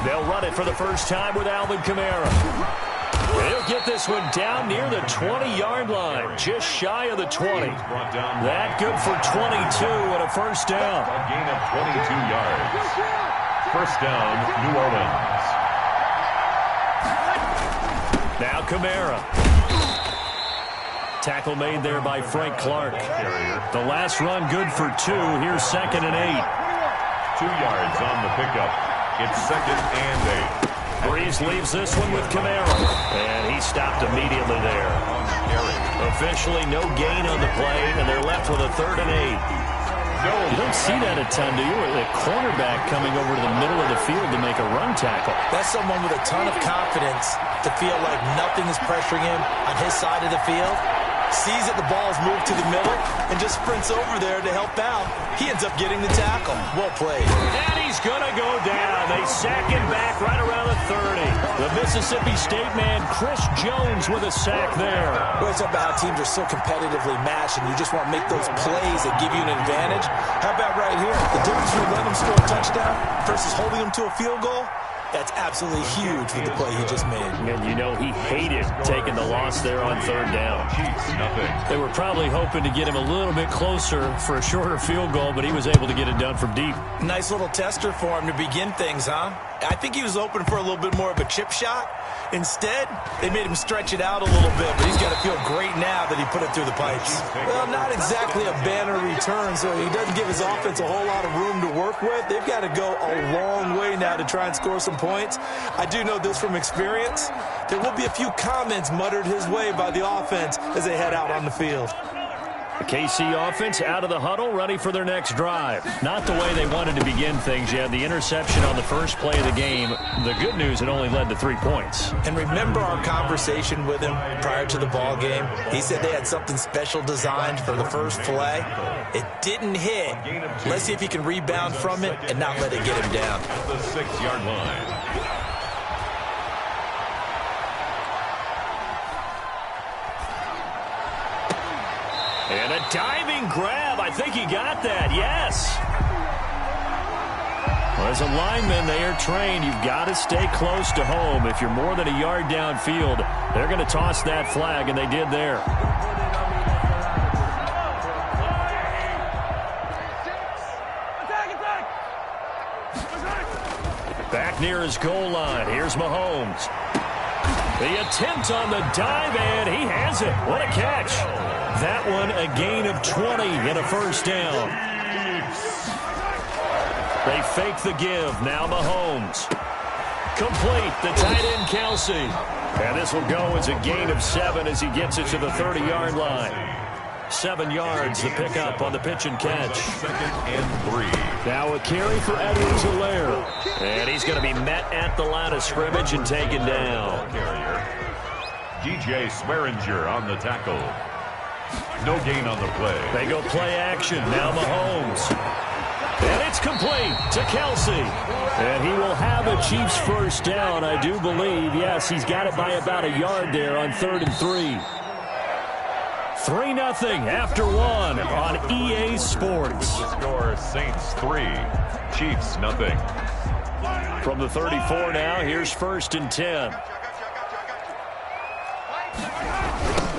They'll run it for the first time with Alvin Kamara. He'll get this one down near the 20-yard line, just shy of the 20. That good for 22 and a first down. A gain of 22 yards. First down, New Orleans. Now Kamara. Tackle made there by Frank Clark. The last run good for 2. Here's 2nd and 8. 2 yards on the pickup. It's 2nd and 8. Breeze leaves this one with Kamara. And he stopped immediately there. Officially no gain on the play, and they're left with a 3rd and 8. You don't see that a ton, do you? The cornerback coming over to the middle of the field to make a run tackle. That's someone with a ton of confidence to feel like nothing is pressuring him on his side of the field. Sees that the ball's moved to the middle and just sprints over there to help out. He ends up getting the tackle. Well played. And he's going to go down. They sack him back right around the 30. The Mississippi State man, Chris Jones, with a sack there. Well, it's about how teams are so competitively matched, and you just want to make those plays that give you an advantage. How about right here? The difference between letting them score a touchdown versus holding them to a field goal? That's absolutely huge with the play he just made. And you know he hated taking the loss there on 3rd down. They were probably hoping to get him a little bit closer for a shorter field goal, but he was able to get it done from deep. Nice little tester for him to begin things, huh? I think he was open for a little bit more of a chip shot. Instead, they made him stretch it out a little bit, but he's got to feel great now that he put it through the pipes. Well, not exactly a banner return, so he doesn't give his offense a whole lot of room to work with. They've got to go a long way now to try and score some points. I do know this from experience. There will be a few comments muttered his way by the offense as they head out on the field. The KC offense out of the huddle, ready for their next drive. Not the way they wanted to begin things. You had the interception on the first play of the game. The good news, it only led to 3 points. And remember our conversation with him prior to the ball game? He said they had something special designed for the first play. It didn't hit. Let's see if he can rebound from it and not let it get him down. At the 6-yard line. And a diving grab. I think he got that. Yes. Well, as a lineman, they are trained. You've got to stay close to home. If you're more than a yard downfield, they're going to toss that flag, and they did there. Back near his goal line. Here's Mahomes. The attempt on the dive, and he has it. What a catch. That one a gain of 20 and a first down. They fake the give. Now Mahomes. Complete. The tight end, Kelsey. And this will go as a gain of 7 as he gets it to the 30-yard line. 7 yards to pick up on the pitch and catch. 2nd and 3. Now a carry for Edwards-Helaire. And he's going to be met at the line of scrimmage and taken down. DJ Swearinger on the tackle. No gain on the play. They go play action. Now Mahomes. And it's complete to Kelsey. And he will have a Chiefs first down, I do believe. Yes, he's got it by about a yard there on 3rd and 3. 3-0 after 1 on EA Sports. The score, Saints 3, Chiefs 0. From the 34 now, here's 1st and 10.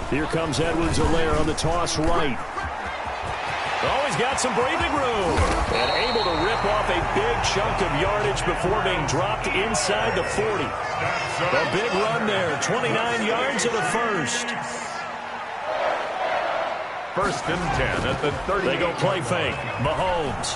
Here comes Edwards-Helaire on the toss right. Oh, he's got some breathing room. And able to rip off a big chunk of yardage before being dropped inside the 40. A big run there, 29 yards and a first. 1st and 10 at the 30. They go play fake. Mahomes.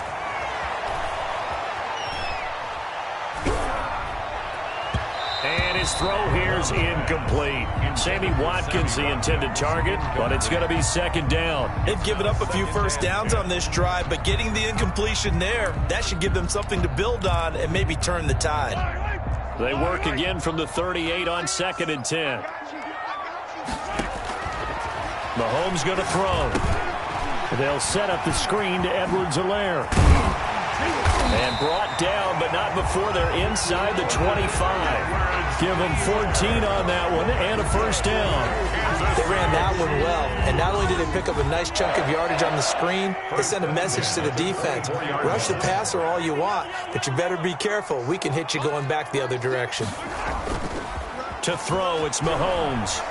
And his throw here is incomplete. Sammy Watkins the intended target, but it's going to be 2nd down. They've given up a few first downs on this drive, but getting the incompletion there, that should give them something to build on and maybe turn the tide. They work again from the 38 on 2nd and 10. Mahomes going to throw. They'll set up the screen to Edwards-Helaire. And brought down, but not before they're inside the 25. Give them 14 on that one and a first down. They ran that one well, and not only did they pick up a nice chunk of yardage on the screen, they sent a message to the defense. Rush the passer all you want, but you better be careful. We can hit you going back the other direction. To throw, it's Mahomes.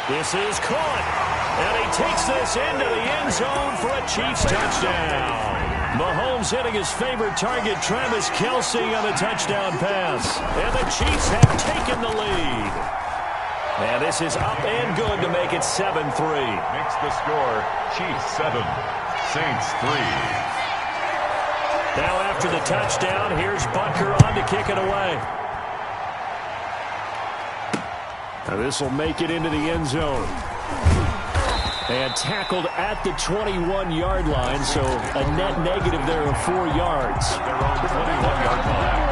This is caught, and he takes this into the end zone for a Chiefs touchdown. Mahomes hitting his favorite target, Travis Kelce, on the touchdown pass. And the Chiefs have taken the lead. And this is up and good to make it 7-3. Makes the score Chiefs 7, Saints 3. Now after the touchdown, here's Butker on to kick it away. Now this will make it into the end zone. And tackled at the 21-yard line, so a net negative there of 4 yards. Their own 21-yard line.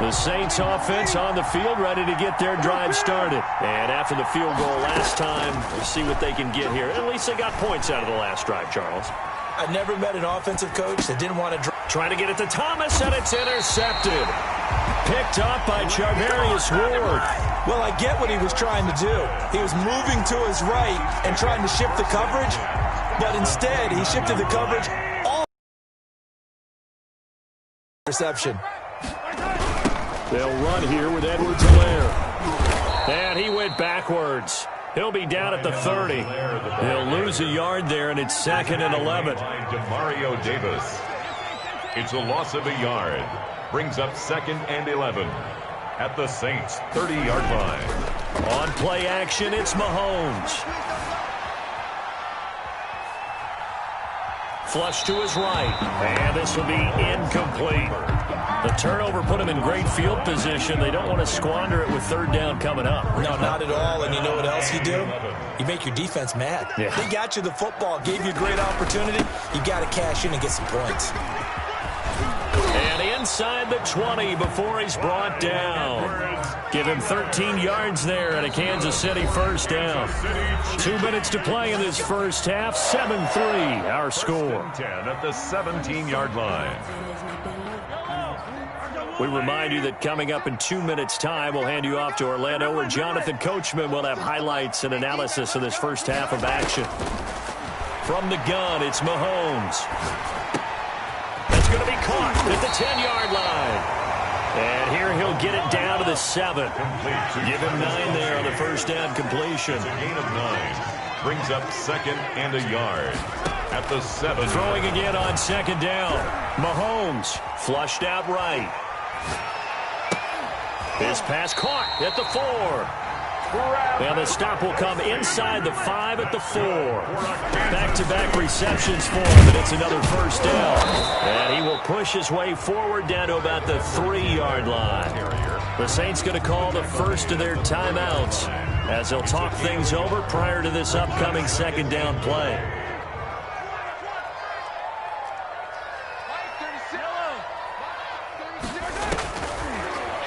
The Saints offense on the field, ready to get their drive started. And after the field goal last time, we'll see what they can get here. At least they got points out of the last drive, Charles. I've never met an offensive coach that didn't want to trying to get it to Thomas, and it's intercepted. Picked up by Charvarius Ward. Well, I get what he was trying to do. He was moving to his right and trying to shift the coverage, but instead he shifted the coverage all interception. They'll run here with Edwards-Helaire. And he went backwards. He'll be down at the 30. He'll lose a yard there, and it's 2nd and 11. Demario Davis. It's a loss of a yard. Brings up 2nd and 11 at the Saints' 30-yard line. On play action, it's Mahomes. Flush to his right. And this will be incomplete. The turnover put him in great field position. They don't want to squander it with 3rd down coming up. No, not at all. And you know what else you do? You make your defense mad. Yeah. They got you the football, gave you a great opportunity. You got to cash in and get some points. And inside the 20 before he's brought down. Give him 13 yards there and a Kansas City first down. 2 minutes to play in this first half. 7-3 our score. 10 at the 17-yard line. We remind you that coming up in 2 minutes' time, we'll hand you off to Orlando, where Jonathan Coachman will have highlights and analysis of this first half of action. From the gun, it's Mahomes. That's going to be caught at the 10-yard line. And here he'll get it down to the 7. Give him 9 there on the first down completion. It's a gain of 9. Brings up 2nd and a yard at the 7. Throwing again on 2nd down. Mahomes flushed out right. His pass caught at the 4. And the stop will come inside the 5 at the 4. Back-to-back receptions for him, and it's another first down. And he will push his way forward down to about the 3-yard line. The Saints going to call the first of their timeouts as they'll talk things over prior to this upcoming 2nd down play.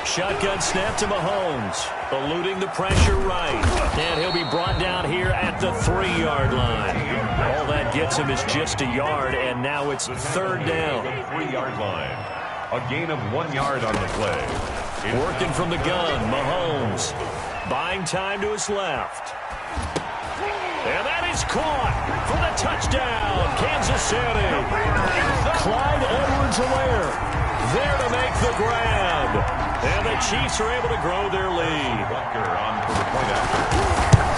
Shotgun snap to Mahomes, eluding the pressure right. And he'll be brought down here at the 3-yard line. All that gets him is just a yard, and now it's 3rd down. 3-yard line. A gain of 1 yard on the play. Working from the gun, Mahomes buying time to his left. And that is caught for the touchdown, Kansas City. Clyde Edwards-Helaire there to make the grab. And the Chiefs are able to grow their lead. Butker on for the point after.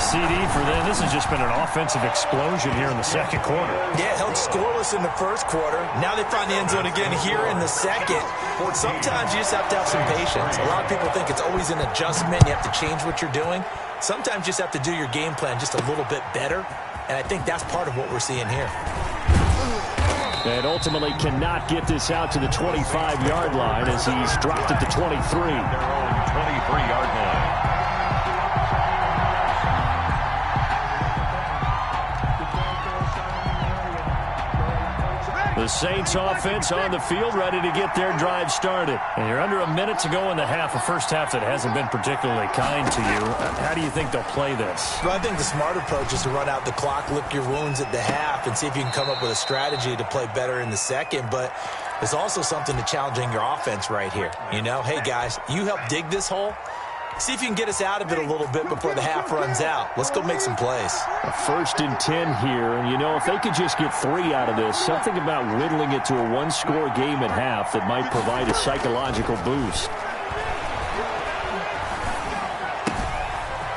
CD for them. This has just been an offensive explosion here in the 2nd quarter. Yeah, held scoreless in the 1st quarter. Now they find the end zone again here in the 2nd. Sometimes you just have to have some patience. A lot of people think it's always an adjustment. You have to change what you're doing. Sometimes you just have to do your game plan just a little bit better. And I think that's part of what we're seeing here. And ultimately cannot get this out to the 25-yard line as he's dropped at the 23. Their own 23-yard line. The Saints offense on the field, ready to get their drive started. And you're under a minute to go in the half, a first half that hasn't been particularly kind to you. How do you think they'll play this? Well, I think the smart approach is to run out the clock, lick your wounds at the half, and see if you can come up with a strategy to play better in the second. But there's also something to challenging your offense right here. You know, hey, guys, you help dig this hole. See if you can get us out of it a little bit before the half runs out. Let's go make some plays. A 1st and 10 here, and you know, if they could just get 3 out of this, something about whittling it to a one-score game at half that might provide a psychological boost.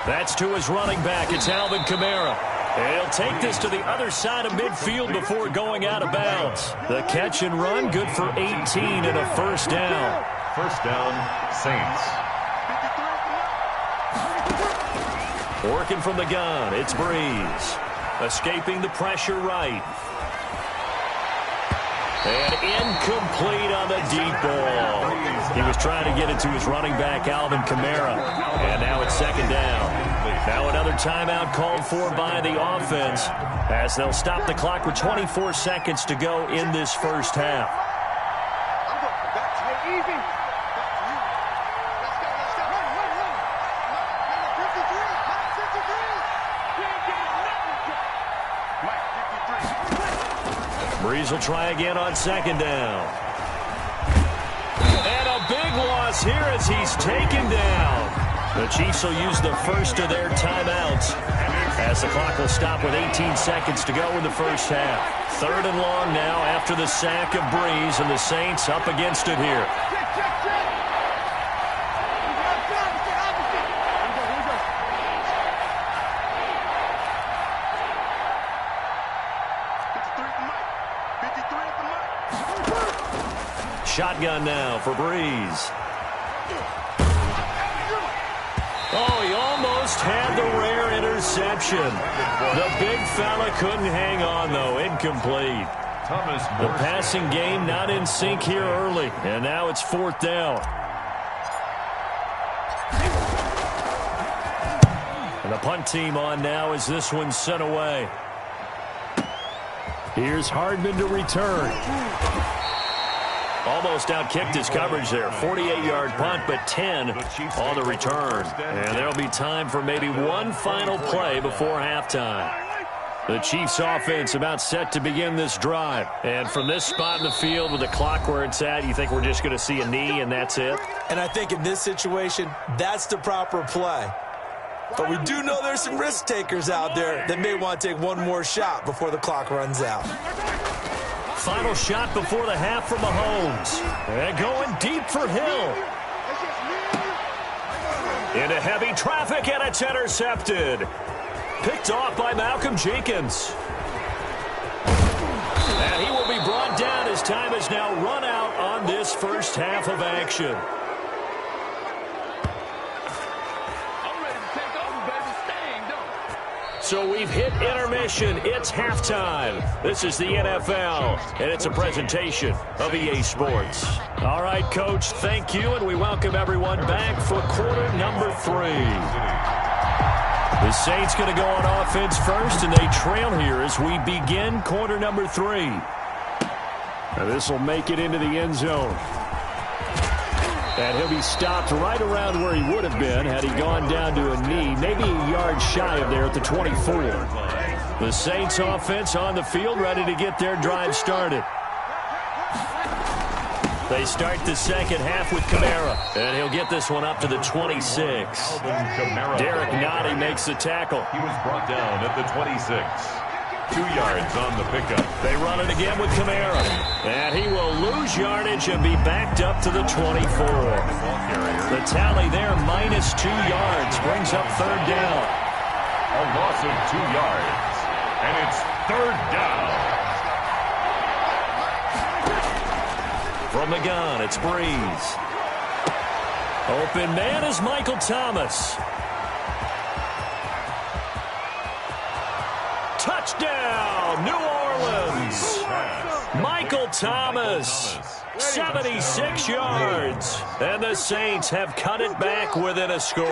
That's to his running back. It's Alvin Kamara. He'll take this to the other side of midfield before going out of bounds. The catch and run, good for 18 and a first down. First down, Saints. Working from the gun, it's Breeze. Escaping the pressure right. And incomplete on the deep ball. He was trying to get it to his running back, Alvin Kamara. And now it's 2nd down. Now another timeout called for by the offense as they'll stop the clock with 24 seconds to go in this first half. Breeze will try again on 2nd down. And a big loss here as he's taken down. The Chiefs will use the first of their timeouts as the clock will stop with 18 seconds to go in the first half. 3rd and long now after the sack of Breeze, and the Saints up against it here. Shotgun now for Breeze. Oh, he almost had the rare interception. The big fella couldn't hang on, though. Incomplete. The passing game not in sync here early, and now it's 4th down. And the punt team on now as this one's sent away. Here's Hardman to return. Almost outkicked his coverage there. 48-yard punt, but 10 on the return. And there'll be time for maybe one final play before halftime. The Chiefs offense about set to begin this drive. And from this spot in the field with the clock where it's at, you think we're just going to see a knee and that's it? And I think in this situation, that's the proper play. But we do know there's some risk takers out there that may want to take one more shot before the clock runs out. Final shot before the half from Mahomes. And going deep for Hill. Into heavy traffic, and it's intercepted. Picked off by Malcolm Jenkins. And he will be brought down as time has now run out on this first half of action. So we've hit intermission. It's halftime. This is the NFL, and it's a presentation of EA Sports. All right, Coach, thank you, and we welcome everyone back for quarter number 3. The Saints going to go on offense first, and they trail here as we begin quarter number 3. Now this will make it into the end zone. And he'll be stopped right around where he would have been had he gone down to a knee, maybe a yard shy of there at the 24. The Saints offense on the field, ready to get their drive started. They start the second half with Kamara, and he'll get this one up to the 26. Derek Nottie makes the tackle. He was brought down at the 26. 2 yards on the pickup. They run it again with Kamara. And he will lose yardage and be backed up to the 24. The tally there, -2 yards, brings up 3rd down. A loss of 2 yards. And it's 3rd down. From the gun, it's Breeze. Open man is Michael Thomas. Touchdown, New Orleans. Michael Thomas, 76 yards. And the Saints have cut it back within a score.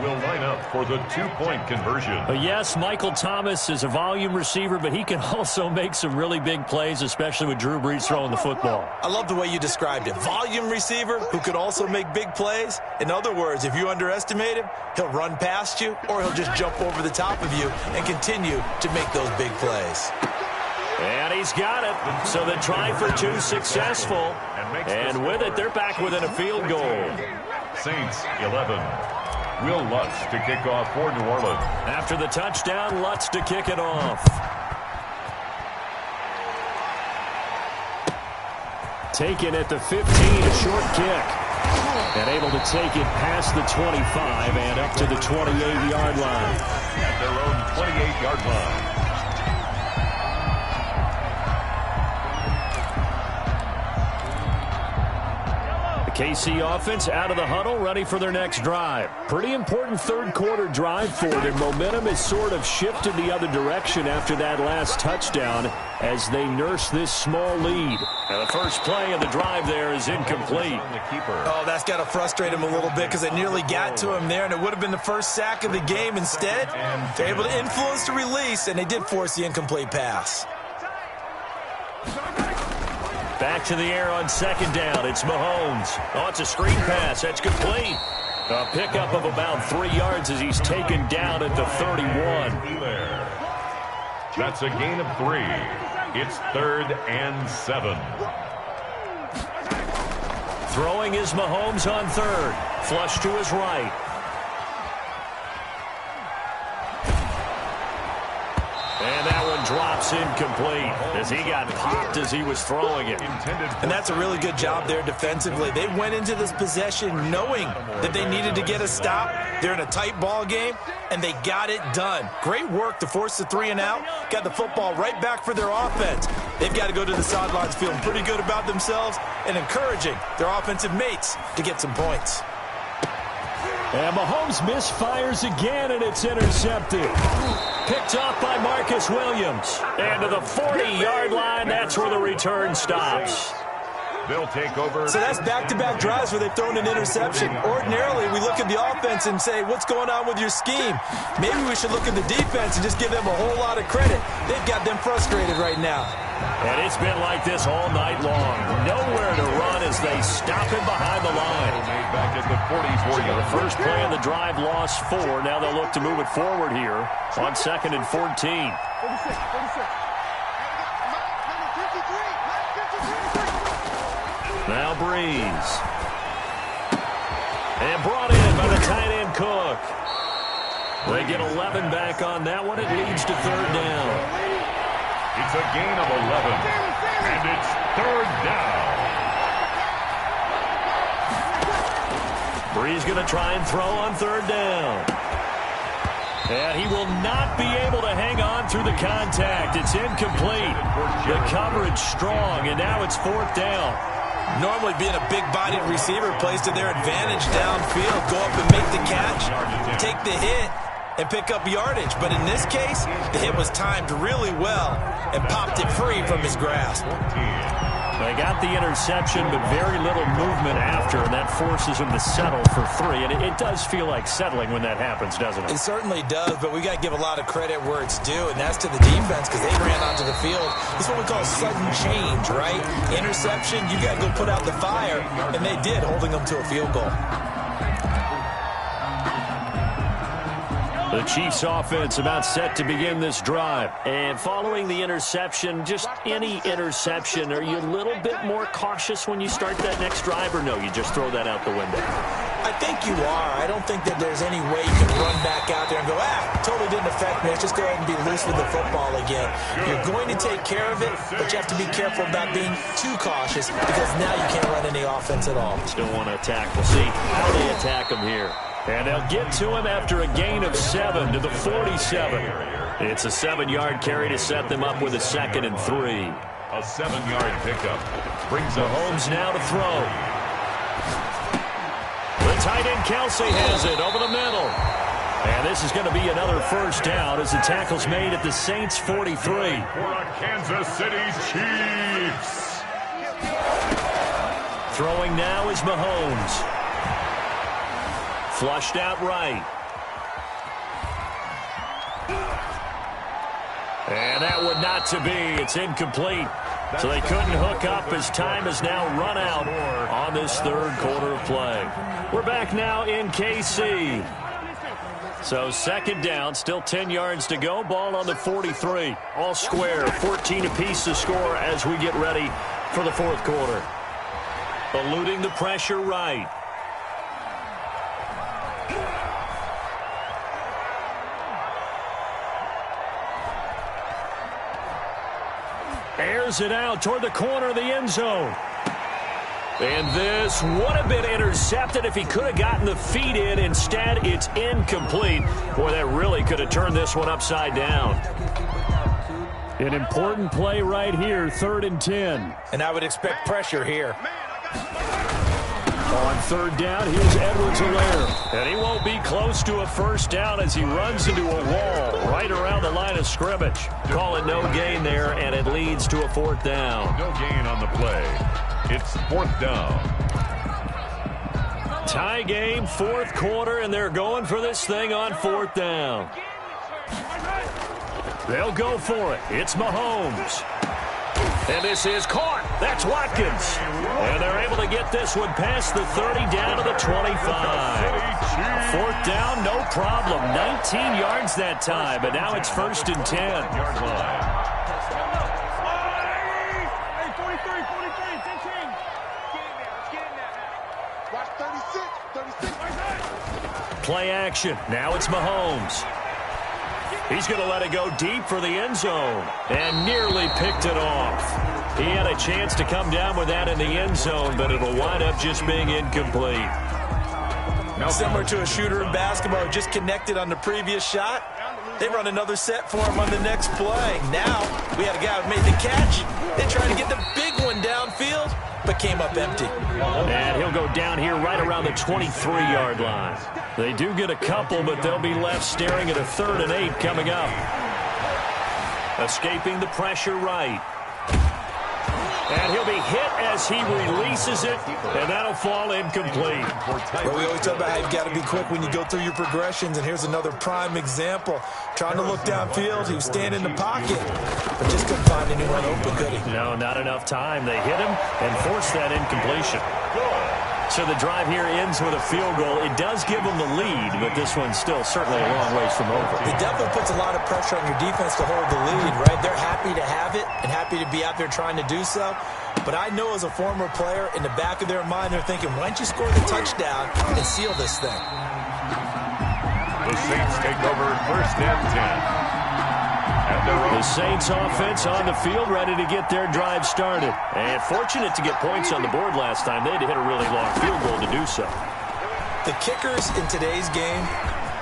Will line up for the two-point conversion. Yes, Michael Thomas is a volume receiver, but he can also make some really big plays, especially with Drew Brees throwing the football. I love the way you described it. Volume receiver who could also make big plays. In other words, if you underestimate him, he'll run past you or he'll just jump over the top of you and continue to make those big plays. And he's got it. So the try for two successful. And with it, they're back within a field goal. Saints 11. Will Lutz to kick off for New Orleans. After the touchdown, Lutz to kick it off. Taken at the 15, a short kick. And able to take it past the 25 and up to the 28-yard line. At their own 28-yard line. KC offense out of the huddle, ready for their next drive. Pretty important third-quarter drive for them. Momentum has sort of shifted the other direction after that last touchdown as they nurse this small lead. Now the first play of the drive there is incomplete. Oh, that's got to frustrate him a little bit because they nearly got to him there, and it would have been the first sack of the game. Instead, they're able to influence the release, and they did force the incomplete pass. Back to the air on second down. It's Mahomes. Oh, it's a screen pass. That's complete. A pickup of about 3 yards as he's taken down at the 31. That's a gain of 3. It's 3rd and 7. Throwing is Mahomes on third. Flush to his right. And that one drops incomplete as he got popped as he was throwing it. And that's a really good job there defensively. They went into this possession knowing that they needed to get a stop. They're in a tight ball game, and they got it done. Great work to force the 3 and out. Got the football right back for their offense. They've got to go to the sidelines feeling pretty good about themselves and encouraging their offensive mates to get some points. And Mahomes misfires again, and it's intercepted. Picked off by Marcus Williams. And to the 40-yard line, that's where the return stops. They'll take over. So that's back-to-back drives where they've thrown an interception. Ordinarily, we look at the offense and say, what's going on with your scheme? Maybe we should look at the defense and just give them a whole lot of credit. They've got them frustrated right now. And it's been like this all night long. Nowhere to run as they stop him behind the line. Made back at the 44-yard. The first play of the drive lost 4. Now they'll look to move it forward here on 2nd and 14. Now Breeze. And brought in by the tight end Cook. They get 11 back on that one. It leads to 3rd down. It's a gain of 11. And it's 3rd down. Breeze going to try and throw on 3rd down. And he will not be able to hang on through the contact. It's incomplete. The coverage strong, and now it's 4th down. Normally being a big-bodied receiver plays to their advantage downfield. Go up and make the catch, take the hit, and pick up yardage. But in this case, the hit was timed really well and popped it free from his grasp. They got the interception, but very little movement after, and that forces them to settle for 3. And it does feel like settling when that happens, doesn't it? It certainly does, but we got to give a lot of credit where it's due, and that's to the defense because they ran onto the field. It's what we call sudden change, right? Interception, you got to go put out the fire, and they did, holding them to a field goal. The Chiefs offense about set to begin this drive. And following the interception, just any interception, are you a little bit more cautious when you start that next drive, or no, you just throw that out the window? I think you are. I don't think that there's any way you can run back out there and go, totally didn't affect me. Let's just go ahead and be loose with the football again. You're going to take care of it, but you have to be careful about being too cautious because now you can't run any offense at all. Still want to attack. We'll see how they attack him here. And they'll get to him after a gain of 7 to the 47. It's a 7-yard carry to set them up with a 2nd and 3. A 7-yard pickup brings up Mahomes now to throw. The tight end Kelsey has it over the middle. And this is going to be another first down as the tackle's made at the Saints' 43. For the Kansas City Chiefs. Throwing now is Mahomes. Flushed out right. And that would not to be. It's incomplete. So they couldn't hook up as time has now run out on this third quarter of play. We're back now in KC. So second down, still 10 yards to go. Ball on the 43. All square, 14 apiece to score as we get ready for the fourth quarter. Eluding the pressure right. Airs it out toward the corner of the end zone. And this would have been intercepted if he could have gotten the feet in. Instead, it's incomplete. Boy, that really could have turned this one upside down. An important play right here, 3rd and 10. And I would expect pressure here. On third down, here's Edwards-Helaire. And he won't be close to a first down as he runs into a wall right around the line of scrimmage. Call it no gain there, and it leads to a 4th down. No gain on the play. It's 4th down. Tie game, 4th quarter, and they're going for this thing on 4th down. They'll go for it. It's Mahomes. And this is caught. That's Watkins. And they're able to get this one past the 30 down to the 25. 4th down, no problem. 19 yards that time, but now it's 1st and 10. Yard line. Play action. Now it's Mahomes. He's going to let it go deep for the end zone and nearly picked it off. He had a chance to come down with that in the end zone, but it'll wind up just being incomplete. Now, similar to a shooter in basketball, just connected on the previous shot. They run another set for him on the next play. Now, we had a guy who made the catch. They tried to get the big one downfield, but came up empty. And he'll go down here right around the 23-yard line. They do get a couple, but they'll be left staring at a 3rd and 8 coming up. Escaping the pressure right. And he'll be hit as he releases it, and that'll fall incomplete. Well, we always talk about how you've got to be quick when you go through your progressions, and here's another prime example. Trying to look downfield, he was standing in the pocket, but just couldn't find anyone open, could he? No, not enough time. They hit him and forced that incompletion. So the drive here ends with a field goal. It does give them the lead, but this one's still certainly a long ways from over. It definitely puts a lot of pressure on your defense to hold the lead, right? They're happy to have it and happy to be out there trying to do so. But I know as a former player, in the back of their mind, they're thinking, why don't you score the touchdown and seal this thing? The Saints take over 1st and 10. The Saints offense on the field, ready to get their drive started. And fortunate to get points on the board last time. They had to hit a really long field goal to do so. The kickers in today's game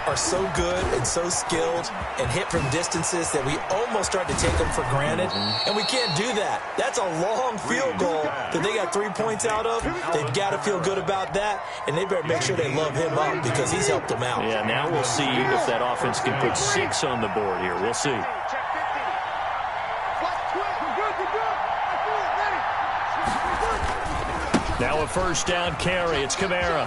are so good and so skilled and hit from distances that we almost start to take them for granted. And we can't do that. That's a long field goal that they got 3 points out of. They've got to feel good about that, and they better make sure they love him up because he's helped them out. Yeah, now we'll see if that offense can put 6 on the board here. We'll see. Now a first down carry. It's Kamara.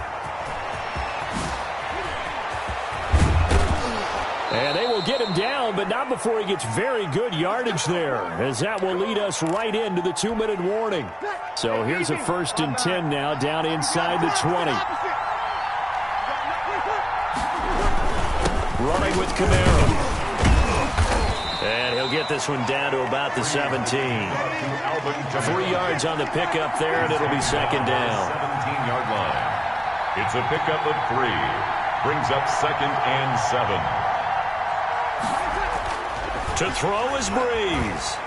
And they will get him down, but not before he gets very good yardage there, as that will lead us right into the 2-minute warning. So here's a 1st and 10 now, down inside the 20. Running with Kamara. And he'll get this one down to about the 17. 3 yards on the pickup there, and it'll be 2nd down. 17-yard line. It's a pickup of 3. Brings up 2nd and 7. To throw is Breeze.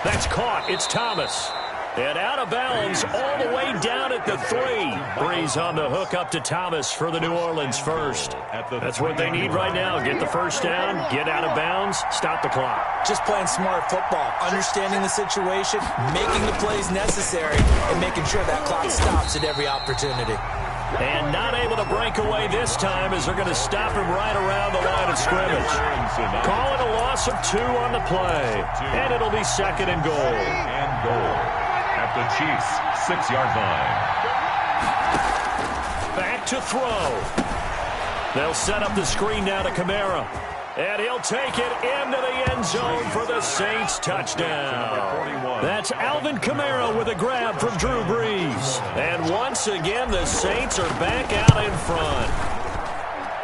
That's caught. It's Thomas. And out of bounds all the way down at the 3. Breeze on the hook up to Thomas for the New Orleans first. That's what they need right now. Get the first down, get out of bounds, stop the clock. Just playing smart football, understanding the situation, making the plays necessary, and making sure that clock stops at every opportunity. And not able to break away this time as they're going to stop him right around the line of scrimmage. Call it a loss of 2 on the play. And it'll be second and goal. And goal at the Chiefs' 6-yard line. Back to throw. They'll set up the screen now to Kamara. And he'll take it into the end zone for the Saints touchdown. That's Alvin Kamara with a grab from Drew Brees. And once again, the Saints are back out in front.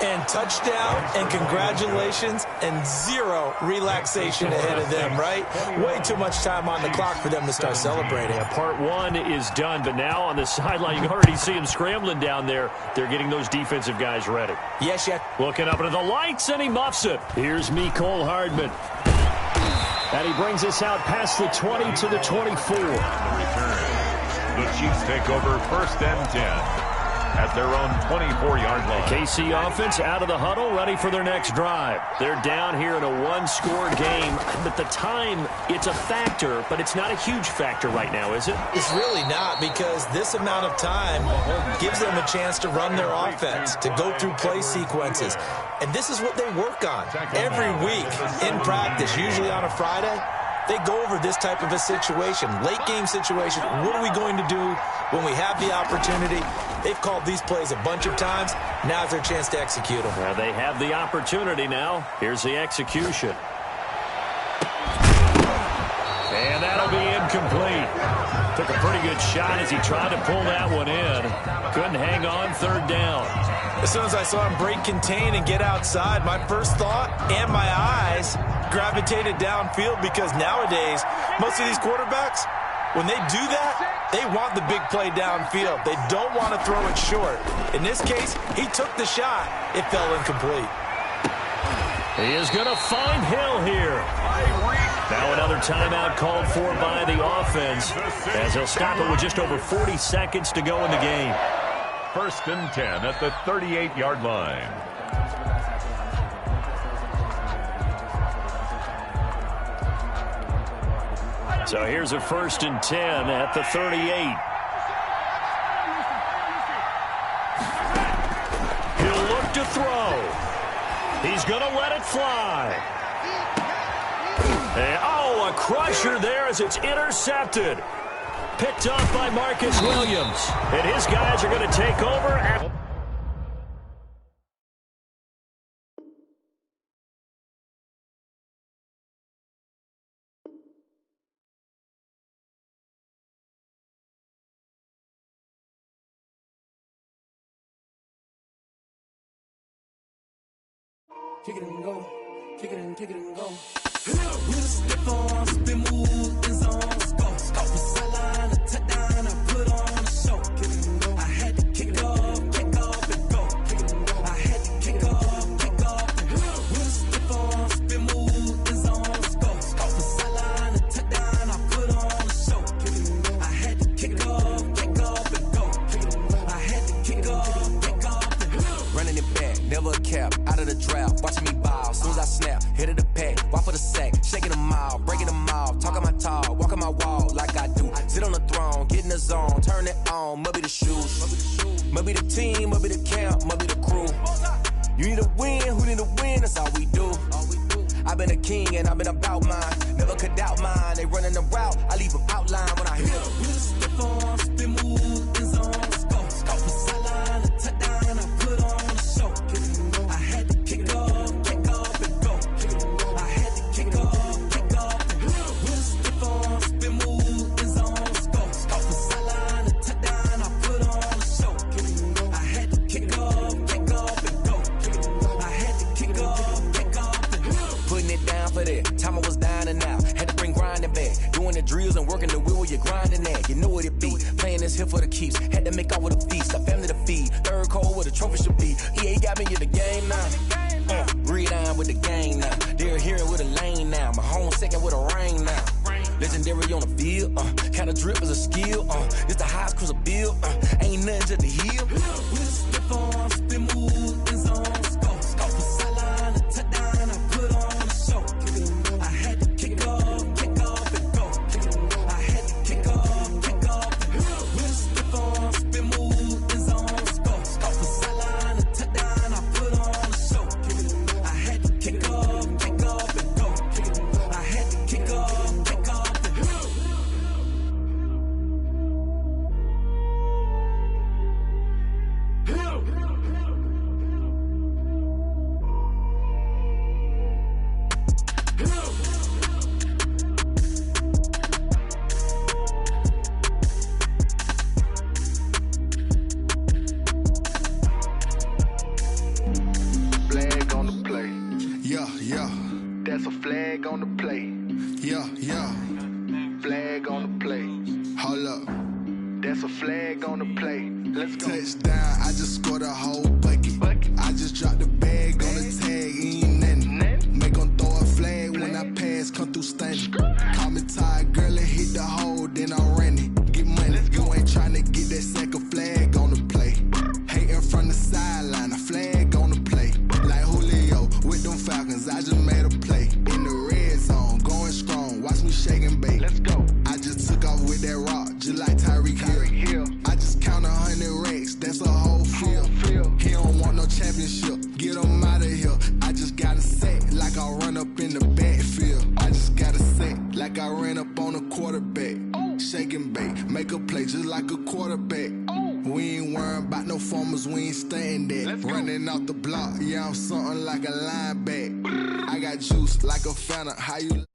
And touchdown, and congratulations, and 0 relaxation ahead of them, right? Way too much time on the clock for them to start celebrating. Yeah, part 1 is done, but now on the sideline, you can already see him scrambling down there. They're getting those defensive guys ready. Yes, yeah. Looking up into the lights, and he muffs it. Here's Mecole Hardman. And he brings us out past the 20 to the 24. The Chiefs take over 1st and 10. At their own 24-yard line. KC offense out of the huddle, ready for their next drive. They're down here in a 1-score game. But the time, it's a factor, but it's not a huge factor right now, is it? It's really not, because this amount of time gives them a chance to run their offense, to go through play sequences. And this is what they work on every week in practice, usually on a Friday. They go over this type of a situation, late-game situation. What are we going to do when we have the opportunity? They've called these plays a bunch of times. Now's their chance to execute them. Well, they have the opportunity now. Here's the execution. And that'll be incomplete. Took a pretty good shot as he tried to pull that one in. Couldn't hang on 3rd down. As soon as I saw him break contain and get outside, my first thought and my eyes gravitated downfield, because nowadays, most of these quarterbacks, when they do that, they want the big play downfield. They don't want to throw it short. In this case, he took the shot. It fell incomplete. He is going to find Hill here. Now another timeout called for by the offense, as they'll stop it with just over 40 seconds to go in the game. 1st and 10 at the 38-yard line. So here's a 1st and 10 at the 38. He'll look to throw. He's going to let it fly. And, oh, a crusher there as it's intercepted. Picked up by Marcus Williams. And his guys are going to take over. Kick it and go. Kick it and go. With a stiff on, spin move, in zone, go. Scope the sideline, a touchdown, I put on a show. Kick it and go. I had to kick off and go. Kick it and go. I had to kick off and go. With a stiff on, spin move, in zone, go. Scope the sideline, a touchdown, I put on a show. Kick it and go. I had to kick off and go. Kick it and go. I had to kick off and go. Running it back, never a cap, out of the draft, watching me ball. Soon as I snap, hit of the pack, walk for the sack, shaking them all, breaking them off, talking my talk, walking my wall like I do. Sit on the throne, get in the zone, turn it on, must be the shoes, must be the team, must be the camp, must be the crew. You need a win, who need a win, that's all we do. I've been a king and I've been about mine, never could doubt mine. They running the route, I leave them outline when I hit them. We just step on, spin move, in zone, scope the sideline, a touchdown, I put on a show. I had to kick off and go. I had to kick off and go. We just step on, spin move, in zone, scope the sideline, a touchdown, I put on a show. I had to kick off and go. I had to kick off and go. Putting it down for that. Time I was down and out. Had to bring grinding back. Doing the drills and working the wheel where you're grinding at. You know what it be. Playing this here for the keeps. Had to make off with a feast. A family to feed. Third cold where the trophy should be. EA got me in the game now. Breed on with the game now. They're here with a lane now. My home second with a ring now. Legendary on the field. Kind of drip is a skill. It's the highest cruiser bill. Ain't nothing to the heel. We just step on, spin move, in zone, scope the sideline, a touchdown, I put on a show. I had to kick off and go. I had to kick off and go. We just step on, spin move, in zone, scope That's a flag on the play. Let's go. Touchdown, I just scored a whole bucket. I just dropped the bag on the tag, ain't nothing. Make 'em throw a flag when I pass, come through stunning. Call me tired, girl, and hit the hole, then I'm running. Get money, you ain't tryna get that second flag on the play. Hating from the sideline, a flag on the play. Like Julio with them Falcons, I just made a play. In the red zone, going strong, watch me shake and bake. Let's go. I just took off with that rock, just like Tyreek Hill. I just count 100 racks, that's a whole field. He don't want no championship, get him out of here. I just got a set, like I run up in the backfield. I just got a set, like I ran up on a quarterback. Shake and bake, make a play just like a quarterback. We ain't worrying about no formers, we ain't staying there. Running off the block, yeah, I'm something like a linebacker. I got juice like a fountain, how you...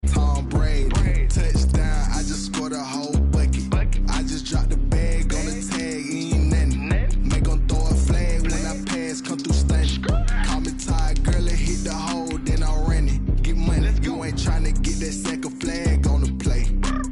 Tom Brady, touchdown, I just scored a whole bucket. I just dropped the bag on the tag, ain't nothing. Make 'em throw a flag when I pass, come through stunning. Call me tired, girl, and hit the hole, then I'm running. Get money, you ain't tryna get that second flag on the play.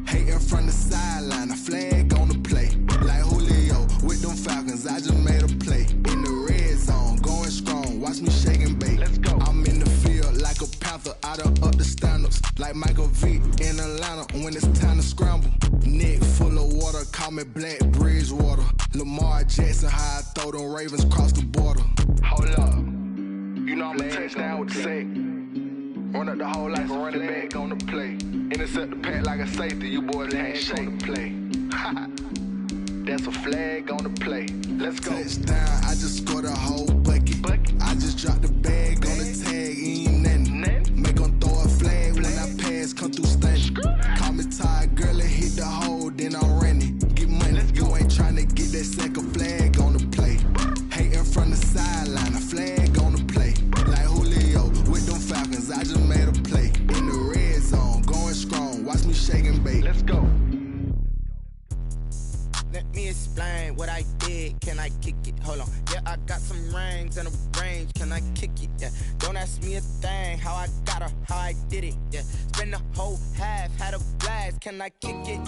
Hating from the sideline, a flag on the play. Like Julio with them Falcons, I just made a play. In the red zone, going strong, watch me shake and bake. Let's go. I'm in the field like a panther, out of up the standards. Like Michael Vick in Atlanta when it's time to scramble. Neck full of water, call me Black Bridgewater. Lamar Jackson, how I throw them Ravens cross the border. Hold up, you know I'm a touchdown with the sack. Run up the whole like a running back on the play. Intercept the pack like a safety, you boys ain't shake the play. That's a flag on the play. Let's go. Touchdown, I just scored a whole bucket. I just dropped the bag on the tag, ain't nothing. Make 'em throw a flag when I pass, come through stunning. Call me tired, girl, and hit the hole, then I'm running. Get money, you ain't tryna get that second flag on the play. Hating from the sideline, a flag on the play. Like Julio with them Falcons, I just made a play. In the red zone, going strong, watch me shake and bake. Let's go. Let me explain what I did. Can I kick it? Hold on. Yeah, I got some rings and a range. Can I kick it? Yeah. Don't ask me a thing. How I got her, how I did it. Yeah. Spend the whole half, had a blast. Can I kick it?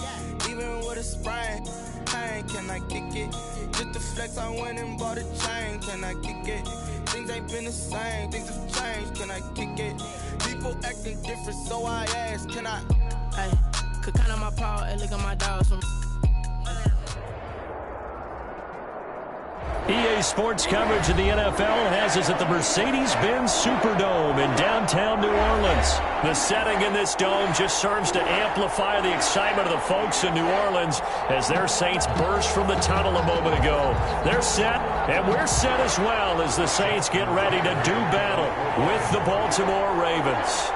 Even with a sprain. Pain, can I kick it? Just to flex, I went and bought a chain. Can I kick it? Things ain't been the same. Things have changed. Can I kick it? People acting different, so I ask. Can I? Hey, could count on my power and look at my dogs from. EA Sports coverage of the NFL has us at the Mercedes-Benz Superdome in downtown New Orleans. The setting in this dome just serves to amplify the excitement of the folks in New Orleans as their Saints burst from the tunnel a moment ago. They're set, and we're set as well as the Saints get ready to do battle with the Baltimore Ravens.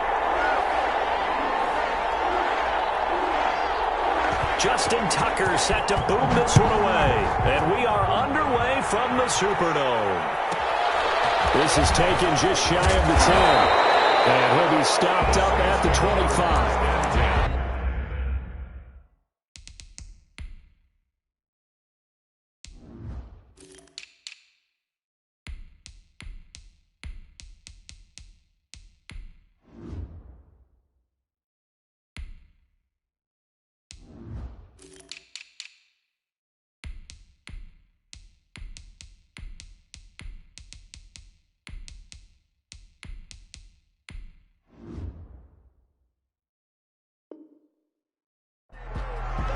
Justin Tucker set to boom this one away. And we are underway from the Superdome. This is taken just shy of the 10. And he'll be stopped up at the 25.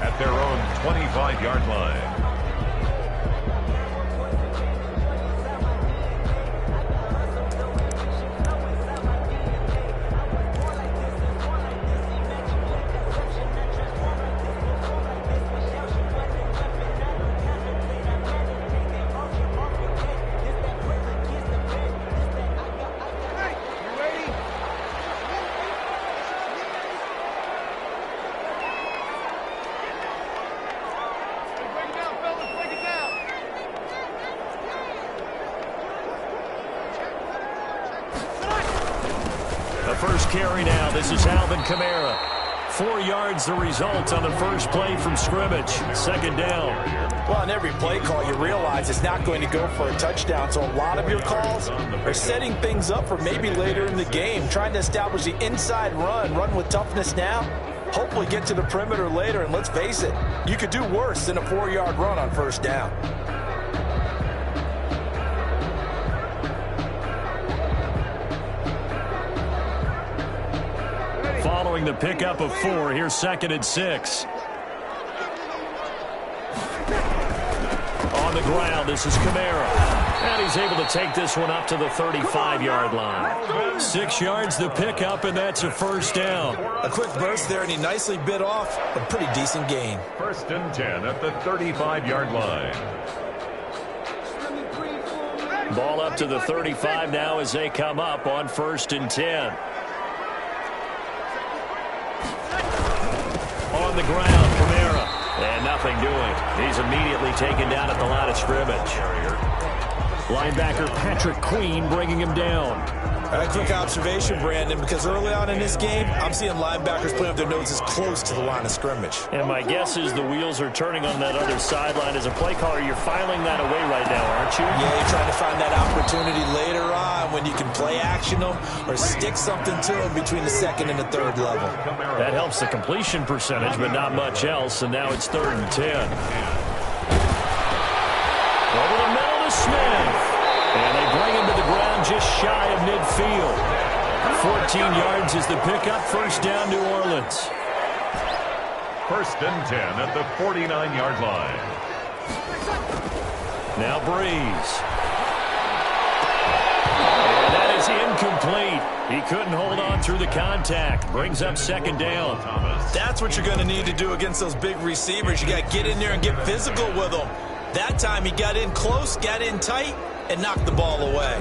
At their own 25-yard line. The first carry now. This is Alvin Kamara. 4 yards the result on the first play from scrimmage. Second down. Well, on every play call, you realize it's not going to go for a touchdown. So a lot of your calls are setting things up for maybe later in the game, trying to establish the inside run with toughness now, hopefully get to the perimeter later. And let's face it, you could do worse than a 4-yard run on first down. Following the pickup of 4, here's 2nd and 6. On the ground, this is Kamara. And he's able to take this one up to the 35-yard line. 6 yards the pickup, and that's a first down. A quick burst there, and he nicely bit off a pretty decent gain. 1st and 10 at the 35-yard line. Ball up to the 35 now as they come up on 1st and 10. On the ground, Kamara. And nothing doing. He's immediately taken down at the line of scrimmage. Linebacker Patrick Queen bringing him down. A quick observation, Brandon, because early on in this game, I'm seeing linebackers putting up their noses close to the line of scrimmage. And my guess is the wheels are turning on that other sideline. As a play caller, you're filing that away right now, aren't you? Yeah, you're trying to find that opportunity later on when you can play action them or stick something to them between the 2nd and the 3rd level. That helps the completion percentage, but not much else, and now it's 3rd and 10. Over the middle to Smith. And they bring him to the ground just shy of midfield. 14 yards is the pickup. First down, New Orleans. 1st and 10 at the 49-yard line. Now Breeze. And that is incomplete. He couldn't hold on through the contact. Brings up 2nd down. That's what you're going to need to do against those big receivers. You got to get in there and get physical with them. That time he got in close, got in tight, and knocked the ball away.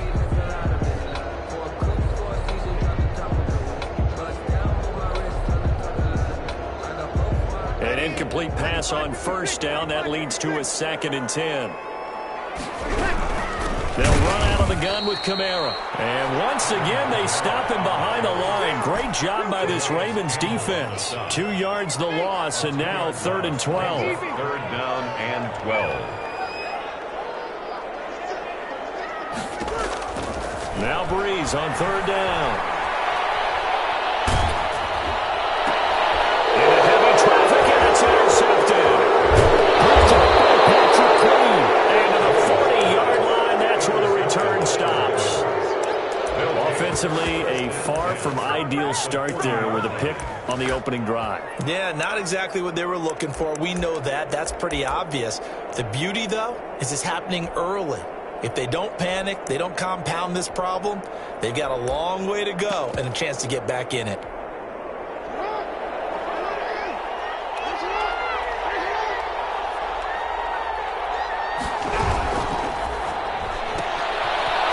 An incomplete pass on first down. That leads to a 2nd and 10. They'll run out of the gun with Kamara. And once again, they stop him behind the line. Great job by this Ravens defense. 2 yards the loss, and now 3rd and 12. 3rd down and 12. Now Breeze on 3rd down. Into heavy traffic, and it's intercepted. Picked up by Patrick Queen. And to the 40-yard line, that's where the return stops. Offensively, a far from ideal start there with a pick on the opening drive. Yeah, not exactly what they were looking for. We know that. That's pretty obvious. The beauty, though, is it's happening early. If they don't panic, they don't compound this problem, they've got a long way to go and a chance to get back in it.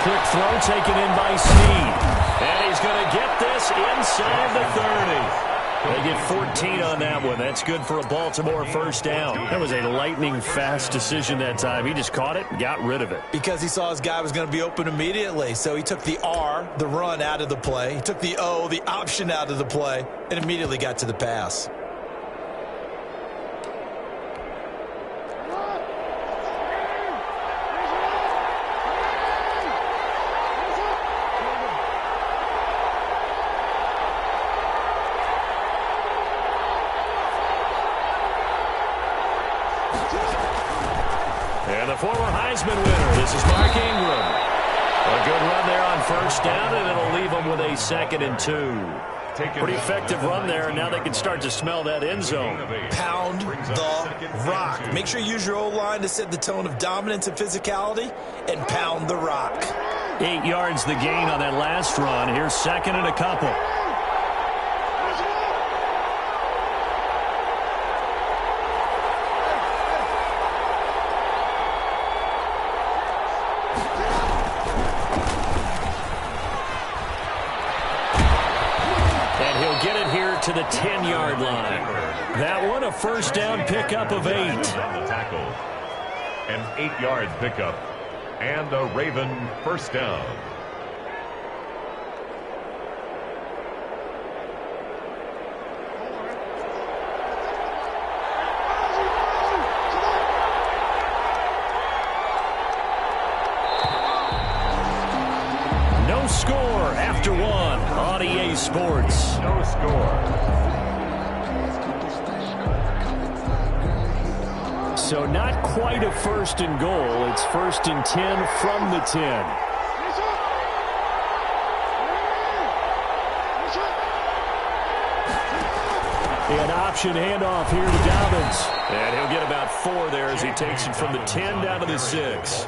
Quick throw taken in by Snead. And he's going to get this inside the 30. They get 14 on that one. That's good for a Baltimore first down. That was a lightning-fast decision that time. He just caught it and got rid of it. Because he saw his guy was going to be open immediately. So he took the R, the run, out of the play. He took the O, the option, out of the play, and immediately got to the pass. And the former Heisman winner, this is Mark Ingram. A good run there on first down, and it'll leave them with a 2nd and 2. Pretty effective run there, and now they can start to smell that end zone. Pound the rock. Make sure you use your O-line to set the tone of dominance and physicality, and pound the rock. 8 yards the gain on that last run. Here's 2nd and a couple. To the 10-yard line. That one a first down pickup of 8. On the tackle. An 8-yard pickup. And a Raven first down. No score after one on EA Sports. No score. So not quite a first and goal. It's 1st and 10 from the 10. An option handoff here to Dobbins. And he'll get about 4 there as he takes it from the 10 down to the 6.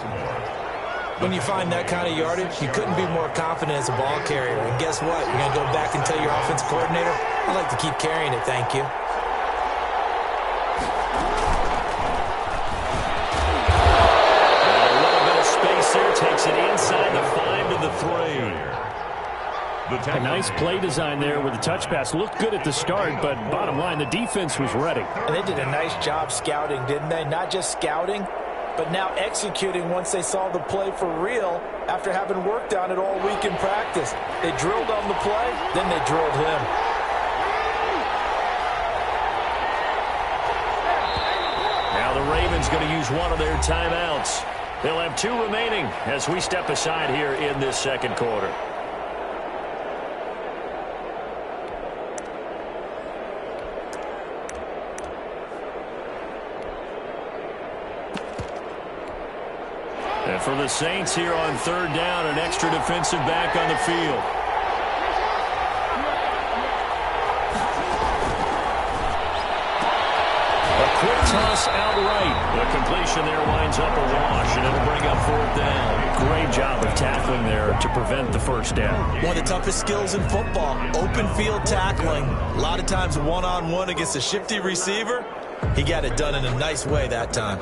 When you find that kind of yardage, you couldn't be more confident as a ball carrier. And guess what? You're going to go back and tell your offensive coordinator, I'd like to keep carrying it, thank you. Takes it inside the 5 to the 3. A nice play design there with the touch pass. Looked good at the start, but bottom line, the defense was ready. And they did a nice job scouting, didn't they? Not just scouting, but now executing once they saw the play for real after having worked on it all week in practice. They drilled on the play, then they drilled him. Now the Ravens going to use one of their timeouts. They'll have 2 remaining as we step aside here in this second quarter. And for the Saints here on 3rd down, an extra defensive back on the field. Quick toss outright. The completion there winds up a wash, and it'll bring up 4th down. Great job of tackling there to prevent the first down. One of the toughest skills in football, open field tackling. A lot of times one-on-one against a shifty receiver. He got it done in a nice way that time.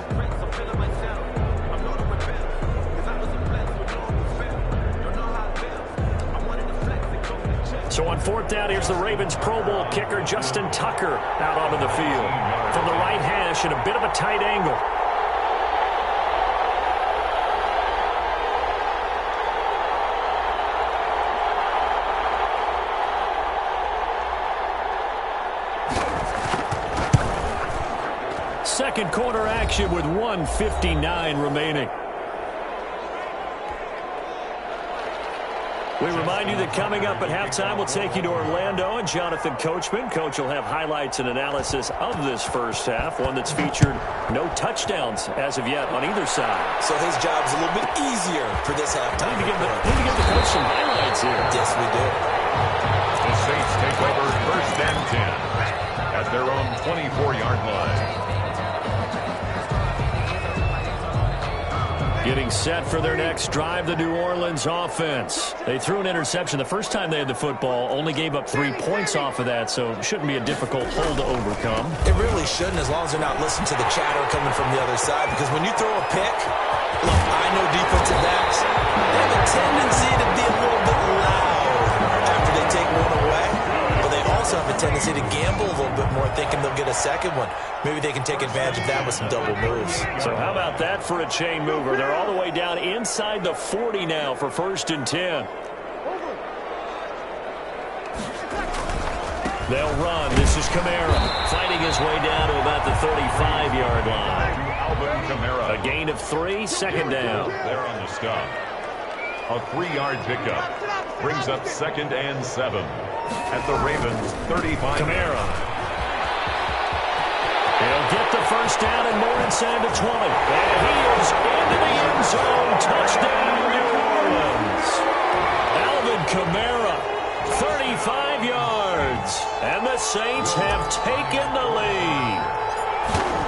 So on 4th down, here's the Ravens Pro Bowl kicker Justin Tucker out onto the field. From the right hash at a bit of a tight angle. Second quarter action with 1:59 remaining. We remind you that coming up at halftime, we'll take you to Orlando and Jonathan Coachman. Coach will have highlights and analysis of this first half, one that's featured no touchdowns as of yet on either side. So his job's a little bit easier for this halftime. Need to give the coach some highlights here. Yes, we do. The Saints take over 1st and 10 at their own 24-yard line. Getting set for their next drive, the New Orleans offense. They threw an interception the first time they had the football, only gave up 3 points off of that, so it shouldn't be a difficult hole to overcome. It really shouldn't, as long as they're not listening to the chatter coming from the other side, because when you throw a pick, look, I know defensive backs, they have a tendency to be a little bit loud after they take one away, but they also have a tendency to gamble a little bit more, thinking they'll get a second one. Maybe they can take advantage of that with some double moves. So how about that for a chain mover? They're all the way down inside the 40 now for 1st and 10. They'll run. This is Kamara fighting his way down to about the 35-yard line. A gain of 3, 2nd down. They're on the stop. A 3-yard pickup brings up 2nd and 7 at the Ravens 35. Kamara. He'll get the first down and more inside the 20. And he is into the end zone. Touchdown, New Orleans. Alvin Kamara, 35 yards. And the Saints have taken the lead.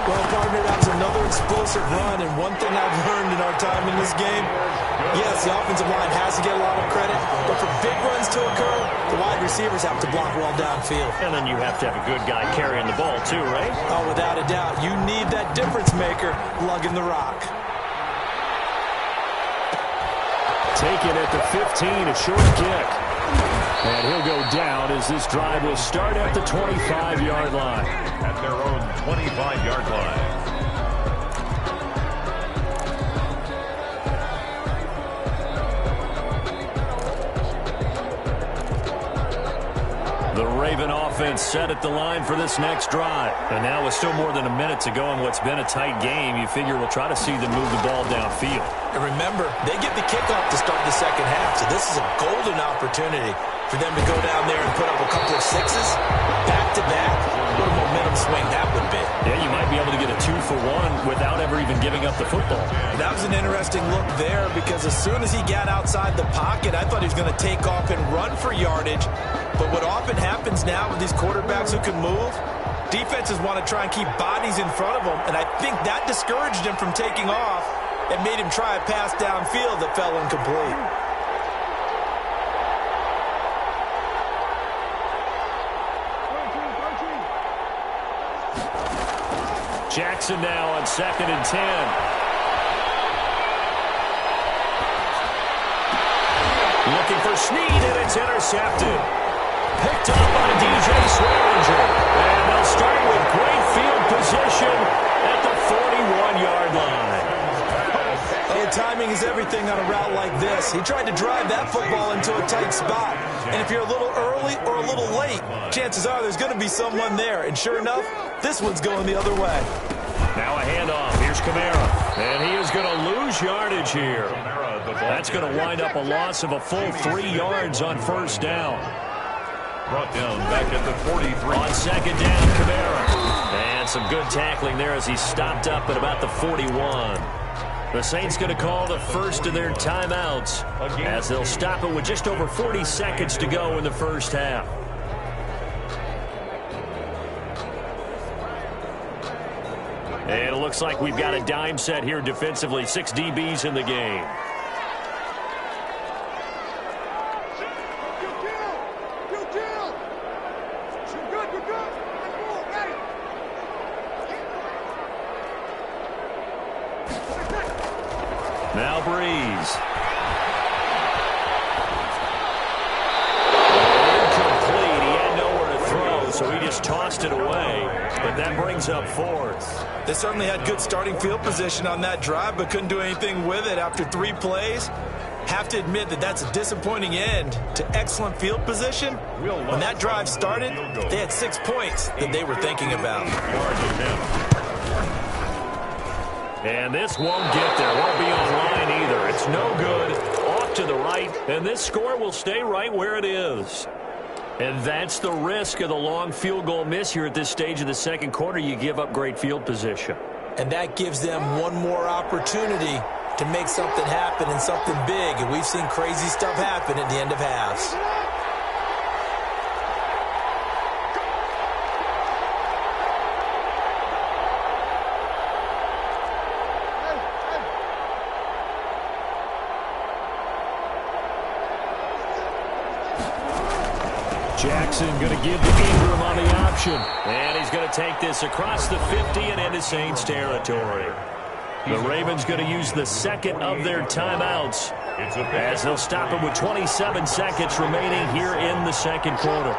Well, partner, that was another explosive run, and one thing I've learned in our time in this game, yes, the offensive line has to get a lot of credit, but for big runs to occur, the wide receivers have to block well downfield. And then you have to have a good guy carrying the ball too, right? Oh, without a doubt. You need that difference maker lugging the rock. Taken at the 15, a short kick. And he'll go down as this drive will start at the 25-yard line. At their own 25-yard line. The Raven offense set at the line for this next drive. And now with still more than a minute to go in what's been a tight game, you figure we'll try to see them move the ball downfield. And remember, they get the kickoff to start the second half, so this is a golden golden opportunity for them to go down there and put up a couple of sixes back-to-back. What a momentum swing that would be. Yeah, you might be able to get a 2-for-1 without ever even giving up the football. That was an interesting look there because as soon as he got outside the pocket, I thought he was going to take off and run for yardage. But what often happens now with these quarterbacks who can move, defenses want to try and keep bodies in front of them, and I think that discouraged him from taking off and made him try a pass downfield that fell incomplete. Jackson now on 2nd and 10. Looking for Snead, and it's intercepted. Picked up by DJ Swearinger. And they'll start with great field position at the 41-yard line. Oh, timing is everything on a route like this. He tried to drive that football into a tight spot. And if you're a little early or a little late, chances are there's going to be someone there. And sure enough, this one's going the other way. Now a handoff. Here's Kamara. And he is going to lose yardage here. That's going to wind up a loss of a full 3 yards on first down. Brought down back at the 43. On 2nd down, Kamara. And some good tackling there as he stopped up at about the 41. The Saints going to call the first of their timeouts as they'll stop it with just over 40 seconds to go in the first half. And it looks like we've got a dime set here defensively. 6 DBs in the game. Now Breeze. Incomplete. He had nowhere to throw, so he just tossed it away. But that brings up 4th. They certainly had good starting field position on that drive, but couldn't do anything with it after 3 plays. Have to admit that that's a disappointing end to excellent field position. When that drive started, they had 6 points that they were thinking about. And this won't get there. Won't be online either. It's no good. Off to the right. And this score will stay right where it is. And that's the risk of the long field goal miss here at this stage of the second quarter. You give up great field position. And that gives them one more opportunity to make something happen and something big. And we've seen crazy stuff happen at the end of halves. Jackson going to give to Ingram on the option. And he's going to take this across the 50 and into Saints territory. The Ravens going to use the second of their timeouts as they'll stop it with 27 seconds remaining here in the second quarter.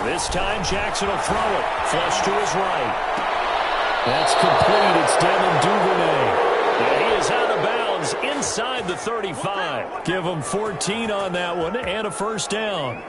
This time Jackson will throw it. Flush to his right. That's complete. It's Devin Duvernay. And he is out of bounds inside the 35. Give him 14 on that one and a first down.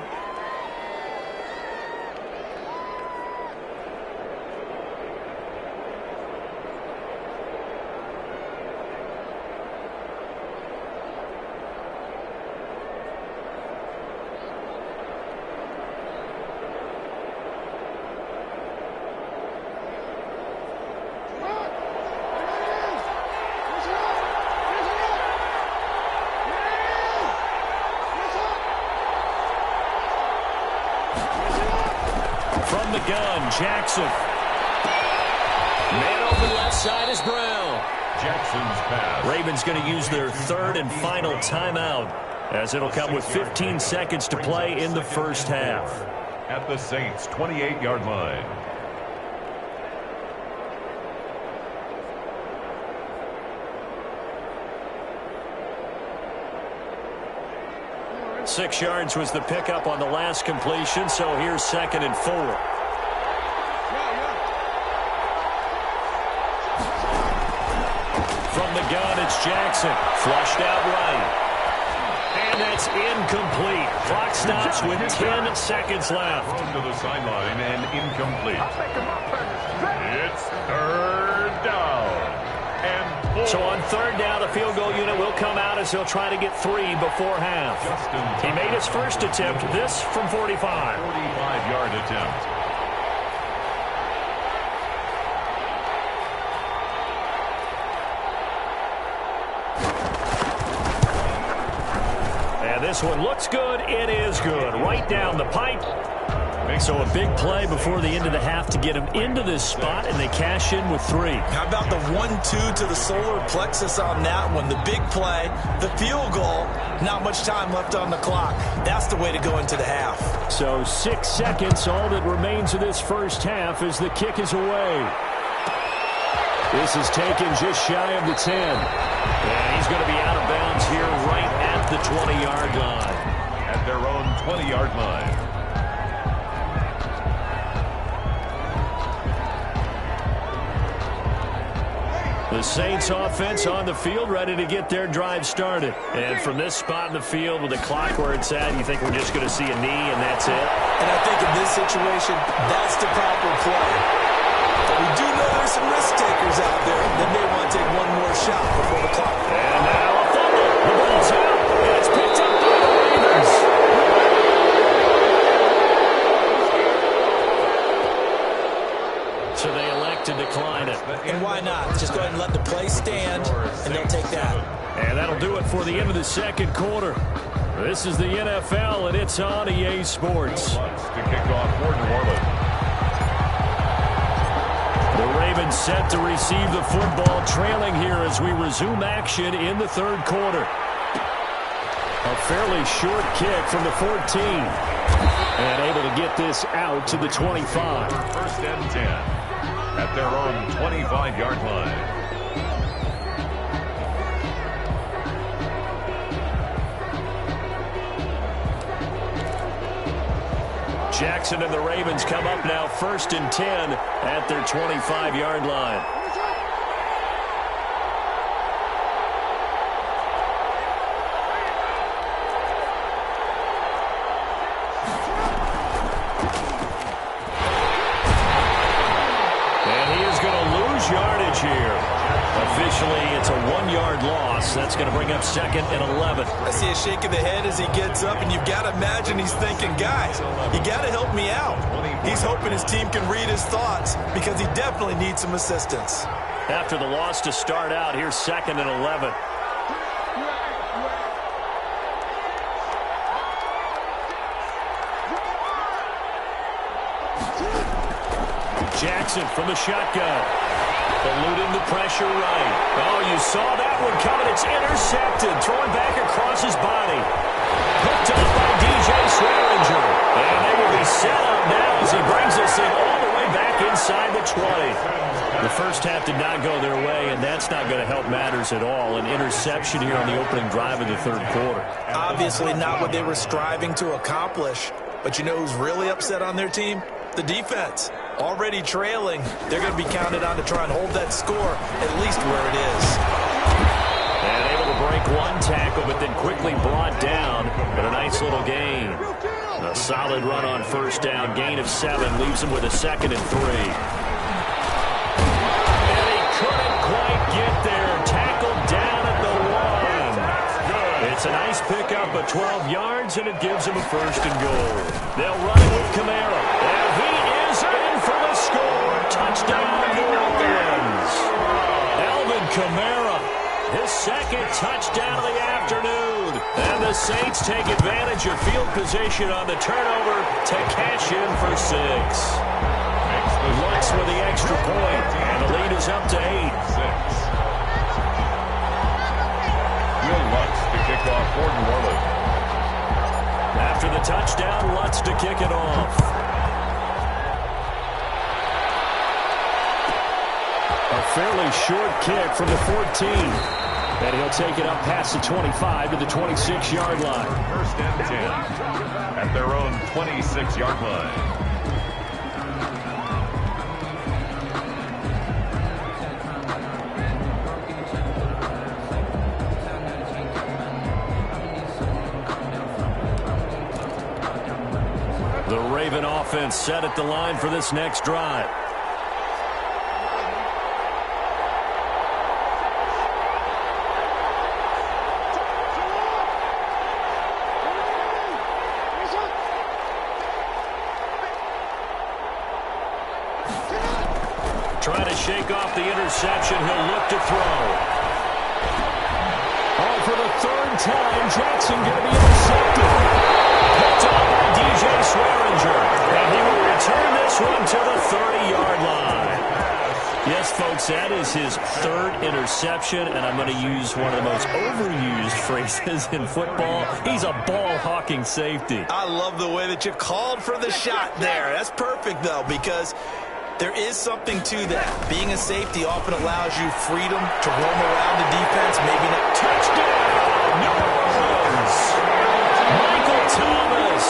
From the gun, Jackson. Man open left side is Brown. Jackson's pass. Ravens going to use their third and final timeout as it'll come with 15 seconds to play in the first half. At the Saints' 28-yard line. Six yards was the pickup on the last completion, so here's 2nd and 4. From the gun, it's Jackson. Flushed out right. And that's incomplete. Clock stops with 10 seconds left. Thrown to the sideline and incomplete. It's 3rd down. So on third down, the field goal unit will come out as they'll try to get 3 before half. He made his first attempt, this from 45. 45-yard attempt. And this one looks good. It is good. Right down the pipe. So a big play before the end of the half to get him into this spot, and they cash in with 3. How about the 1-2 to the solar plexus on that one? The big play, the field goal, not much time left on the clock. That's the way to go into the half. So 6 seconds, all that remains of this first half as the kick is away. This is taken just shy of the 10. And he's going to be out of bounds here right at the 20-yard line. At their own 20-yard line. The Saints offense on the field, ready to get their drive started. And from this spot in the field with the clock where it's at, you think we're just going to see a knee and that's it? And I think in this situation, that's the proper play. But we do know there's some risk takers out there that may want to take one more shot before the clock. And now a fumble. The ball's out. And it's picked up by the Ravens. So they elect to decline it. And why not? Just go ahead and let the play stand, and they'll take that. And that'll do it for the end of the second quarter. This is the NFL, and it's on EA Sports. To kick off for New Orleans. The Ravens set to receive the football, trailing here as we resume action in the third quarter. A fairly short kick from the 14. And able to get this out to the 25. First and 10. At their own 25-yard line. Jackson and the Ravens come up now first and 10 at their 25-yard line. Yardage here. Officially, it's a 1-yard loss. That's going to bring up second and 11. I see a shake of the head as he gets up, and you've got to imagine he's thinking, guys, you got to help me out. He's hoping his team can read his thoughts because he definitely needs some assistance. After the loss to start out, here's second and 11. Jackson from the shotgun. Eluding the pressure right. Oh, you saw that one coming. It's intercepted. Throwing back across his body. Hooked up by DJ Swearinger. And they will be set up now as he brings us in all the way back inside the 20. The first half did not go their way, and that's not going to help matters at all. An interception here on the opening drive of the third quarter. Obviously not what they were striving to accomplish. But you know who's really upset on their team? The defense. Already trailing, they're going to be counted on to try and hold that score at least where it is. And able to break one tackle, but then quickly brought down. But a nice little gain. A solid run on first down. Gain of 7 leaves him with a second and 3. And he couldn't quite get there. Tackled down at the 1. It's a nice pickup of 12 yards, and it gives him a first and goal. They'll run it with Kamara. And he is in for the score. Touchdown, New Orleans. Alvin Kamara, his second touchdown of the afternoon. And the Saints take advantage of field position on the turnover to cash in for 6. Lutz with the extra point, and the lead is up to 8. Will Lutz to kick off for New Orleans. After the touchdown, Lutz to kick it off. A fairly short kick from the 14. And he'll take it up past the 25 to the 26-yard line. First and 10 at their own 26-yard line. The Raven offense set at the line for this next drive. the interception. He'll look to throw. Oh, for the third time, Jackson going to be intercepted. Picked up by DJ Swearinger. And he will return this one to the 30-yard line. Yes, folks, that is his third interception, and I'm going to use one of the most overused phrases in football. He's a ball-hawking safety. I love the way that you called for the shot there. That's perfect, though, because there is something to that. Being a safety often allows you freedom to roam around the defense. Maybe not. Touchdown! New Orleans! Michael Thomas,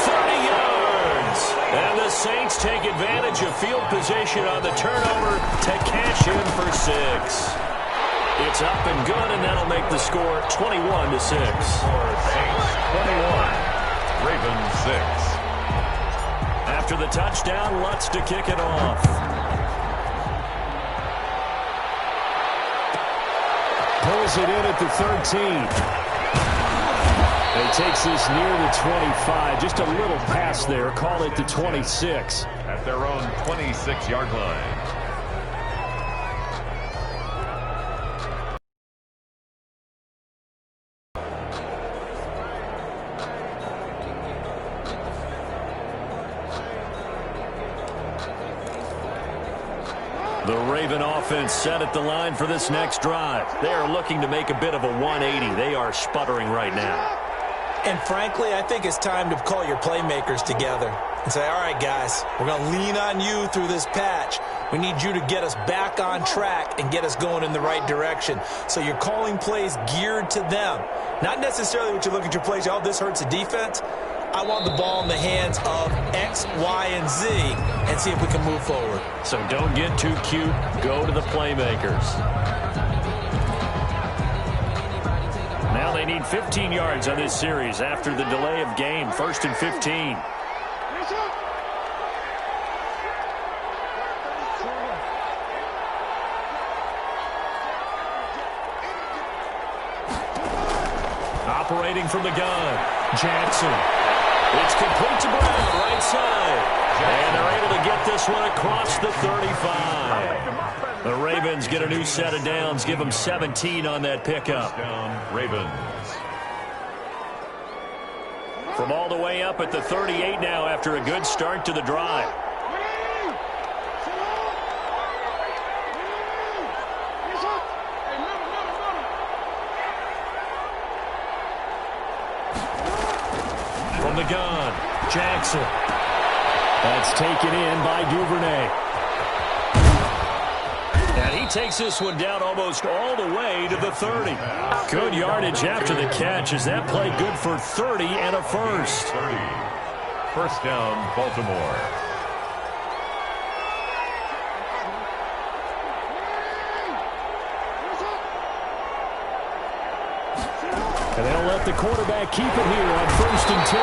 30 yards. And the Saints take advantage of field position on the turnover to cash in for 6. It's up and good, and that'll make the score 21-6. Saints 21, Ravens 6. After the touchdown, Lutz to kick it off. Pulls it in at the 13. And takes this near the 25. Just a little pass there. Call it the 26. At their own 26-yard line. The Raven offense set at the line for this next drive. They are looking to make a bit of a 180. They are sputtering right now. And frankly, I think it's time to call your playmakers together and say, all right, guys, we're going to lean on you through this patch. We need you to get us back on track and get us going in the right direction. So you're calling plays geared to them. Not necessarily what you look at your plays, oh, this hurts the defense. I want the ball in the hands of X, Y, and Z and see if we can move forward. So don't get too cute. Go to the playmakers. Now they need 15 yards on this series after the delay of game. 1st and 15. Operating from the gun, Jackson. It's complete to Brown, right side. And they're able to get this one across the 35. The Ravens get a new set of downs. Give them 17 on that pickup. Down, Ravens. From all the way up at the 38 now after a good start to the drive. From the gun, Jackson. That's taken in by Duvernay. And he takes this one down almost all the way to the 30. Good yardage after the catch. Is that play good for 30 and a first? 30. First down, Baltimore. And they'll let the quarterback keep it here on 1st and 10.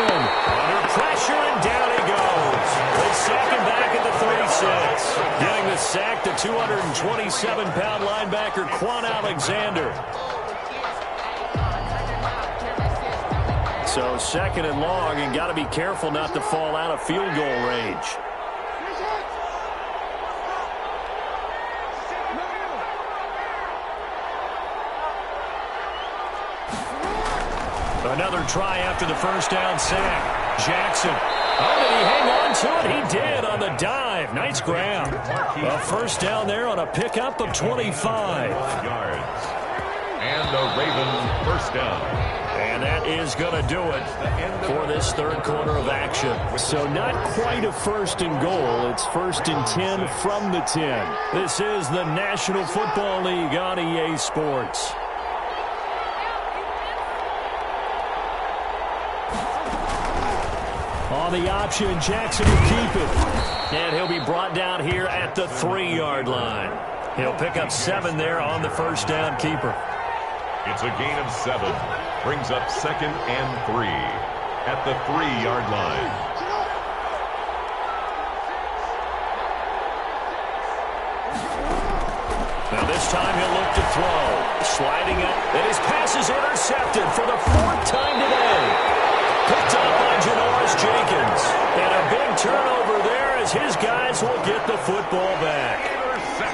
Under pressure, and down he goes. They sack him back at the 36. Getting the sack, the 227-pound linebacker, Quan Alexander. So 2nd and long, and got to be careful not to fall out of field goal range. Another try after the first down sack. Jackson. Oh, did he hang on to it? He did on the dive. Nice grab. A first down there on a pickup of 25 yards. And the Ravens first down. And that is going to do it for this third quarter of action. So not quite a 1st and goal. It's 1st and 10 from the 10. This is the National Football League on EA Sports. On the option, Jackson will keep it. And he'll be brought down here at the 3-yard line. He'll pick up 7 there on the first down keeper. It's a gain of 7. Brings up 2nd and 3 at the 3-yard line. Now this time he'll look to throw. Sliding up, and his pass is intercepted for the 4th time today. Picked up by Janoris Jenkins. And a big turnover there as his guys will get the football back.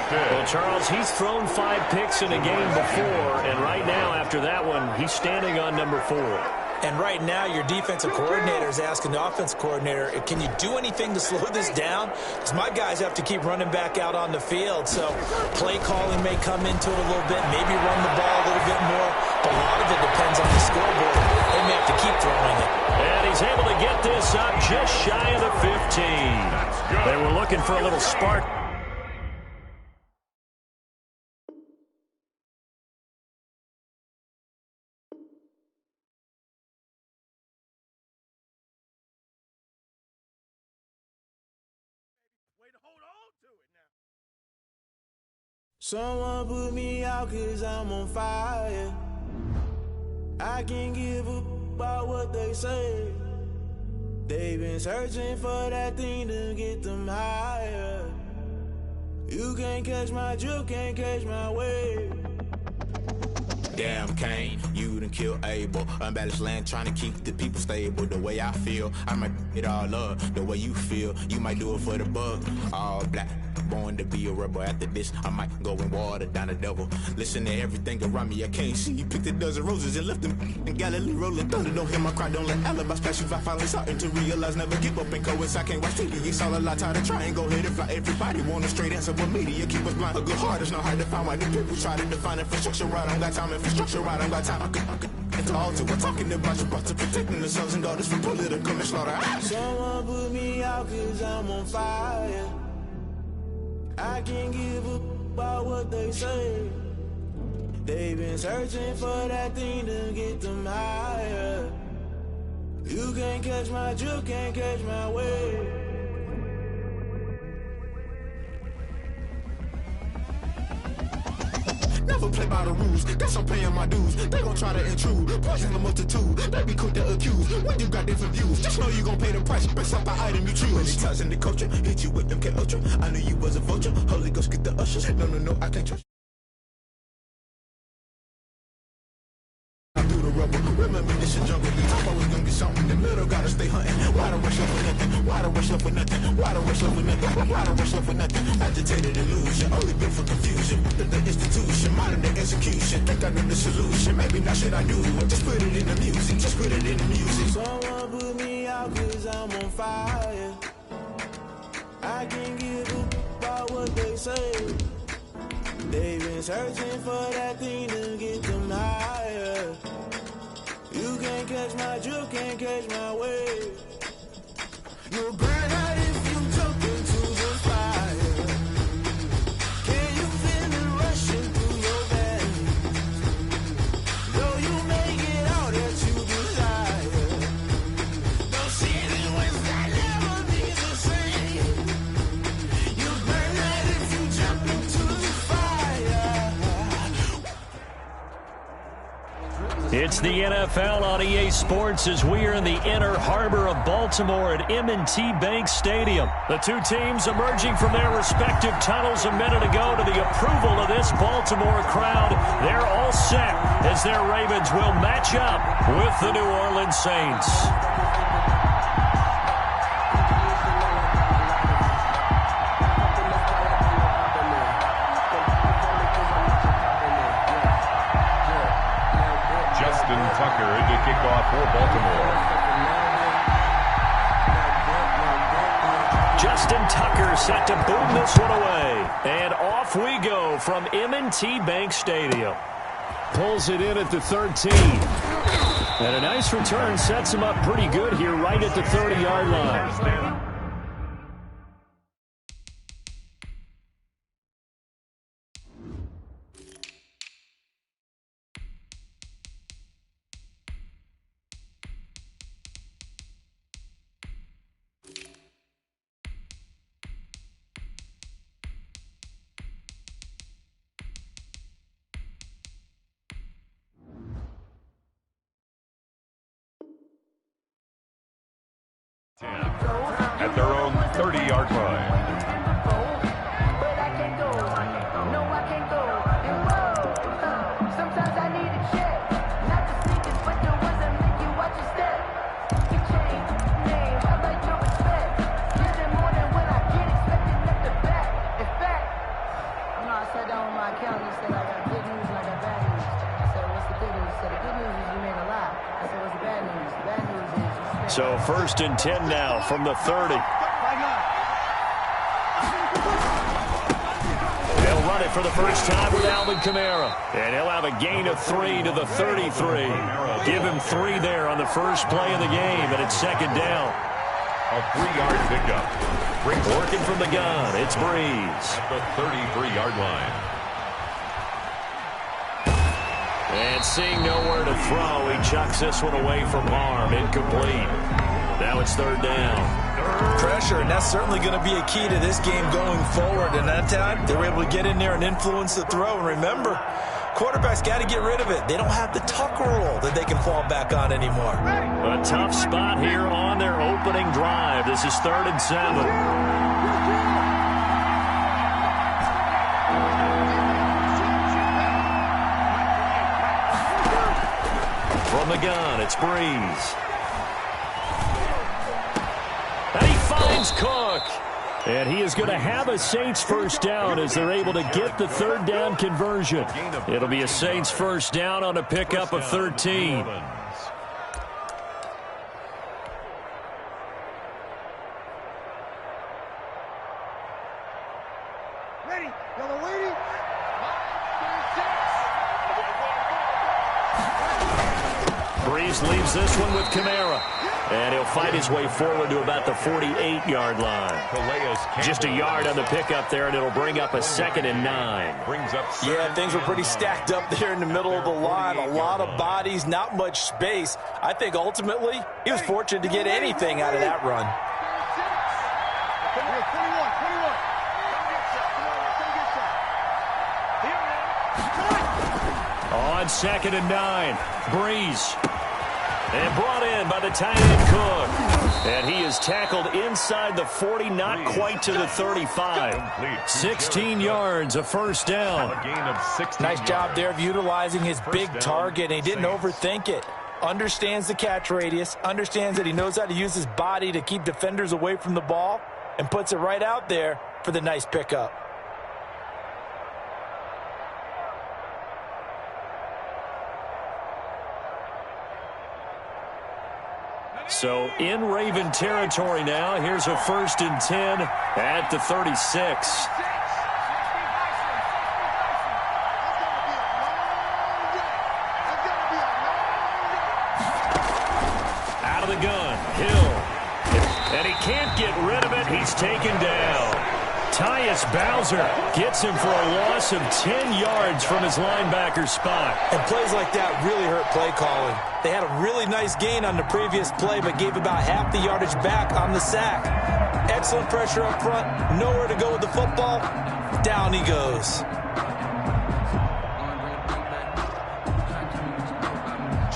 pick. Well, Charles, he's thrown 5 picks in a game before, and right now, after that one, he's standing on number 4. And right now, your defensive coordinator is asking the offensive coordinator, can you do anything to slow this down? Because my guys have to keep running back out on the field. So play calling may come into it a little bit, maybe run the ball a little bit more. But a lot of it depends on the scoreboard. They may have to keep throwing it. And he's able to get this up just shy of the 15. They were looking for a little spark. Someone put me out 'cause I'm on fire. I can't give up about what they say. They've been searching for that thing to get them higher. You can't catch my drift, can't catch my wave. Damn, Kane, you done killed Abel. Unbalanced land, trying to keep the people stable. The way I feel, I might it all up. The way you feel, you might do it for the bug. All black, born to be a rebel. After this, I might go and water down the devil. Listen to everything around me, I can't see. Picked a dozen roses and left them in Galilee rolling thunder. Don't hear my cry, don't let alibis pass you. I finally starting to realize, never give up and coincide. I can't watch TV, it's all a lot. Tired of trying, go ahead and fly. Everybody want a straight answer, but media keep us blind. A good heart is not hard to find. Why the people try to define infrastructure right? I don't got time, infrastructure right, I don't got time. I could it's all to we're talking about you, about to protecting the sons and daughters from political and slaughter. Someone put me out 'cause I'm on fire. I can't give up about what they say. They've been searching for that thing to get them higher. You can't catch my drift, can't catch my wave. Never play by the rules, guess I'm paying my dues. They gon' try to intrude, poison the multitude. They be quick to accuse, when you got different views. Just know you gon' pay the price, based off the item you choose. Many times in the culture, hit you with them K-Ultra. I knew you was a vulture, Holy Ghost get the ushers. No, I can't trust. Remember this is jungle, you talk always gonna get something in the middle, gotta stay hunting. Why the rush up for nothing? Why the rush up for nothing? Why the rush up for nothing? Why the rush up for nothing? Agitated illusion, only built for confusion. The institution, modern day execution. Think I know the solution, maybe not shit I do. Just put it in the music, just put it in the music. Someone put me out 'cause I'm on fire. I can't give up about what they say. They've been searching for that thing to get them higher. You can't catch my drift, can't catch my wave. You'll burn out if you jump into the fire. Can you feel it rushing through your veins? Though you may get all that you desire, don't see it was that never be the same. You'll burn out if you jump into the fire. It's the NFL on EA Sports as we are in the inner harbor of Baltimore at M&T Bank Stadium. The two teams emerging from their respective tunnels a minute ago to the approval of this Baltimore crowd. They're all set as their Ravens will match up with the New Orleans Saints. Tucker to kick off for Baltimore. Justin Tucker set to boom this one away. And off we go from M&T Bank Stadium. Pulls it in at the 13. And a nice return sets him up pretty good here right at the 30-yard line. At their own 30-yard line. accountant, he said, I got good news and I got bad news. I said, what's the good news? He said, the good news is you made a lot. I said, what's the bad news? The bad news is you spent. So 1st and 10 now from the 30. They'll run it for the first time with Alvin Kamara. And he'll have a gain of 3 to the 33. Give him 3 there on the first play of the game, and it's 2nd down. A 3-yard pickup. Working from the gun, it's Breeze. At the 33-yard line. And seeing nowhere to throw, he chucks this one away from harm. Incomplete. Now it's 3rd down. Pressure, and that's certainly going to be a key to this game going forward. And that time, they were able to get in there and influence the throw. And remember, quarterbacks got to get rid of it. They don't have the tuck rule that they can fall back on anymore. A tough spot here on their opening drive. This is 3rd and 7. From the gun, it's Breeze. And he finds Cook. And he is going to have a Saints first down as they're able to get the 3rd down conversion. It'll be a Saints first down on a pickup of 13. Ready, y'all are waiting. Breeze leaves this one with Kamara. And he'll fight his way forward to about the 48-yard line. Just a yard on the pickup there, and it'll bring up a 2nd and 9. Yeah, things were pretty stacked up there in the middle of the line. A lot of bodies, not much space. I think ultimately he was fortunate to get anything out of that run. On 2nd and 9, Breeze. And brought in by the tight end Cook. And he is tackled inside the 40, not quite to the 35. 16 yards, a first down. Nice job there of utilizing his big target. And he didn't overthink it. Understands the catch radius. Understands that he knows how to use his body to keep defenders away from the ball. And puts it right out there for the nice pickup. So in Raven territory now. Here's a 1st and 10 at the 36. Out of the gun, Hill. And he can't get rid of it. He's taken down. Tyus Bowser gets him for a loss of 10 yards from his linebacker spot. And plays like that really hurt play calling. They had a really nice gain on the previous play, but gave about half the yardage back on the sack. Excellent pressure up front. Nowhere to go with the football. Down he goes.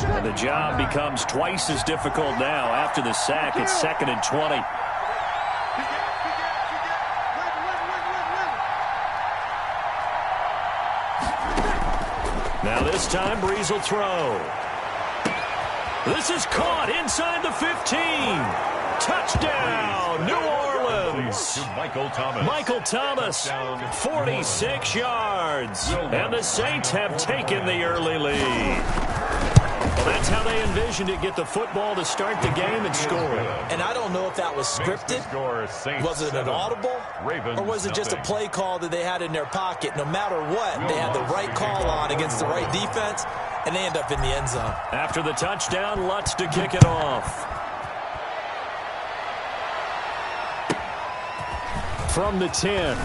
And the job becomes twice as difficult now after the sack. It's 2nd and 20. Now this time, Breeze will throw. This is caught inside the 15. Touchdown, New Orleans. Michael Thomas, 46 yards. And the Saints have taken the early lead. Well, that's how they envisioned it, get the football to start the game and score. And I don't know if that was scripted. Was it an audible? Or was it just a play call that they had in their pocket? No matter what, they had the right call on against the right defense, and they end up in the end zone. After the touchdown, Lutz to kick it off. From the 10.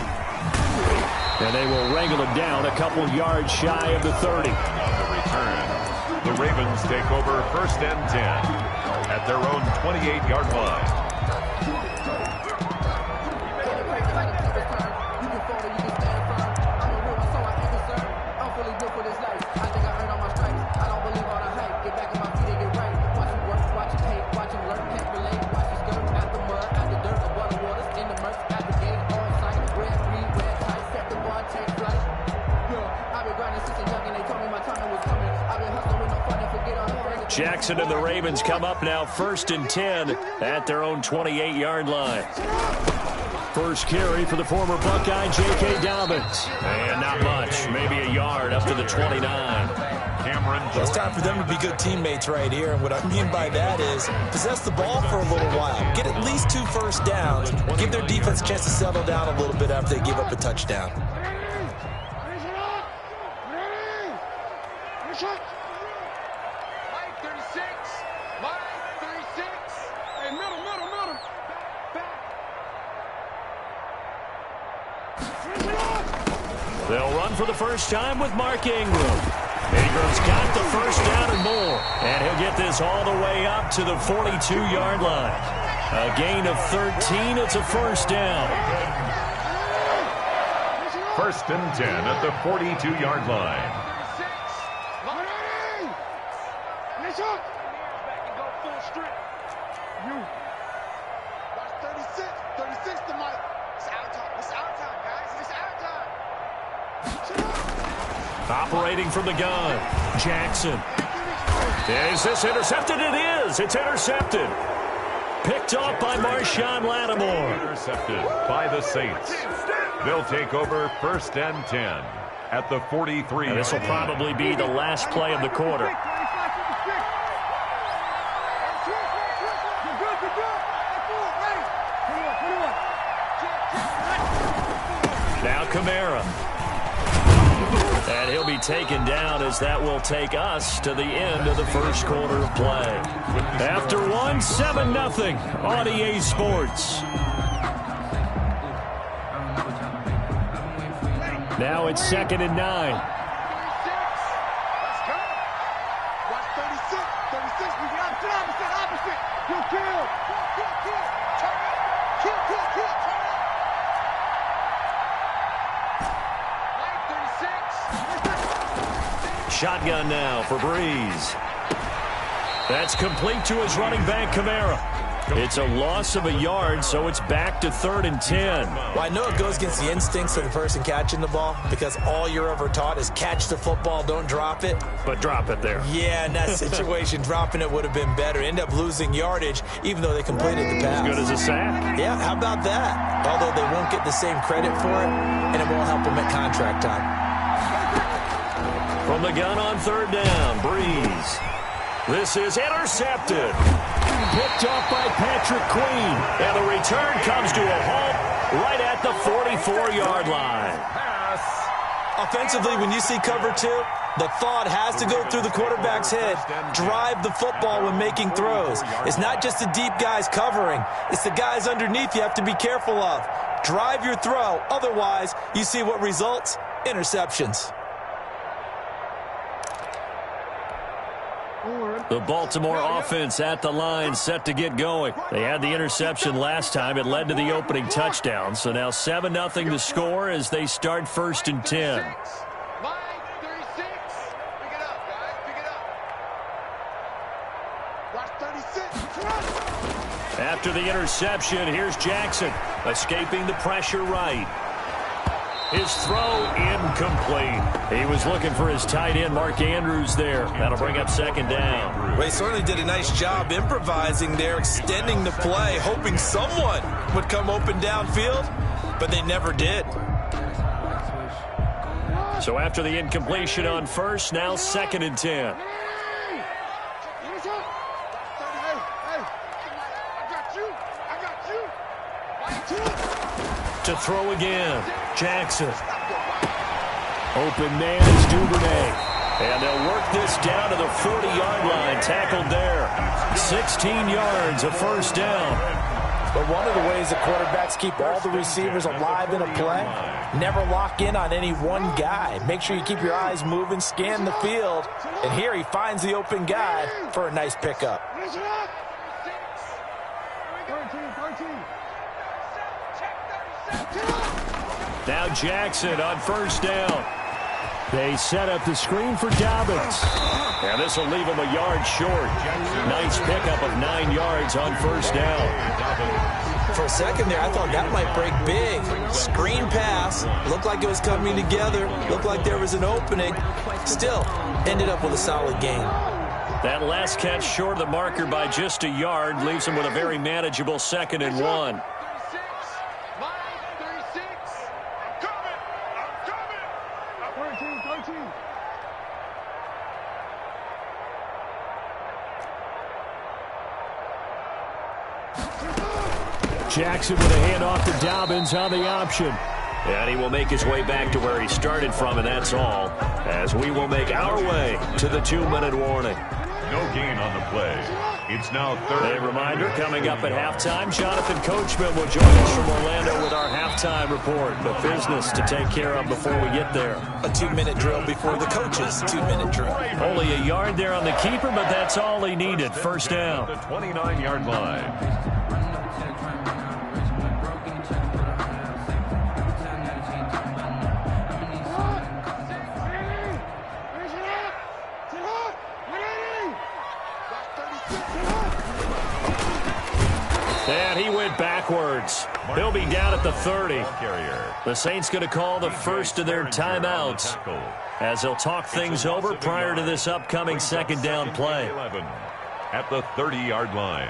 And they will wrangle it down a couple yards shy of the 30. On the return. The Ravens take over 1st and 10 at their own 28-yard line. Jackson and the Ravens come up now 1st and 10 at their own 28-yard line. First carry for the former Buckeye, J.K. Dobbins. And not much, maybe a yard up to the 29. It's time for them to be good teammates right here. And what I mean by that is possess the ball for a little while. Get at least 2 first downs. Give their defense a chance to settle down a little bit after they give up a touchdown. They'll run for the first time with Mark Ingram. Ingram's got the first down and more. And he'll get this all the way up to the 42-yard line. A gain of 13. It's a first down. 1st and 10 at the 42-yard line. Operating from the gun, Jackson. Is this intercepted? It is. It's intercepted. Picked off by Marshawn Lattimore. Intercepted by the Saints. They'll take over 1st and 10 at the 43. And this will probably be the last play of the quarter. Now Kamara. And he'll be taken down as that will take us to the end of the first quarter of play. After one, 7-0 on EA Sports. Now it's 2nd and 9. Shotgun now for Breeze. That's complete to his running back, Kamara. It's a loss of a yard, so it's back to 3rd and 10. Well, I know it goes against the instincts of the person catching the ball because all you're ever taught is catch the football, don't drop it. But drop it there. Yeah, in that situation, dropping it would have been better. End up losing yardage, even though they completed the pass. As good as a sack. Yeah, how about that? Although they won't get the same credit for it, and it won't help them at contract time. From the gun on 3rd down, Breeze. This is intercepted. Picked off by Patrick Queen. And the return comes to a halt right at the 44-yard line. Offensively, when you see cover 2, the thought has to go through the quarterback's head. Drive the football when making throws. It's not just the deep guys covering. It's the guys underneath you have to be careful of. Drive your throw. Otherwise, you see what results? Interceptions. The Baltimore offense at the line, set to get going. They had the interception last time. It led to the opening touchdown. So now 7-0 the score as they start 1st and 10. After the interception, here's Jackson, escaping the pressure right. His throw incomplete. He was looking for his tight end, Mark Andrews, there. That'll bring up 2nd down. They certainly did a nice job improvising there, extending the play, hoping someone would come open downfield, but they never did. So after the incompletion on 1st, now 2nd and 10. To throw again, Jackson. Open man is Duvernay. And they'll work this down to the 40-yard line. Tackled there. 16 yards, a first down. But one of the ways the quarterbacks keep all the receivers alive in a play, never lock in on any one guy. Make sure you keep your eyes moving, scan the field. And here he finds the open guy for a nice pickup. Now Jackson on first down. They set up the screen for Dobbins. And this will leave him a yard short. Nice pickup of 9 yards on first down. For a second there, I thought that might break big. Screen pass. Looked like it was coming together. Looked like there was an opening. Still, ended up with a solid gain. That last catch short of the marker by just a yard leaves him with a very manageable 2nd and 1. Jackson with a handoff to Dobbins on the option. And he will make his way back to where he started from, and that's all, as we will make our way to the 2-minute warning. No gain on the play. It's now 3rd. A reminder, coming up at halftime, Jonathan Coachman will join us from Orlando with our halftime report. But business to take care of before we get there. A 2-minute drill before the coach's 2-minute drill. Only a yard there on the keeper, but that's all he needed. First down. The 29-yard line. And he went backwards. He'll be down at the 30. The Saints going to call the first of their timeouts as they'll talk things over prior to this upcoming 2nd down play. At the 30-yard line.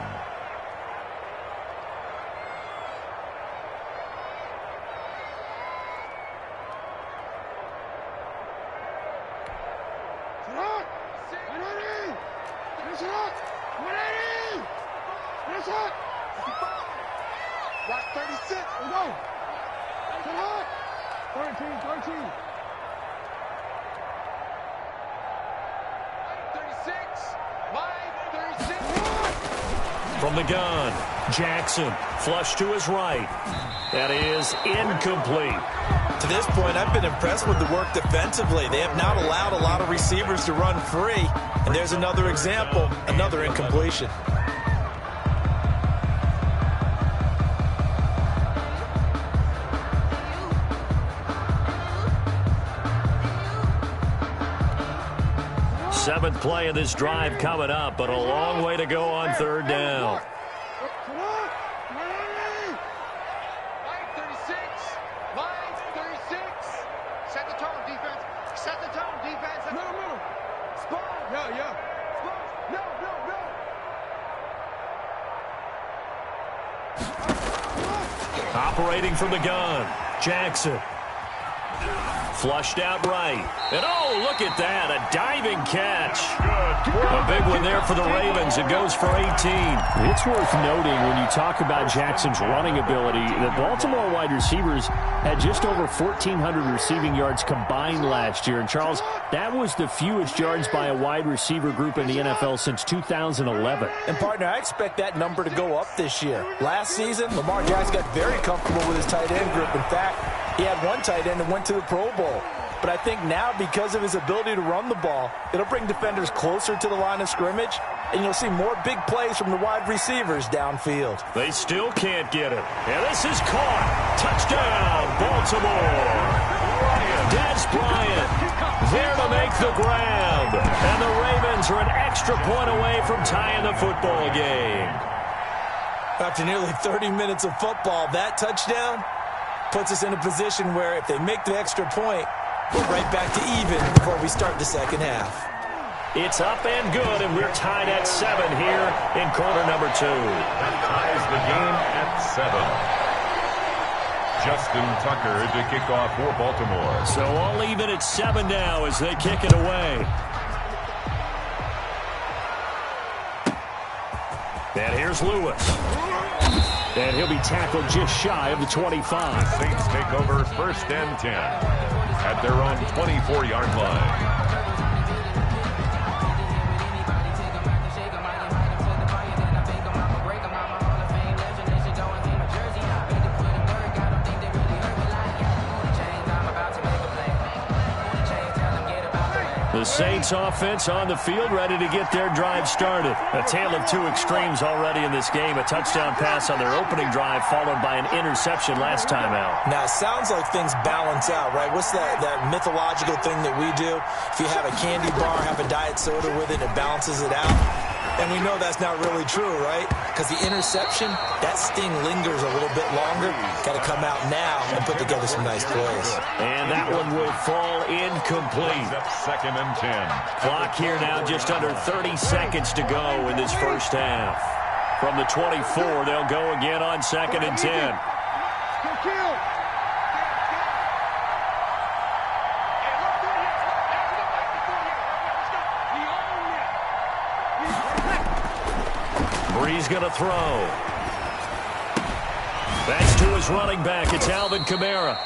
Got 36. Let's go. Get hot. 13. 36. From the gun, Jackson, flush to his right. That is incomplete. To this point, I've been impressed with the work defensively. They have not allowed a lot of receivers to run free. And there's another example, another incompletion. Seventh play of this drive coming up, but a long way to go on 3rd down. Set the tone, defense. Set the tone, defense. Middle. Spot. Yeah. Spot. No. Operating from the gun, Jackson. Flushed out right. And oh, look at that, a diving catch. A big one there for the Ravens. It goes for 18. It's worth noting when you talk about Jackson's running ability, the Baltimore wide receivers had just over 1,400 receiving yards combined last year. And Charles, that was the fewest yards by a wide receiver group in the NFL since 2011. And partner, I expect that number to go up this year. Last season, Lamar Jackson got very comfortable with his tight end group. In fact, he had one tight end that went to the Pro Bowl. But I think now, because of his ability to run the ball, it'll bring defenders closer to the line of scrimmage, and you'll see more big plays from the wide receivers downfield. They still can't get it. And this is caught. Touchdown, Baltimore. Dez Bryant there to make the grab. And the Ravens are an extra point away from tying the football game. After nearly 30 minutes of football, that touchdown puts us in a position where if they make the extra point, we're right back to even before we start the second half. It's up and good, and we're tied at 7 here in quarter number 2. That ties the game at 7. Justin Tucker to kick off for Baltimore. So all even at 7 now as they kick it away. And here's Lewis. And he'll be tackled just shy of the 25. The Saints take over 1st and 10 at their own 24-yard line. The Saints offense on the field, ready to get their drive started. A tale of 2 extremes already in this game. A touchdown pass on their opening drive, followed by an interception last time out. Now, it sounds like things balance out, right? What's that mythological thing that we do? If you have a candy bar, have a diet soda with it, it balances it out. And we know that's not really true, right? Because the interception, that sting lingers a little bit longer. Got to come out now and put together some nice plays. And that one will fall incomplete. Second and 10. Clock here now, just under 30 seconds to go in this first half. From the 24, they'll go again on second and 10. Brees going to throw. Thanks to his running back, it's Alvin Kamara.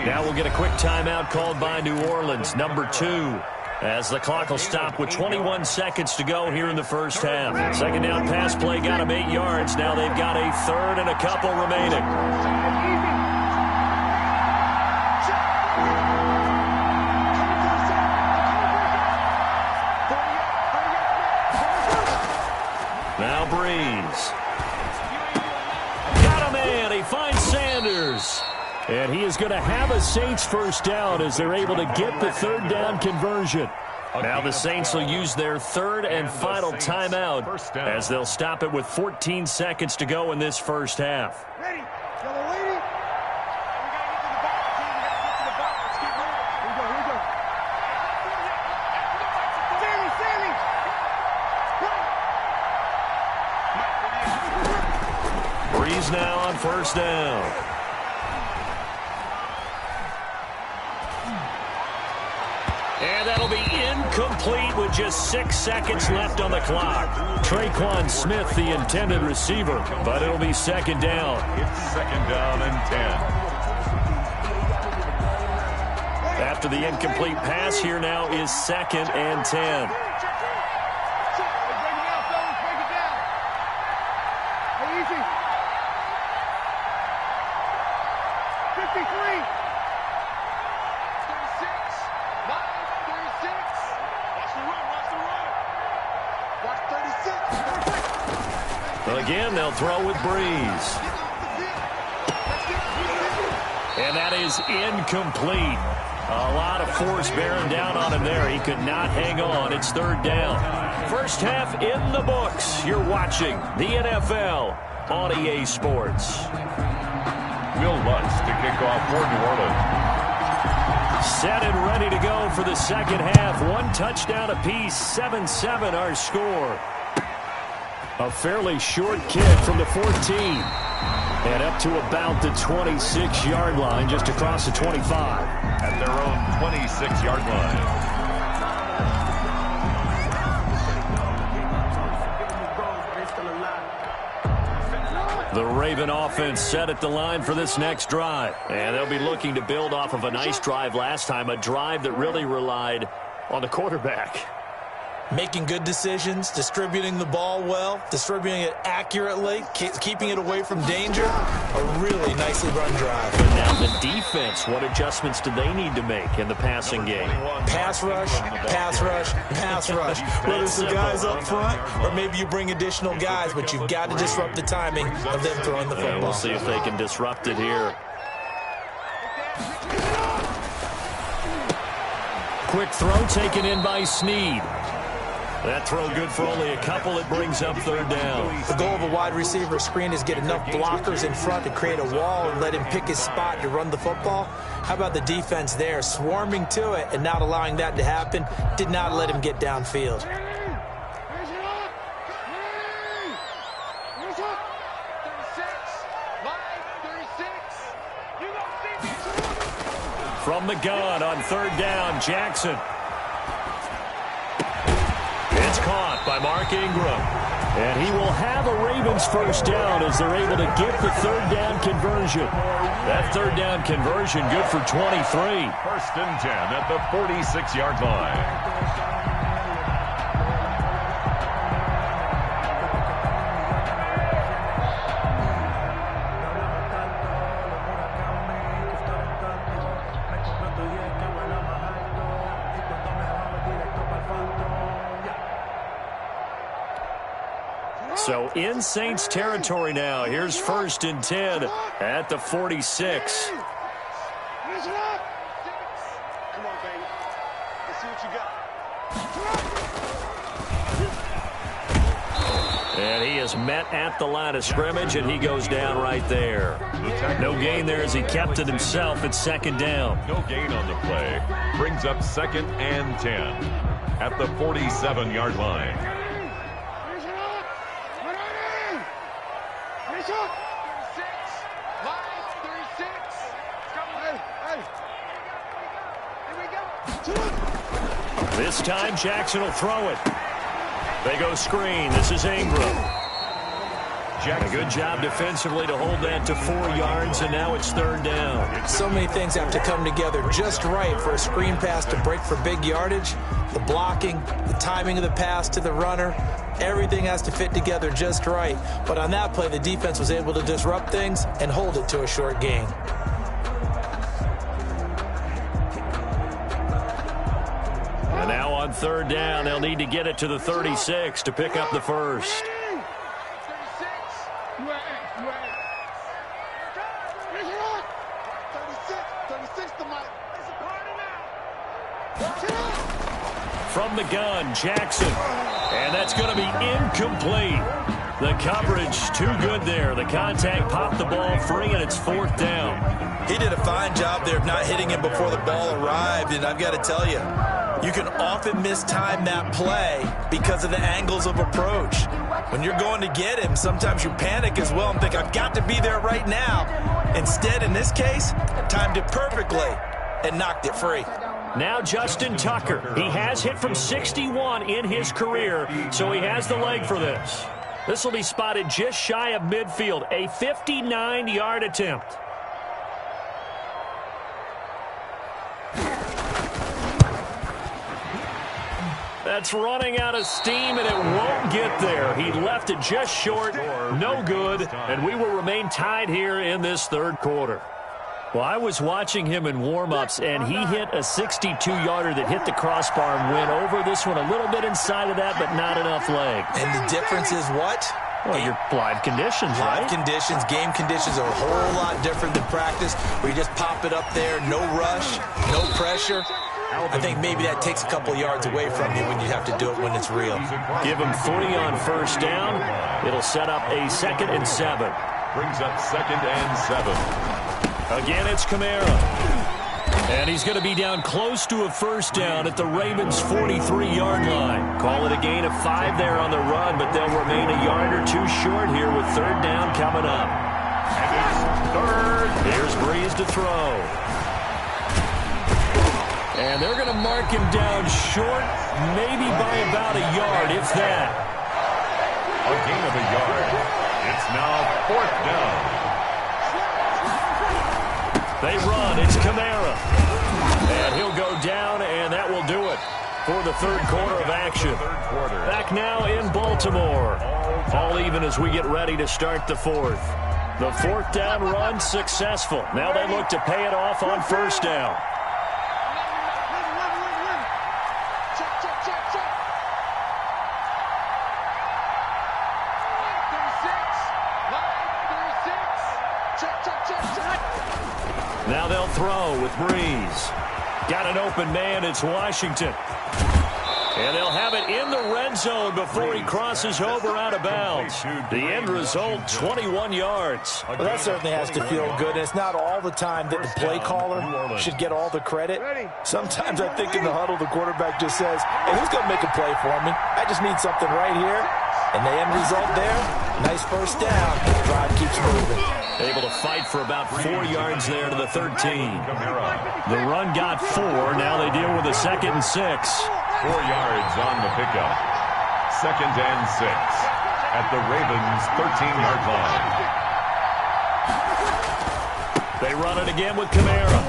Now we'll get a quick timeout called by New Orleans, number 2. As the clock will stop with 21 seconds to go here in the first half. Second down pass play got him 8 yards. Now they've got a third and a couple remaining. Now Brees. Got a man. He finds Sanders. And he is going to have a Saints first down as they're able to get the third down conversion. Now the Saints will use their third and final timeout as they'll stop it with 14 seconds to go in this first half. Ready. Yellow lady. We got to get to the ball, team. We got to get to the ball. Let's get moving. Here we go. Sammy. Brees now on first down. And that'll be incomplete with just 6 seconds left on the clock. Traquan Smith, the intended receiver, but it'll be second down. It's second down and 10. After the incomplete pass, here now is second and 10. Again, they'll throw with Brees. And that is incomplete. A lot of force bearing down on him there. He could not hang on. It's third down. First half in the books. You're watching the NFL on EA Sports. Will Lutz to kick off for New Orleans. Set and ready to go for the second half. One touchdown apiece. 7-7 our score. A fairly short kick from the 14. And up to about the 26-yard line, just across the 25. At their own 26-yard line. The Raven offense set at the line for this next drive. And they'll be looking to build off of a nice drive last time, a drive that really relied on the quarterback. Making good decisions, distributing the ball well, distributing it accurately, keeping it away from danger. A really nicely run drive. But now the defense, what adjustments do they need to make in the passing game? Pass rush, pass rush, pass rush. Whether it's the guys up front or maybe you bring additional guys, but you've got to disrupt the timing of them throwing the football. And we'll see if they can disrupt it here. Quick throw taken in by Snead. That throw good for only a couple. It brings up third down. The goal of a wide receiver screen is get enough blockers in front to create a wall and let him pick his spot to run the football. How about the defense there, swarming to it and not allowing that to happen? Did not let him get downfield. From the gun on third down, Jackson. It's caught by Mark Ingram. And he will have a Ravens first down as they're able to get the third down conversion. That third down conversion good for 23. First and 10 at the 46-yard line. So in Saints territory now. Here's first and 10 at the 46. Come on, baby. Let's see what you got. And he is met at the line of scrimmage, and he goes down right there. No gain there as he kept it himself at second down. No gain on the play. Brings up 2nd and 10 at the 47-yard line. This time, Jackson will throw it. They go screen. This is Ingram. A good job defensively to hold that to 4 yards, and now it's 3rd down. So many things have to come together just right for a screen pass to break for big yardage. The blocking, the timing of the pass to the runner, everything has to fit together just right. But on that play, the defense was able to disrupt things and hold it to a short gain. And now on 3rd down, they'll need to get it to the 36 to pick up the first. From the gun, Jackson. And that's going to be incomplete. The coverage too good there. The contact popped the ball free, and it's 4th down. He did a fine job there of not hitting him before the ball arrived, and I've got to tell you, you can often mistime that play because of the angles of approach. When you're going to get him, sometimes you panic as well and think, I've got to be there right now. Instead, in this case, timed it perfectly and knocked it free. Now Justin Tucker. He has hit from 61 in his career, so he has the leg for this. This will be spotted just shy of midfield, a 59-yard attempt. That's running out of steam, and it won't get there. He left it just short, no good, and we will remain tied here in this 3rd quarter. Well, I was watching him in warm-ups, and he hit a 62-yarder that hit the crossbar and went over. This one a little bit inside of that, but not enough leg. And the difference is what? Well, your live conditions, right? Live conditions, game conditions are a whole lot different than practice, where you just pop it up there, no rush, no pressure. I think maybe that takes a couple yards away from you when you have to do it when it's real. Give him 3 on 1st down. It'll set up a 2nd and 7. Brings up 2nd and 7. Again, it's Kamara. And he's going to be down close to a 1st down at the Ravens' 43-yard line. Call it a gain of 5 there on the run, but they'll remain a yard or 2 short here with 3rd down coming up. And it's 3rd. Here's Breeze to throw. And they're going to mark him down short, maybe by about a yard, if that. A gain of a yard. It's now 4th down. They run. It's Kamara. And he'll go down, and that will do it for the 3rd quarter of action. Back now in Baltimore. All even as we get ready to start the 4th. The 4th down run successful. Now they look to pay it off on 1st down. Now they'll throw with Breeze. Got an open man. It's Washington. And they'll have it in the red zone before he crosses over out of bounds. The end result, 21 yards. Well, that certainly has to feel good. It's not all the time that the play caller should get all the credit. Sometimes I think in the huddle, the quarterback just says, hey, who's going to make a play for me? I just need something right here. And the end result there, nice 1st down. The drive keeps moving. Able to fight for about 4 yards there to the 13. The run got 4. Now they deal with a 2nd and 6. 4 yards on the pickup. 2nd and 6 at the Ravens' 13-yard line. They run it again with Kamara.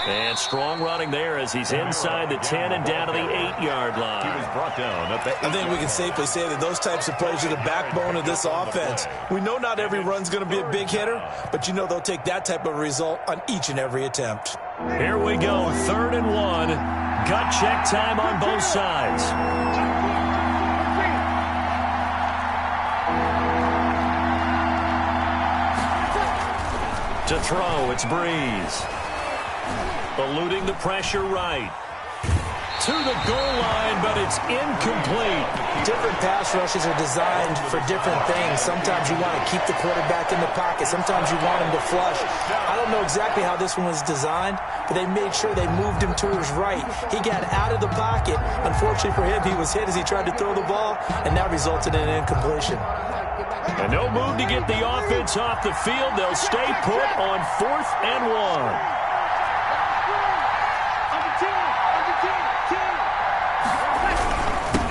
And strong running there as he's inside the 10 and down to the 8-yard line. He was brought down at the 8. I think we can safely say that those types of plays are the backbone of this offense. We know not every run's going to be a big hitter, but you know they'll take that type of result on each and every attempt. Here we go, 3rd and 1. Gut check time on both sides. To throw, it's Breeze. Eluding the pressure right. to the goal line, but it's incomplete. Different pass rushes are designed for different things. Sometimes you want to keep the quarterback in the pocket. Sometimes you want him to flush. I don't know exactly how this one was designed, but they made sure they moved him to his right. He got out of the pocket. Unfortunately for him, he was hit as he tried to throw the ball, and that resulted in an incompletion. And no move to get the offense off the field. They'll stay put on 4th and 1.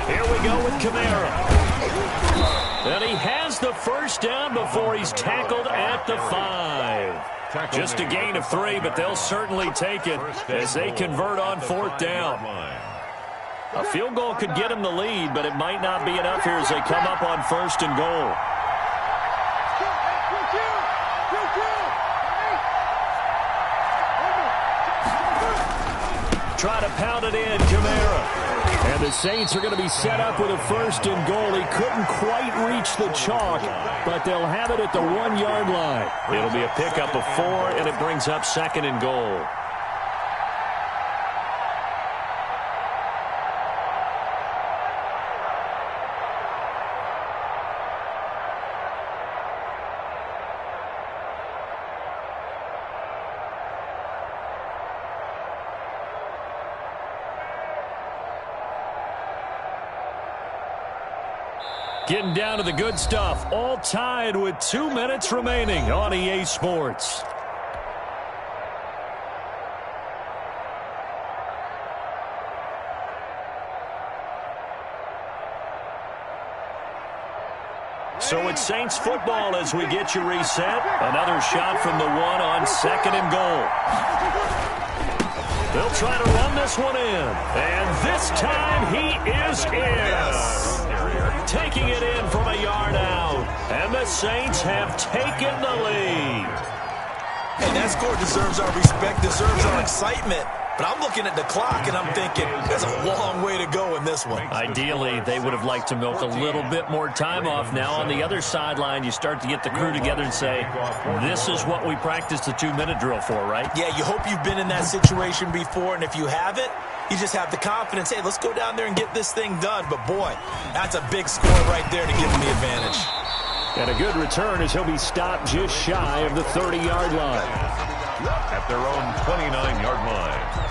Here we go with Kamara. And he has the first down before he's tackled at the 5. Just a gain of 3, but they'll certainly take it as they convert on 4th down. A field goal could get them the lead, but it might not be enough here as they come up on 1st and goal. Try to pound it in, Kamara. And the Saints are going to be set up with a 1st and goal. He couldn't quite reach the chalk, but they'll have it at the 1-yard line. It'll be a pickup of 4, and it brings up 2nd and goal. Getting down to the good stuff, all tied with 2 minutes remaining on EA Sports. So it's Saints football as we get you reset. Another shot from the 1 on 2nd and goal. They'll try to run this one in. And this time he is in. Taking it in from a yard out. And the Saints have taken the lead. Hey, that score deserves our respect, deserves our excitement. But I'm looking at the clock, and I'm thinking, there's a long way to go in this one. Ideally, they would have liked to milk a little bit more time off. Now, on the other sideline, you start to get the crew together and say, this is what we practiced the 2-minute drill for, right? Yeah, you hope you've been in that situation before, and if you haven't, you just have the confidence, hey, let's go down there and get this thing done. But, boy, that's a big score right there to give them the advantage. And a good return as he'll be stopped just shy of the 30-yard line. At their own 29-yard line.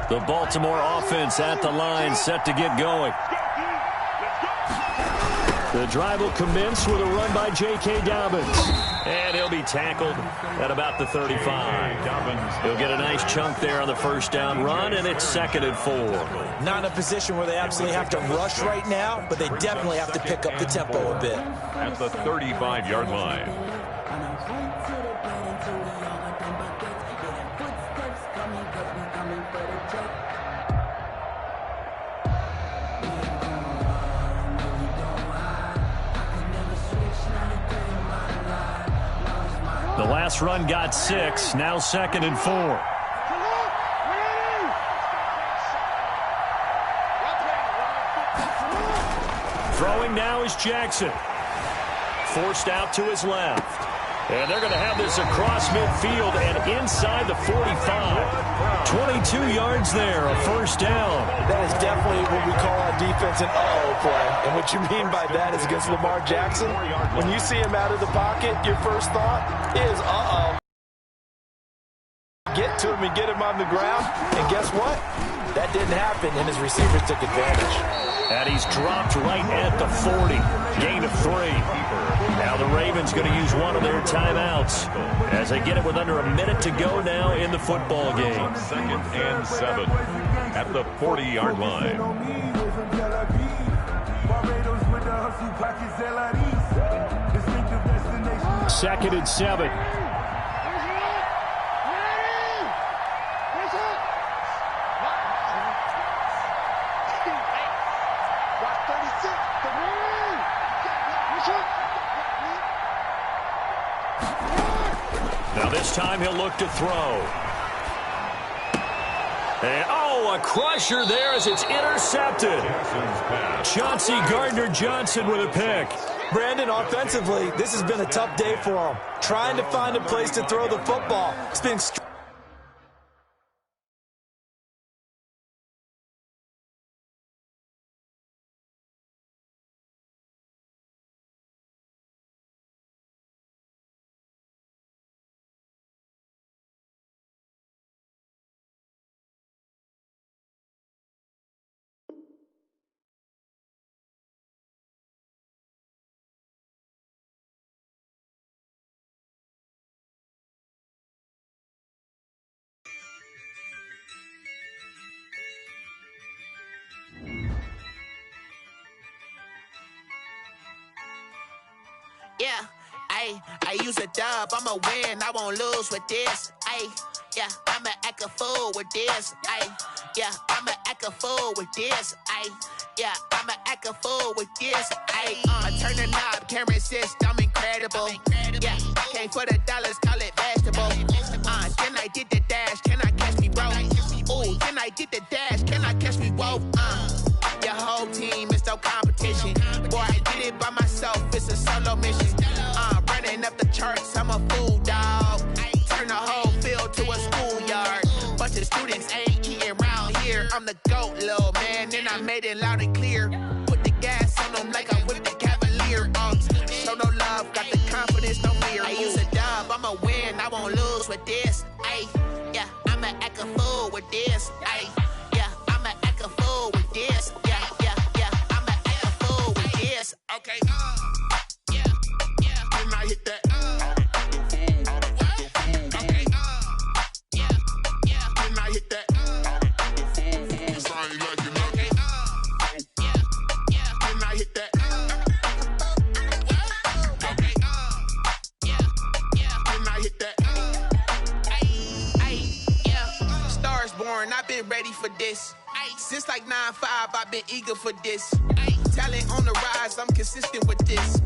The Baltimore offense at the line, set to get going. The drive will commence with a run by J.K. Dobbins. And he'll be tackled at about the 35. He'll get a nice chunk there on the first down run, and it's 2nd and 4. Not in a position where they absolutely have to rush right now, but they definitely have to pick up the tempo a bit. At the 35-yard line. The last run got 6, now 2nd and 4. Throwing now is Jackson. Forced out to his left. And they're going to have this across midfield and inside the 45. 22 yards there, a first down. That is definitely what we call on defense an uh-oh play. And what you mean by that is against Lamar Jackson, when you see him out of the pocket, your first thought is uh-oh. Get to him and get him on the ground. And guess what? That didn't happen, and his receivers took advantage. And he's dropped right at the 40. Gain of 3. Now the Ravens going to use one of their timeouts as they get it with under a minute to go now in the football game. 2nd and 7 at the 40-yard line. 2nd and 7. Now this time he'll look to throw. And, a crusher there as it's intercepted. Chauncey Gardner-Johnson with a pick. Brandon, offensively, this has been a tough day for him. Trying to find a place to throw the football. It's been Yeah, I use a dub, I'ma win, I won't lose with this. Yeah, I'ma act a fool with this. Yeah, I'ma act a fool with this. Yeah, I'ma act a fool with this. I turn the knob, can't resist, I'm incredible. Yeah, came for the dollars, call it vegetable. Then I did the dash, can I catch me, bro? Ooh, then I did the dash, can I catch me, whoa? Your whole team is no competition. Boy, I did it by myself, it's a solo mission. Running up the charts, I'm a fool, dog. Turn the whole field to a schoolyard. Bunch of students ain't eating round here. I'm the GOAT, little man, and I made it loud and clear. Put the gas on them like I'm with the Cavalier. Show no love, got the confidence, no fear. I use a dub, I'ma win, I won't lose with this. Yeah, I'ma act a fool with this. Yeah, I'ma act a fool with this. Yeah, I'ma act a fool with this. Okay. Then I hit that. Okay. Then I hit that. Sorry, like you know. Okay. Then I hit that. Okay. Then I hit that. Yeah. Stars born, I've been ready for this. Since like 9-5, I've been eager for this. Talent on the rise, I'm consistent with this.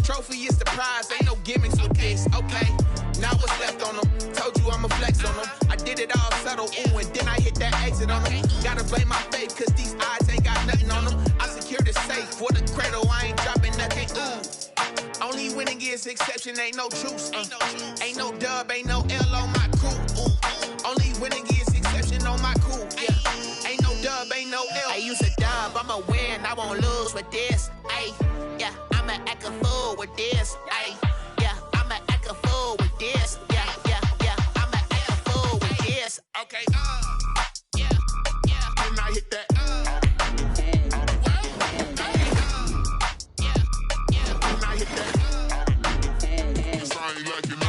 Trophy is the prize, ain't no gimmicks with this. Okay, now what's left on them? Told you I'ma flex on them. I did it all subtle, ooh, and then I hit that exit on them. Gotta blame my faith, cause these odds ain't got nothing on them. I secured the safe for the cradle, I ain't dropping nothing, ooh. Only winning is exception, ain't no truce. Ain't no dub, ain't no L on my crew. Ooh. Only winning is exception on my crew. Yeah. Ain't no dub, ain't no L. I use a dub, I'ma win, I won't lose with this. Yeah, I'ma act a fool with this. Yeah, I'ma act a fool with this. Yeah, I'ma act a fool with this. Okay. Then I hit that. Then I hit that. Sorry, like you know.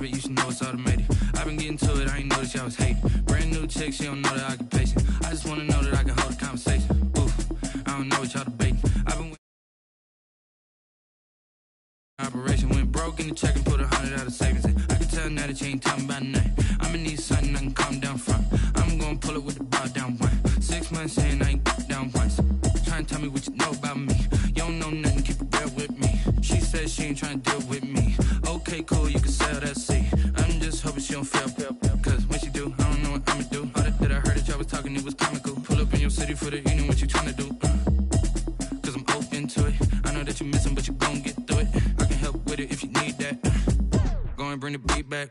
You should know it's automated. I've been getting to it, I ain't noticed y'all was hating. Brand new chick, she don't know the occupation. I just wanna know that I can hold a conversation. Oof, I don't know what y'all debating. I've been operation went broke in the check and put 100 out of savings in. I can tell now that you ain't talking about nothing. I'ma need something I can calm down from. I'm gonna pull it with the bar down one. 6 months saying I ain't down once. Trying to tell me what you know about me. You don't know nothing, keep it real with me. She said she ain't trying to deal with me. Okay, cool, you can sell that seat. I'm just hoping she don't fail. Cause when she do, I don't know what I'ma do. All that I heard that y'all was talking, it was comical. Pull up in your city for the evening, what you trying to do? Cause I'm open to it. I know that you missing, but you gon' get through it. I can help with it if you need that. Go and bring the beat back.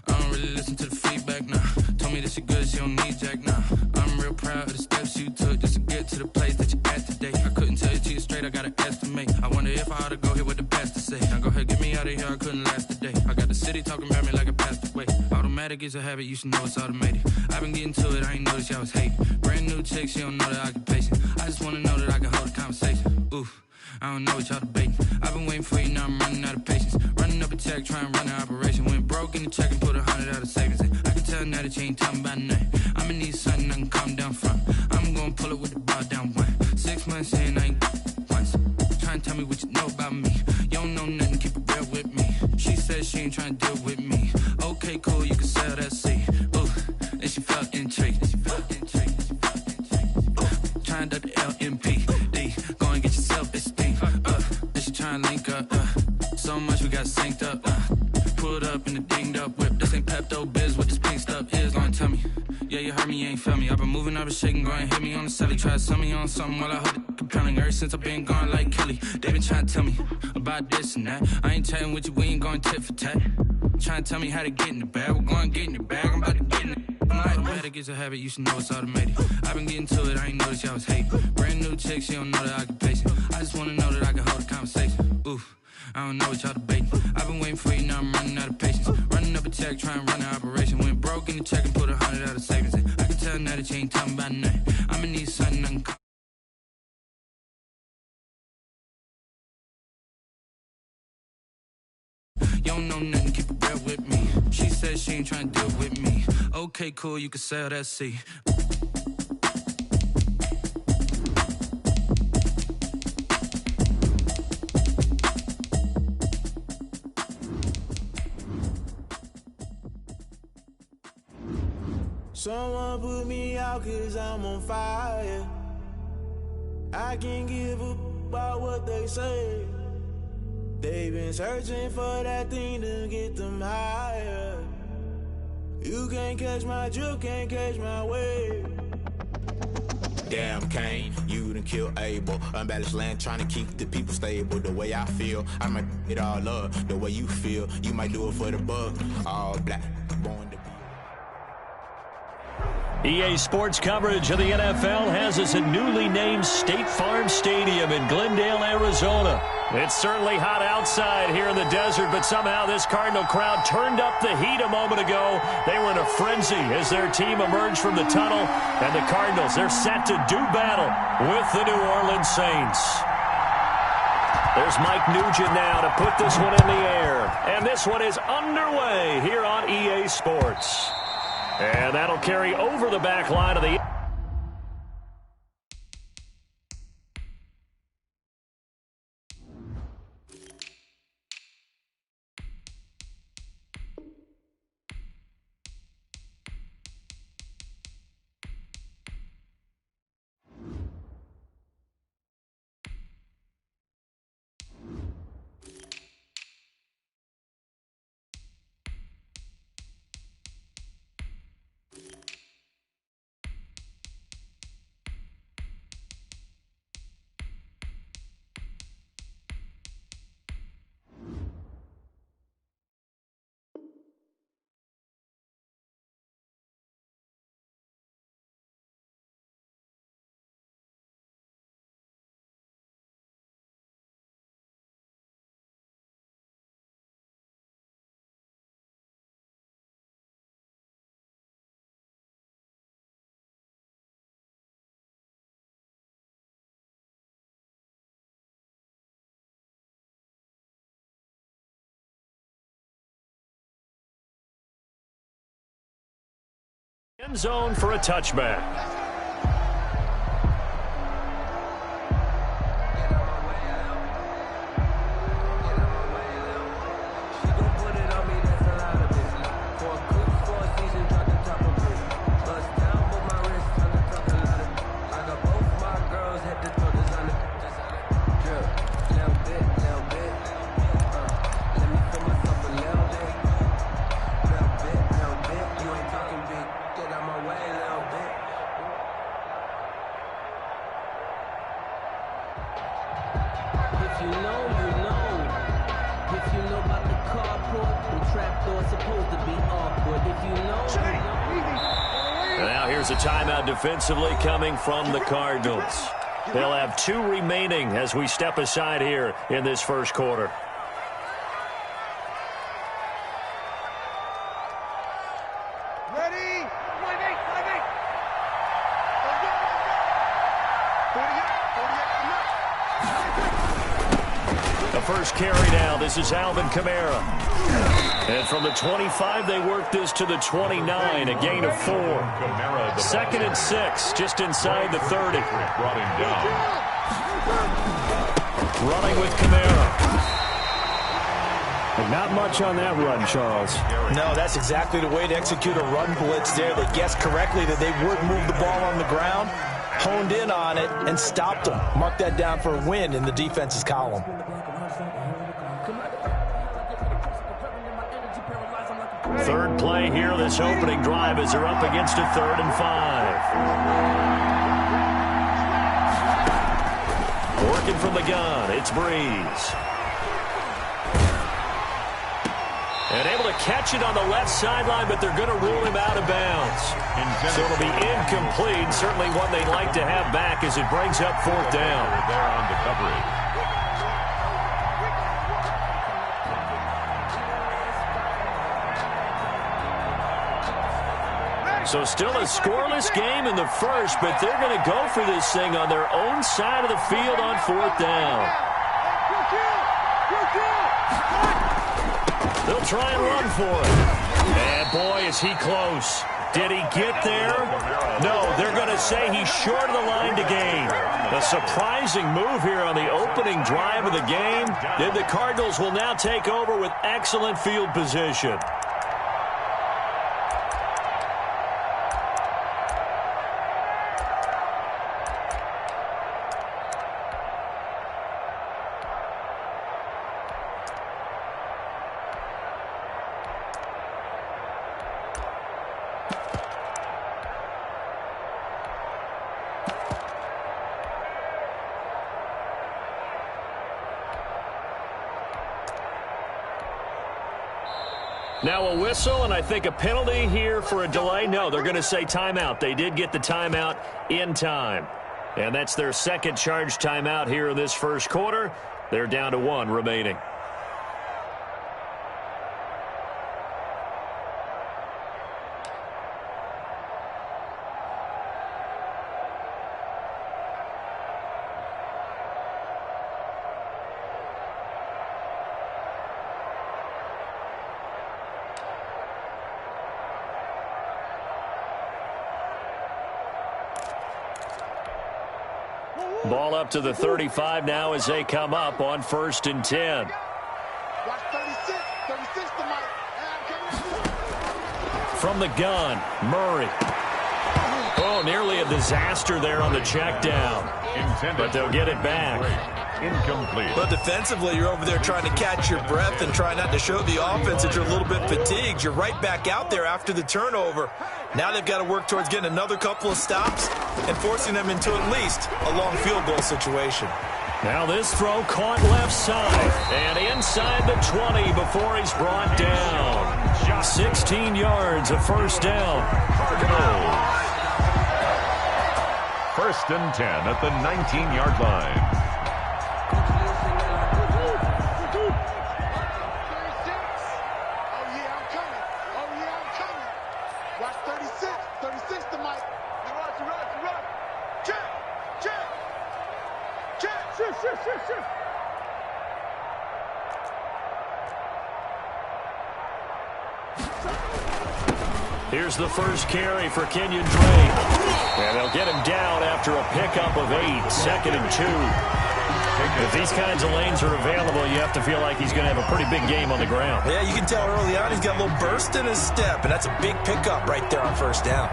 I don't really listen to the feedback, nah. Told me that she good, she don't need Jack now. I'm real proud of the steps you took just to get to the place that you're at today. I couldn't tell you to you straight, I gotta estimate. I wonder if I ought to go here with the best to say. Now go ahead, get me out of here, I couldn't last today. I got the city talking about me like a passed away. Automatic is a habit, you should know it's automated. I've been getting to it, I ain't noticed y'all was hating. Brand new chick, she don't know the occupation. I just wanna know that I can hold a conversation. Oof, I don't know what y'all debating. I've been waiting for you, now I'm running out of patience. Running up a check, trying to run an operation. Went broke in the check and put 100 out of savings in. I can tell now that you ain't talking about nothing. I'ma need something I can calm down from. I'm gonna pull it with the bar down one. 6 months in, I ain't once. Trying to tell me what you know about me. You don't know nothing, keep it real with me. She said she ain't trying to deal with me. Okay, cool, you can sell that seed. Ooh, and she felt intrigued. Trying to the LMPD. Go and get yourself esteem. And she trying to link up. So much we got synced up. Pulled up in the dinged up whip. This ain't Pepto-Biz, what this pink stuff is. Long tell me. Yeah, you heard me, you ain't felt me. I've been moving, I've been shaking, go and hit me on the celly. Try to sell me on something while I hold it compelling. Ever since I've been gone like Kelly, they been trying to tell me about this and that. I ain't chatting with you, we ain't going tit for tat. Trying to tell me how to get in the bag. We're going to get in the bag, I'm about to get in it. Automatic is a habit, you should know it's automated. I've been getting to it, I ain't noticed y'all was hating. Brand new chick, she don't know the occupation. I just wanna know that I can hold a conversation. Oof, I don't know what y'all debating. I've been waiting for you, now I'm running out of patience. Running up a check, trying to run an operation. Went broke in the check and put 100 out of savings in. I can tell now that you ain't talking about nothing. I'ma need something I can call. You don't know nothing, keep it real with me. She said she ain't trying to deal with me. Okay, cool, you can sell that seed. Someone put me out 'cause I'm on fire. I can't give a about what they say. They've been searching for that thing to get them higher. You can't catch my drift, can't catch my wave. Damn Kane, you done kill Abel. Unbalanced land, trying to keep the people stable. The way I feel, I might it all up. The way you feel, you might do it for the buck. All black, born to be. EA Sports coverage of the NFL has us at newly named State Farm Stadium in Glendale, Arizona. It's certainly hot outside here in the desert, but somehow this Cardinal crowd turned up the heat a moment ago. They were in a frenzy as their team emerged from the tunnel, and the Cardinals, they're set to do battle with the New Orleans Saints. There's Mike Nugent now to put this one in the air, and this one is underway here on EA Sports. And that'll carry over the back line of the... End zone for a touchback. And now here's a timeout defensively coming from the Cardinals. They'll have 2 remaining as we step aside here in this first quarter. Ready? The first carry now. This is Alvin Kamara. And from the 25, they work this to the 29, a gain of 4. 2nd and 6, just inside the 30. Brought him down. Running with Kamara. Not much on that run, Charles. No, that's exactly the way to execute a run blitz there. They guessed correctly that they would move the ball on the ground, honed in on it, and stopped them. Mark that down for a win in the defense's column. Third play here, this opening drive as they're up against a 3rd and 5. Working from the gun, it's Breeze. And able to catch it on the left sideline, but they're going to rule him out of bounds. So it'll be incomplete. Certainly one they'd like to have back as it brings up 4th down. There on the coverage. So still a scoreless game in the first, but they're going to go for this thing on their own side of the field on 4th down. They'll try and run for it. And boy, is he close. Did he get there? No, they're going to say he's short of the line to gain. A surprising move here on the opening drive of the game. Then the Cardinals will now take over with excellent field position. Now a whistle, and I think a penalty here for a delay. No, they're going to say timeout. They did get the timeout in time. And that's their 2nd charge timeout here in this first quarter. They're down to 1 remaining. Ball up to the 35 now as they come up on 1st and 10. From the gun, Murray. Oh, nearly a disaster there on the check down. But they'll get it back. Incomplete. But defensively, you're over there trying to catch your breath and try not to show the offense that you're a little bit fatigued. You're right back out there after the turnover. Now they've got to work towards getting another couple of stops and forcing them into at least a long field goal situation. Now this throw caught left side and inside the 20 before he's brought down. 16 yards, a 1st down. Cardinals. 1st and 10 at the 19-yard line. Here's the first carry for Kenyon Drake. And they'll get him down after a pickup of 8, 2nd and 2. If these kinds of lanes are available, you have to feel like he's going to have a pretty big game on the ground. Yeah, you can tell early on he's got a little burst in his step, and that's a big pickup right there on 1st down.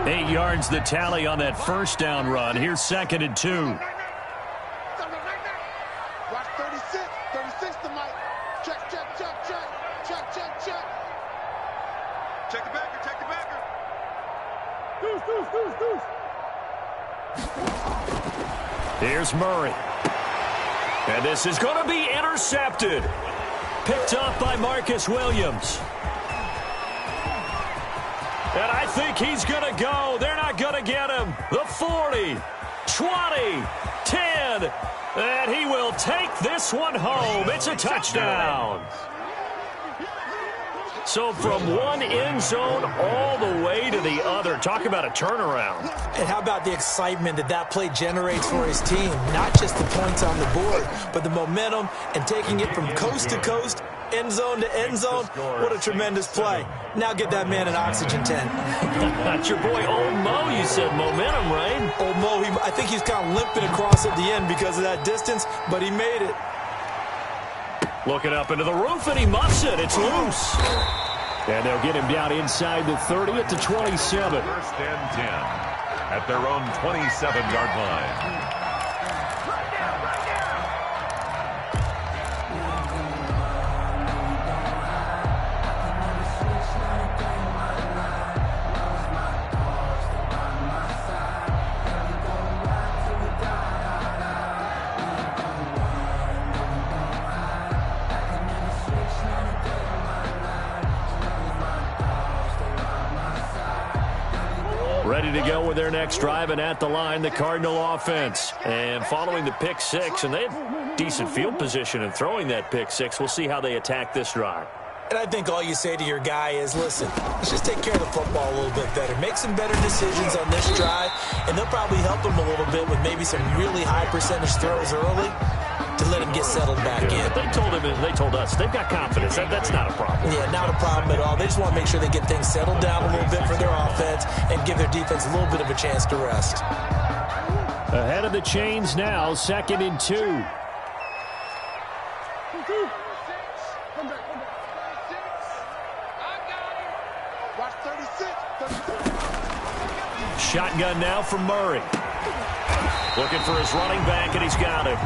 8 yards the tally on that 1st down run. Here's 2nd and 2. Watch 36, 36 to Mike. Check. Check the backer. Deuce. Here's Murray. And this is going to be intercepted. picked up by Marcus Williams. And I think he's going to go. They're not going to get him. The 40, 20, 10, and he will take this one home. It's a touchdown. So from one end zone all the way to the other. Talk about a turnaround. And how about the excitement that play generates for his team? Not just the points on the board, but the momentum and taking it from coast to coast, end zone to end zone. What a tremendous play. Now get that man an oxygen tent. That's your boy Old Mo. You said momentum, right? Old Mo, I think he's kind of limping across at the end because of that distance, but he made it. Looking up into the roof, and he muffs it. It's loose. And they'll get him down inside the 30 at the 27. First and 10 at their own 27-yard line. Ready to go with their next drive, and at the line, the Cardinal offense. And following the pick six, and they have decent field position in throwing that pick six. We'll see how they attack this drive. And I think all you say to your guy is, listen, let's just take care of the football a little bit better. Make some better decisions on this drive, and they'll probably help him a little bit with maybe some really high percentage throws early to let him get settled back in. They told us they've got confidence. That's not a problem. Yeah, not a problem at all. They just want to make sure they get things settled down a little bit for their offense and give their defense a little bit of a chance to rest. Ahead of the chains now, 2nd and 2. Shotgun now from Murray. Looking for his running back, and he's got him.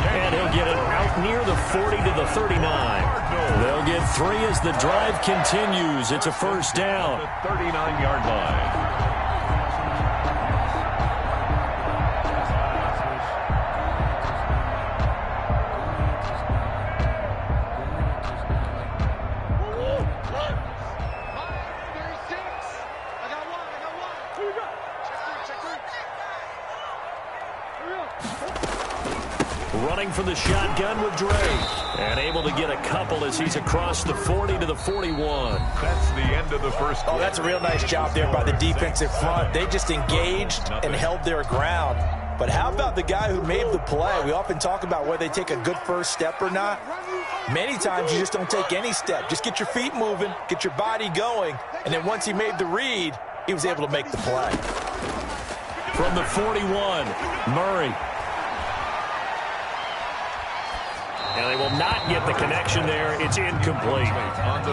And he'll get it out near the 40 to the 39. They'll get 3 as the drive continues. It's a first down. The 39-yard line. Running for the shotgun with Drake. And able to get a couple as he's across the 40 to the 41. That's the end of the first quarter. Oh, that's a real nice job there by the defensive front. They just engaged and held their ground. But how about the guy who made the play? We often talk about whether they take a good first step or not. Many times you just don't take any step. Just get your feet moving, get your body going, and then once he made the read, he was able to make the play. From the 41, Murray. And they will not get the connection there. It's incomplete.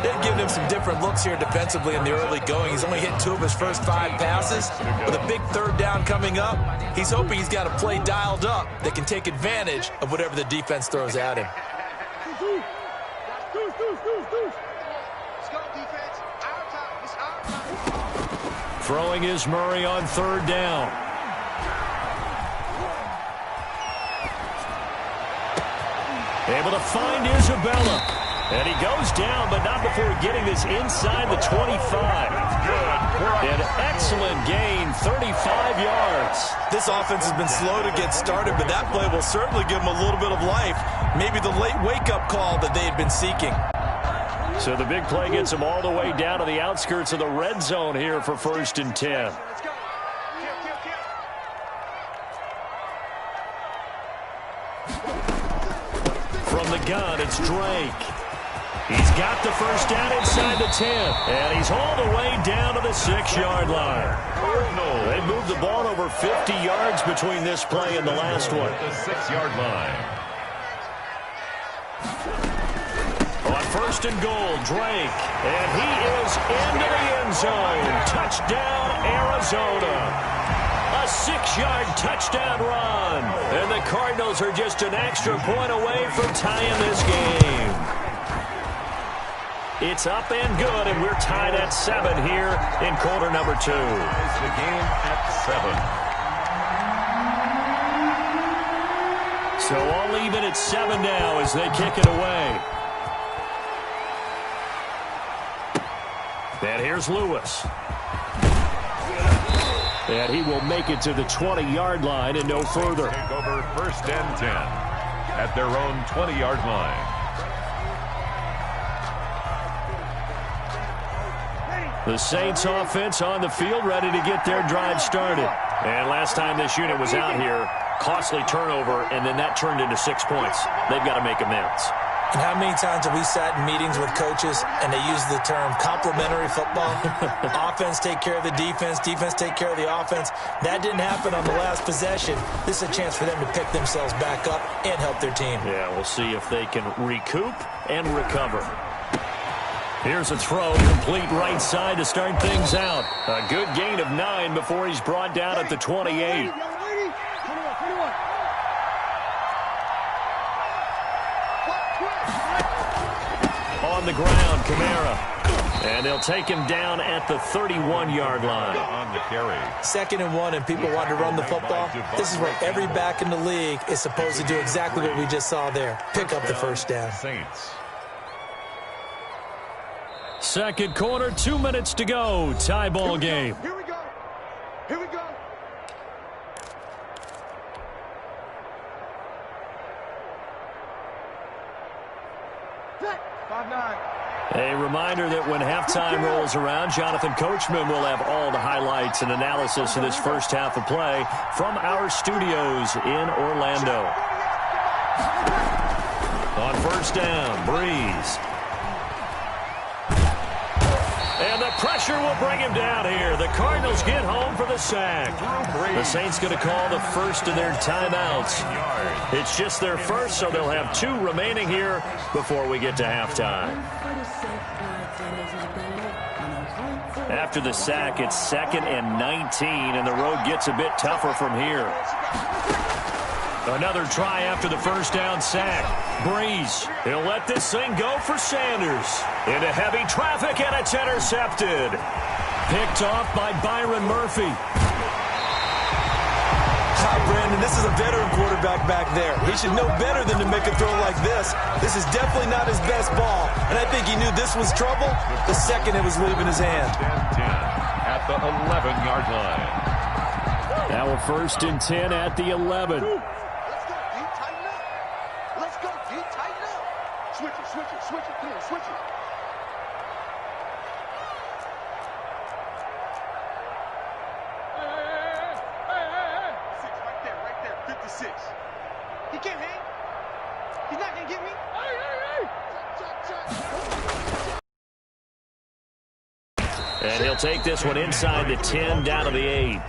They've given him some different looks here defensively in the early going. He's only hit 2 of his first 5 passes. With a big third down coming up, he's hoping he's got a play dialed up that can take advantage of whatever the defense throws at him. Throwing is Murray on 3rd down. Able to find Isabella. And he goes down, but not before getting this inside the 25. An excellent gain, 35 yards. This offense has been slow to get started, but that play will certainly give them a little bit of life. Maybe the late wake-up call that they had been seeking. So the big play gets them all the way down to the outskirts of the red zone here for 1st and 10. From the gun, it's Drake. He's got the first down inside the 10. And he's all the way down to the 6-yard line. They moved the ball over 50 yards between this play and the last one. The 6-yard line. On 1st and goal, Drake. And he is into the end zone. Touchdown, Arizona. A 6-yard touchdown run. And the Cardinals are just an extra point away from tying this game. It's up and good, and we're tied at 7 here in quarter number 2. The game at 7. So all even at 7 now as they kick it away. And here's Lewis. And he will make it to the 20-yard line and no further. Take over 1st and 10 at their own 20-yard line. The Saints offense on the field, ready to get their drive started. And last time this unit was out here, costly turnover, and then that turned into 6 points. They've got to make amends. And how many times have we sat in meetings with coaches and they use the term complementary football? Offense take care of the defense, defense take care of the offense. That didn't happen on the last possession. This is a chance for them to pick themselves back up and help their team. Yeah, we'll see if they can recoup and recover. Here's a throw, complete right side to start things out. A good gain of 9 before he's brought down at the 28. On the ground, Kamara. And they'll take him down at the 31-yard line. On the carry. 2nd and 1, and people want to run the football. This is where every back in the league is supposed to do exactly what we just saw there. Pick up the first down. Saints. Second quarter, 2 minutes to go. Tie ball game. Here we go. Here we go. Set. 5-9. A reminder that when halftime rolls around, Jonathan Coachman will have all the highlights and analysis of this first half of play from our studios in Orlando. On first down, Breeze. And the pressure will bring him down here. The Cardinals get home for the sack. The Saints going to call the first of their timeouts. It's just their first, so they'll have 2 remaining here before we get to halftime. After the sack, it's 2nd and 19, and the road gets a bit tougher from here. Another try after the first down sack. Breeze, he'll let this thing go for Sanders. Into heavy traffic, and it's intercepted. Picked off by Byron Murphy. Brandon, this is a veteran quarterback back there. He should know better than to make a throw like this. This is definitely not his best ball, and I think he knew this was trouble the second it was leaving his hand. 10 at the 11-yard line. Now a 1st and 10 at the 11. Switch it, come on, switch it. Hey. 6, right there, 56. He can't hang. He's not going to get me. And he'll take this one inside the 10, down to the 8.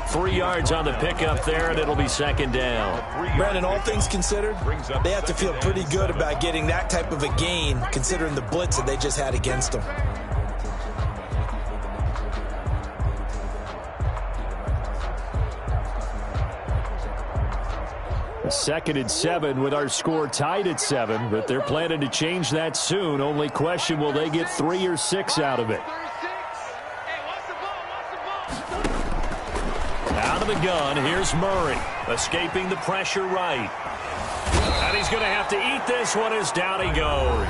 3 yards on the pickup there, and it'll be 2nd down. Brandon, all things considered, they have to feel pretty good about getting that type of a gain, considering the blitz that they just had against them. A 2nd and 7 with our score tied at 7, but they're planning to change that soon. Only question, will they get 3 or 6 out of it? Out of the gun, here's Murray, escaping the pressure right. And he's going to have to eat this one as down he goes.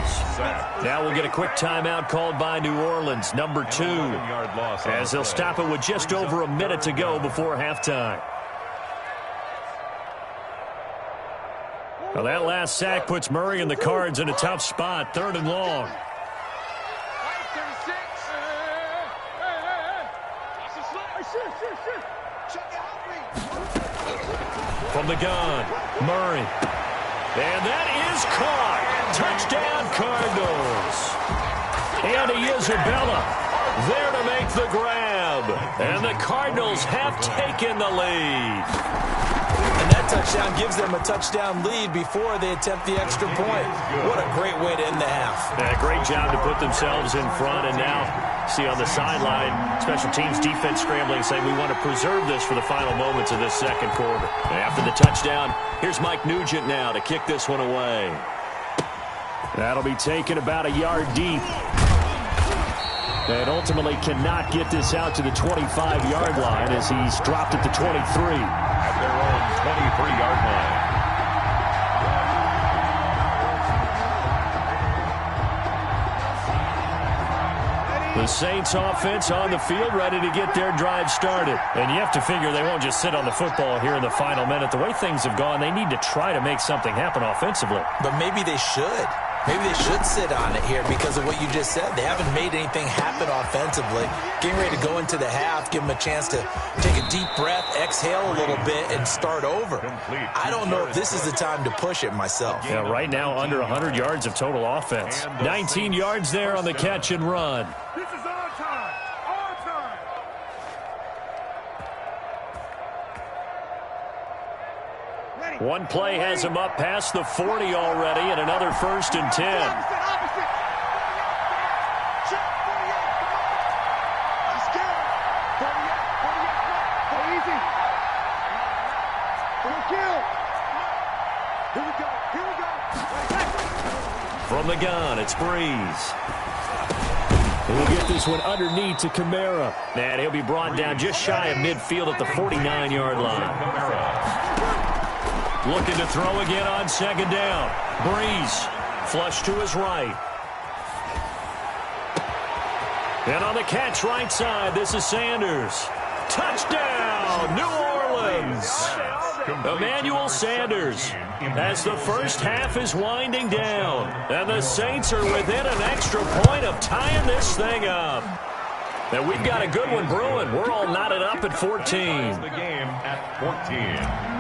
Now we'll get a quick timeout called by New Orleans, number 2, as they'll stop it with just over a minute to go before halftime. Well, that last sack puts Murray and the Cards in a tough spot, 3rd and long. From the gun, Murray. And that is caught. Touchdown, Cardinals. Andy Isabella there to make the grab. And the Cardinals have taken the lead. And that touchdown gives them a touchdown lead before they attempt the extra point. What a great way to end the half. Yeah, great job to put themselves in front, and now see on the sideline, special teams defense scrambling, saying we want to preserve this for the final moments of this second quarter. And after the touchdown, here's Mike Nugent now to kick this one away. That'll be taken about a yard deep. And ultimately cannot get this out to the 25-yard line as he's dropped at the 23. At their own 23-yard line. The Saints offense on the field, ready to get their drive started. And you have to figure they won't just sit on the football here in the final minute. The way things have gone, they need to try to make something happen offensively. But maybe they should. Maybe they should sit on it here because of what you just said. They haven't made anything happen offensively. Getting ready to go into the half, give them a chance to take a deep breath, exhale a little bit, and start over. I don't know if this is the time to push it myself. Yeah, right now under 100 yards of total offense. 19 yards there on the catch and run. This is our time. Our time. One play has him up past the 40 already, and another 1st and 10. From the gun, it's Breeze. He'll get this one underneath to Kamara. And he'll be brought down just shy of midfield at the 49-yard line. Looking to throw again on 2nd down. Breeze, flush to his right. And on the catch right side, this is Sanders. Touchdown, New Orleans. Emmanuel Sanders, as the first half is winding down. And the Saints are within an extra point of tying this thing up. And we've got a good one brewing. We're all knotted up at 14. The game at 14.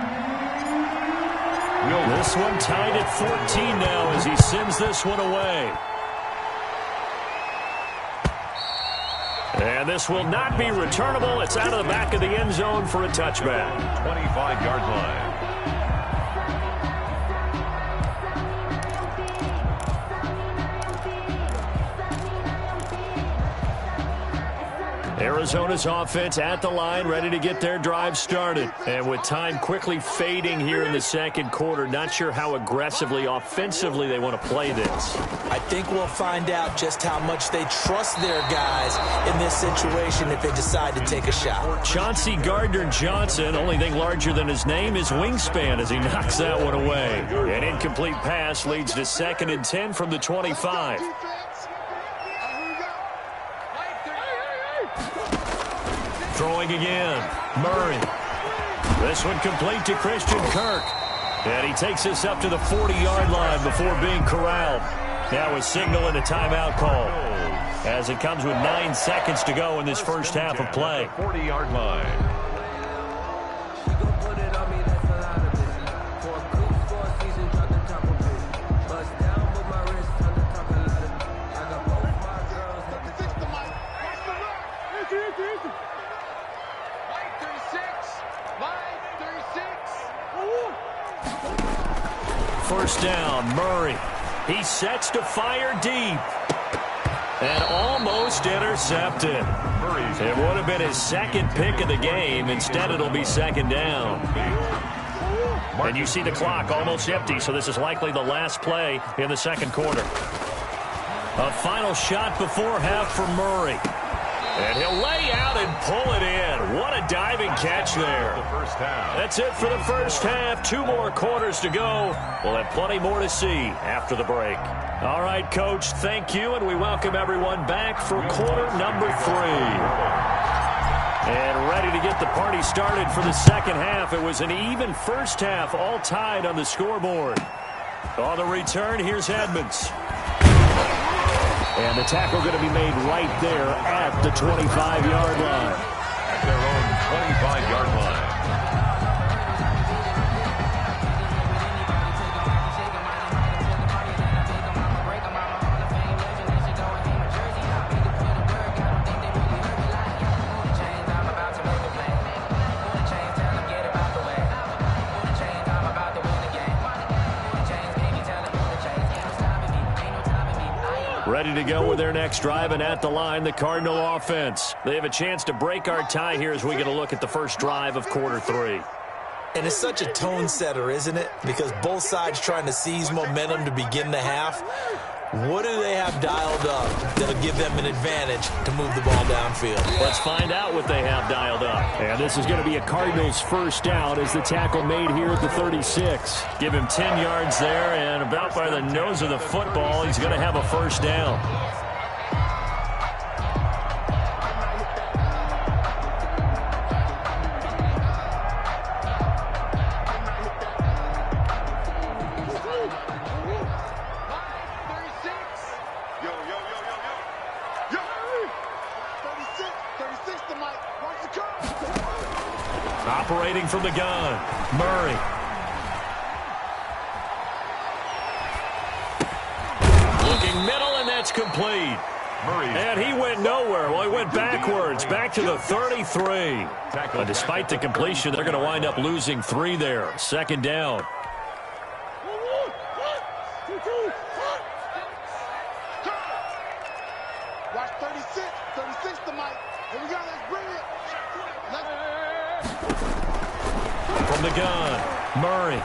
This one tied at 14 now as he sends this one away. And this will not be returnable. It's out of the back of the end zone for a touchback. 25-yard line. Arizona's offense at the line, ready to get their drive started. And with time quickly fading here in the second quarter, not sure how aggressively, offensively they want to play this. I think we'll find out just how much they trust their guys in this situation if they decide to take a shot. Chauncey Gardner-Johnson, only thing larger than his name is wingspan as he knocks that one away. An incomplete pass leads to 2nd and 10 from the 25. Throwing again, Murray. This one complete to Christian Kirk. And he takes us up to the 40-yard line before being corralled. Now a signal and a timeout call as it comes with 9 seconds to go in this first half of play. 40-yard line. First down, Murray. He sets to fire deep. And almost intercepted. It would have been his 2nd pick of the game. Instead, it'll be 2nd down. And you see the clock almost empty, so this is likely the last play in the second quarter. A final shot before half for Murray. And he'll lay out and pull it in. What a diving catch there. That's it for the first half. 2 more quarters to go. We'll have plenty more to see after the break. All right, Coach, thank you, and we welcome everyone back for quarter number 3. And ready to get the party started for the second half. It was an even first half, all tied on the scoreboard. On the return, here's Edmonds. And the tackle going to be made right there at the 25-yard line. At their own 25-yard line. Ready to go with their next drive, and at the line, the Cardinal offense. They have a chance to break our tie here as we get a look at the first drive of quarter 3. And it's such a tone setter, isn't it? Because both sides trying to seize momentum to begin the half. What do they have dialed up that'll give them an advantage to move the ball downfield? Let's find out what they have dialed up. And this is going to be a Cardinals first down as the tackle made here at the 36. Give him 10 yards there, and about by the nose of the football, he's going to have a first down. Operating from the gun, Murray. Looking middle, and that's complete. And he went nowhere. Well, he went backwards, back to the 33. But despite the completion, they're going to wind up losing 3 there. Second down. Watch 36. 36 to Mike. Here we go. Let's bring it. From the gun, Murray.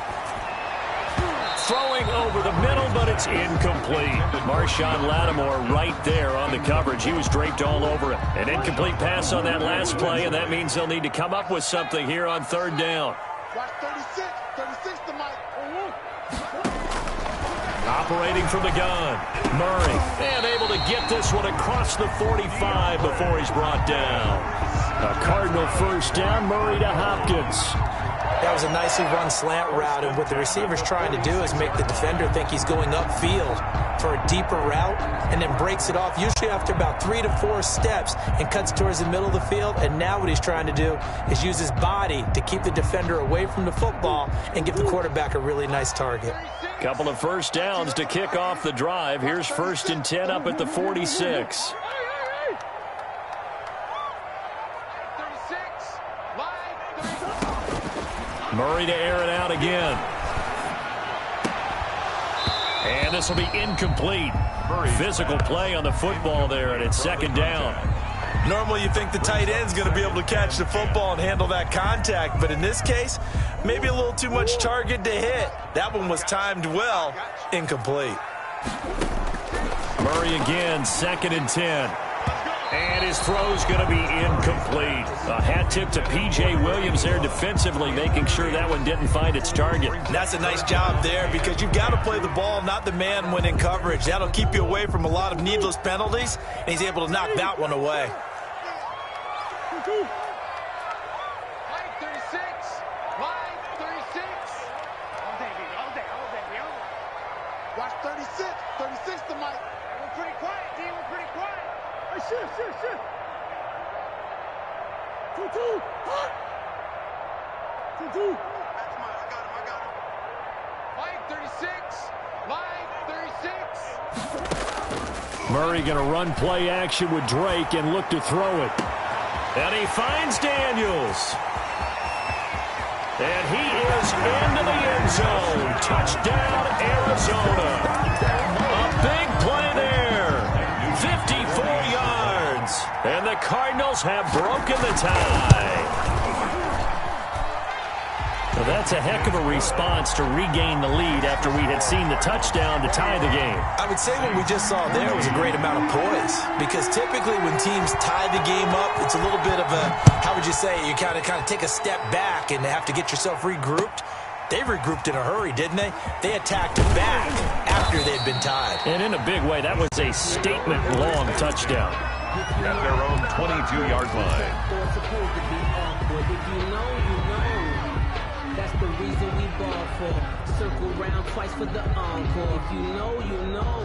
Throwing over the middle, but it's incomplete. Marshawn Lattimore right there on the coverage. He was draped all over it. An incomplete pass on that last play, and that means they'll need to come up with something here on third down. Watch 36. 36 to Mike. Operating from the gun, Murray. And able to get this one across the 45 before he's brought down. A Cardinal first down, Murray to Hopkins. That was a nicely run slant route, and what the receiver's trying to do is make the defender think he's going upfield for a deeper route and then breaks it off, usually after about 3 to 4 steps, and cuts towards the middle of the field. And now what he's trying to do is use his body to keep the defender away from the football and give the quarterback a really nice target. Couple of first downs to kick off the drive. Here's 1st and 10 up at the 46. Murray to air it out again. And this will be incomplete. Physical play on the football there, and it's second down. Normally you think the tight end's going to be able to catch the football and handle that contact, but in this case, maybe a little too much target to hit. That one was timed well. Incomplete. Murray again, 2nd and 10. And his throw's going to be incomplete. A hat tip to P.J. Williams there defensively, making sure that one didn't find its target. That's a nice job there, because you've got to play the ball, not the man when in coverage. That'll keep you away from a lot of needless penalties, and he's able to knock that one away. Mike 36. Mike 36. Watch 36. 36 to Mike. We're pretty quiet, D. We're pretty quiet. Shift. 2-2. Hot. 2-2. That's mine. I got him. Mike 36. Mike 36. Murray going to run play action with Drake and look to throw it. And he finds Daniels. And he is into the end zone. Touchdown, Arizona. A big play there. 54 yards. And the Cardinals have broken the tie. So that's a heck of a response to regain the lead after we had seen the touchdown to tie the game. I would say what we just saw there was a great amount of poise, because typically when teams tie the game up, it's a little bit of a, how would you say, you kind of take a step back and have to get yourself regrouped. They regrouped in a hurry, didn't they? They attacked back after they'd been tied. And in a big way, that was a statement-long touchdown. At their own 22-yard line. That's the reason we ball for. Circle round twice for the encore. If you know, you know.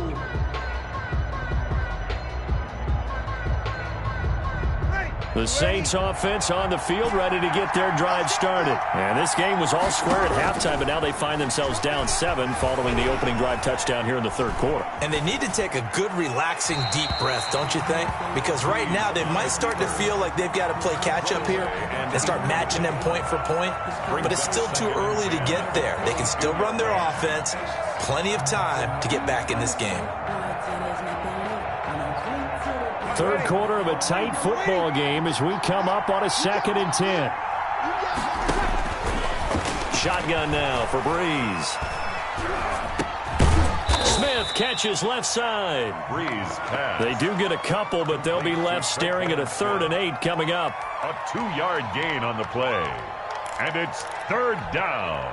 The Saints offense on the field, ready to get their drive started. And this game was all square at halftime, but now they find themselves down 7 following the opening drive touchdown here in the third quarter. And they need to take a good, relaxing, deep breath, don't you think? Because right now they might start to feel like they've got to play catch-up here and start matching them point for point. But it's still too early to get there. They can still run their offense. Plenty of time to get back in this game. Third quarter of a tight football game as we come up on a 2nd and 10. Shotgun now for Breeze. Smith catches left side. Breeze pass. They do get a couple, but they'll be left staring at a 3rd and 8 coming up. A 2-yard gain on the play. And it's 3rd down.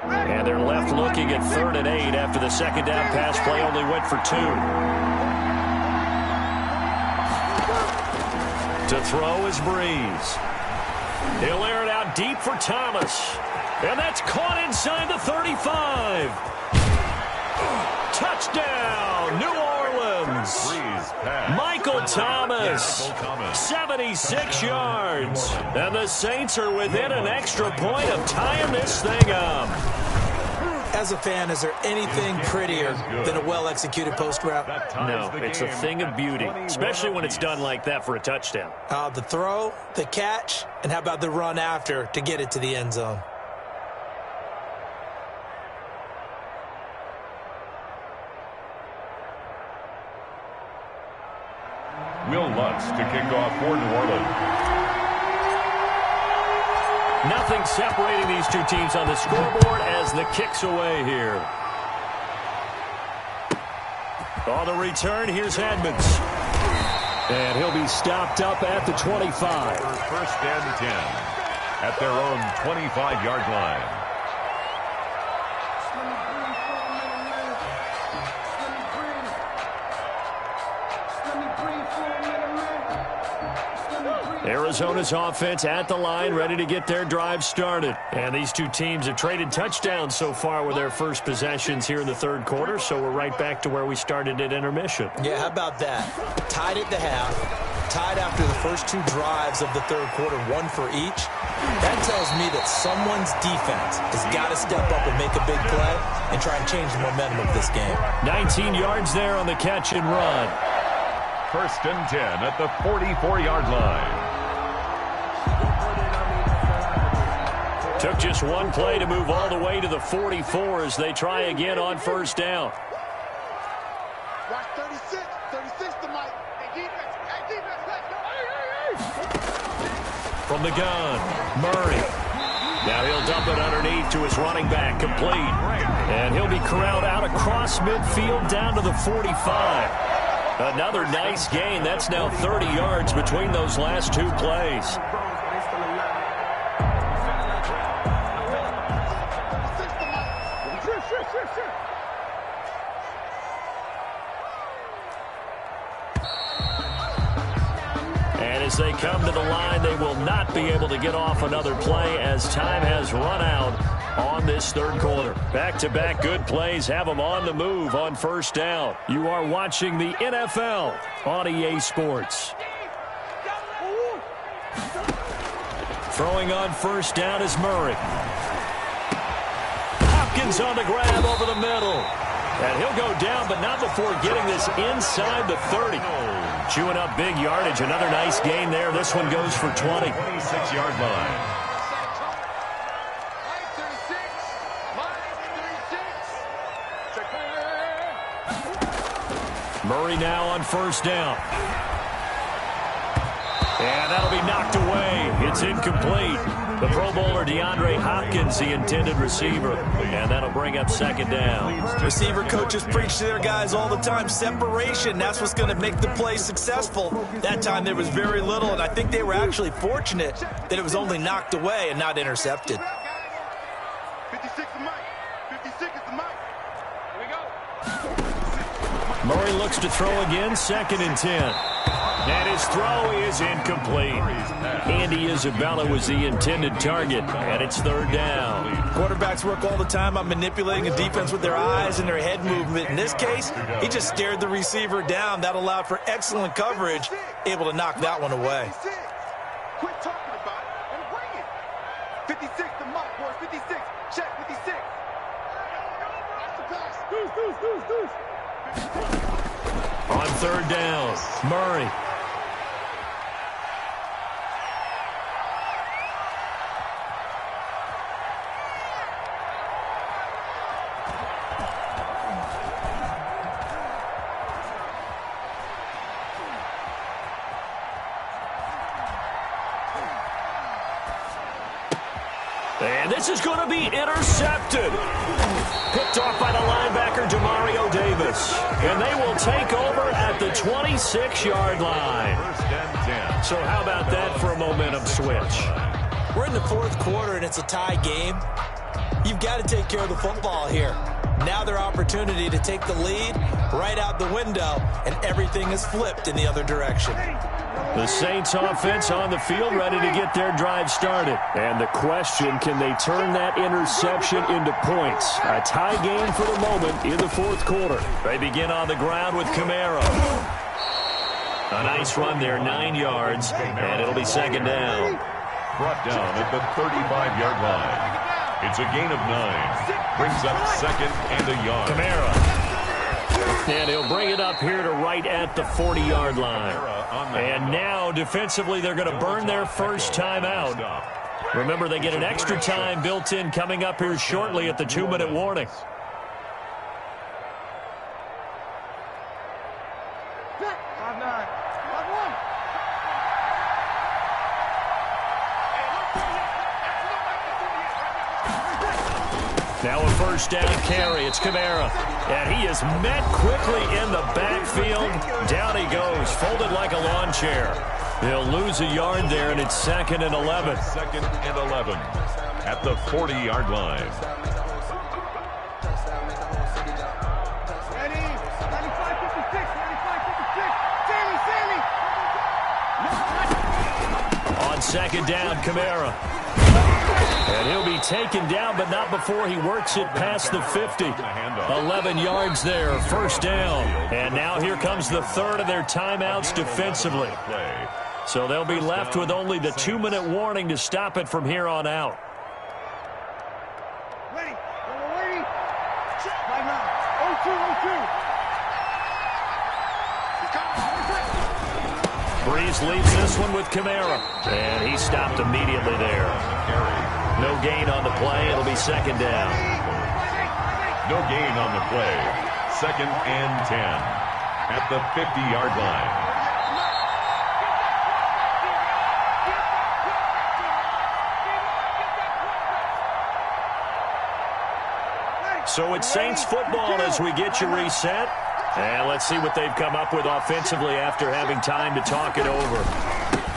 And they're left looking at 3rd and 8 after the second down pass play only went for 2. To throw is Breeze. He'll air it out deep for Thomas. And that's caught inside the 35. Touchdown, New Orleans. Michael Thomas, 76 yards. And the Saints are within an extra point of tying this thing up. As a fan, is there anything prettier than a well-executed post route? No, it's a thing of beauty, especially when it's done like that for a touchdown. The throw, the catch, and how about the run after to get it to the end zone? Will Lutz to kick off for New Orleans. Nothing separating these two teams on the scoreboard as the kick's away here. On the return, here's Edmonds. And he'll be stopped up at the 25. First and 10 at their own 25-yard line. Arizona's offense at the line, ready to get their drive started. And these two teams have traded touchdowns so far with their first possessions here in the third quarter, so we're right back to where we started at intermission. Yeah, how about that? Tied at the half, tied after the first two drives of the third quarter, one for each. That tells me that someone's defense has got to step up and make a big play and try and change the momentum of this game. 19 yards there on the catch and run. First and 10 at the 44-yard line. Took just one play to move all the way to the 44 as they try again on first down. Watch 36. 36 to Mike. Hey, defense, let's go. From the gun, Murray. Now he'll dump it underneath to his running back, complete. And he'll be corralled out across midfield down to the 45. Another nice gain. That's now 30 yards between those last two plays. And as they come to the line, they will not be able to get off another play as time has run out on this third quarter. Back-to-back good plays have them on the move on first down. You are watching the NFL on EA Sports. Throwing on first down is Murray. Hopkins on the grab over the middle. And he'll go down, but not before getting this inside the 30. Chewing up big yardage. Another nice gain there. This one goes for 20. 26-yard line. Murray now on first down. And that'll be knocked away. It's incomplete. The Pro Bowler DeAndre Hopkins, the intended receiver. And that'll bring up second down. Receiver coaches preach to their guys all the time. Separation, that's what's going to make the play successful. That time there was very little, and I think they were actually fortunate that it was only knocked away and not intercepted. 56 to Mike. 56 is the Mike. Here we go. Murray looks to throw again, second and 10. And his throw is incomplete. Andy Isabella was the intended target, and it's third down. Quarterbacks work all the time on manipulating a defense with their eyes and their head movement. In this case, he just stared the receiver down. That allowed for excellent coverage, able to knock that one away. Quit talking about it and bring it. 56 to Mike, boys. 56. Check 56. Watch the pass. Deuce. On third down, Murray. And this is going to be intercepted. Picked off by the linebacker, Demario Davis. And they will take over at the 26-yard line. So how about that for a momentum switch? We're in the fourth quarter, and it's a tie game. You've got to take care of the football here. Now their opportunity to take the lead right out the window, and everything is flipped in the other direction. The Saints offense on the field, ready to get their drive started. And the question, can they turn that interception into points? A tie game for the moment in the fourth quarter. They begin on the ground with Kamara. A nice run there, 9 yards, and it'll be second down. Brought down at the 35-yard line. It's a gain of 9. Brings up second and a yard. Kamara. And he'll bring it up here to right at the 40-yard line. And now, defensively, they're going to burn their first time out. Remember, they get an extra time built in coming up here shortly at the 2-minute warning. Now a first down carry. It's Kamara. And he is met quickly in the backfield. Down he goes, folded like a lawn chair. He'll lose a yard there, and it's second and 11. Second and 11 at the 40-yard line. Ready? 95-56, 95-56. Sammy. On second down, Kamara. And he'll be taken down, but not before he works it past the 50. 11 yards there, first down. And now here comes the third of their timeouts defensively. So they'll be left with only the 2-minute warning to stop it from here on out. Ready? Ready? Right now. 0-2, 0-2. Breeze leaves this one with Kamara. And he stopped immediately there. No gain on the play. It'll be second down. No gain on the play. Second and 10 at the 50-yard line. So it's Saints football as we get you reset. And let's see what they've come up with offensively after having time to talk it over.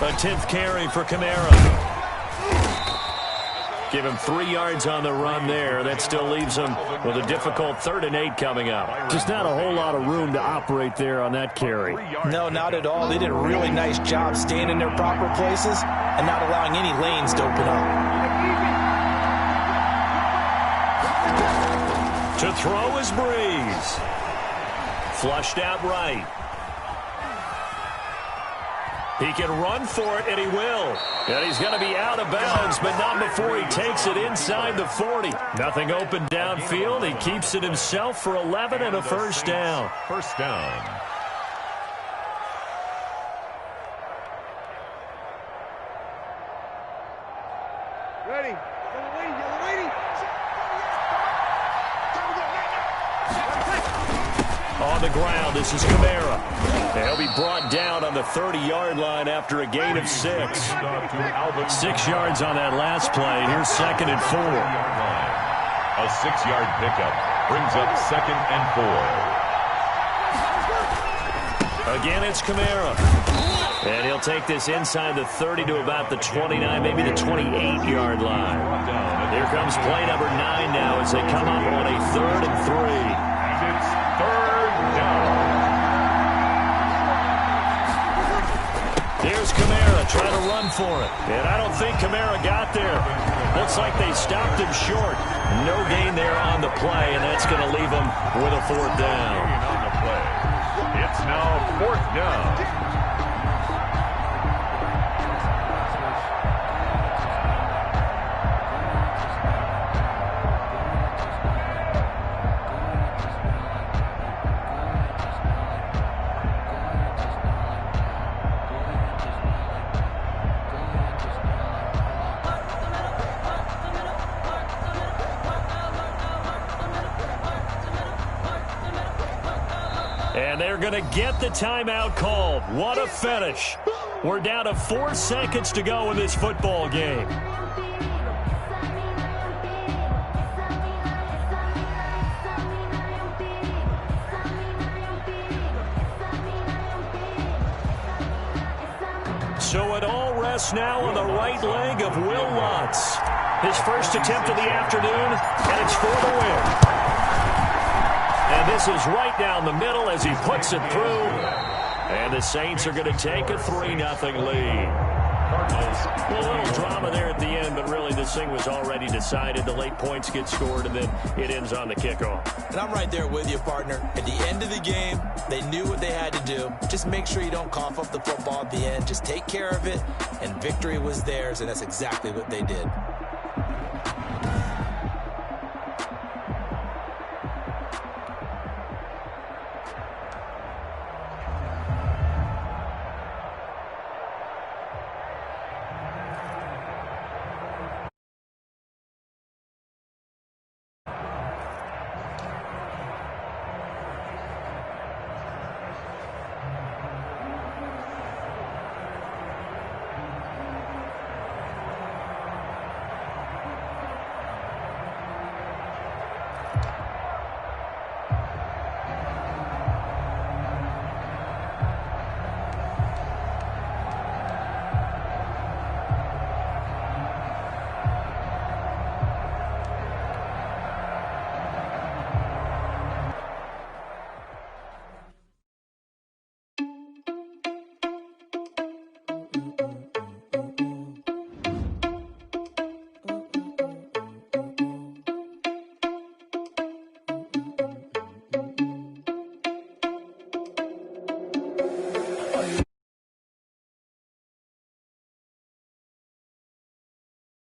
A 10th carry for Kamara. Give him 3 yards on the run there. That still leaves him with a difficult 3rd and 8 coming up. Just not a whole lot of room to operate there on that carry. No, not at all. They did a really nice job staying in their proper places and not allowing any lanes to open up. To throw is Breeze. Flushed out right. He can run for it, and he will. And he's going to be out of bounds, but not before he takes it inside the 40. Nothing open downfield. He keeps it himself for 11 and a first down. First down. Ready? Yellow lady. On the ground, this is Kamara. And he'll be brought down on the 30-yard line after a gain of 6. 6 yards on that last play. Here's second and 4. A 6-yard pickup brings up second and 4. Again, it's Kamara. And he'll take this inside the 30 to about the 29, maybe the 28-yard line. Here comes play number 9 now as they come up on a 3rd and 3. And it's third down. Here's Kamara trying to run for it. And I don't think Kamara got there. Looks like they stopped him short. No gain there on the play, and that's going to leave him with a 4th down. On the play. It's now 4th down. And they're going to get the timeout called. What a finish. We're down to 4 seconds to go in this football game. So it all rests now on the right leg of Will Lutz. His first attempt of the afternoon, and it's for the win. And this is right down the middle as he puts it through. And the Saints are going to take a 3-0 lead. A little drama there at the end, but really this thing was already decided. The late points get scored, and then it ends on the kickoff. And I'm right there with you, partner. At the end of the game, they knew what they had to do. Just make sure you don't cough up the football at the end. Just take care of it, and victory was theirs, and that's exactly what they did.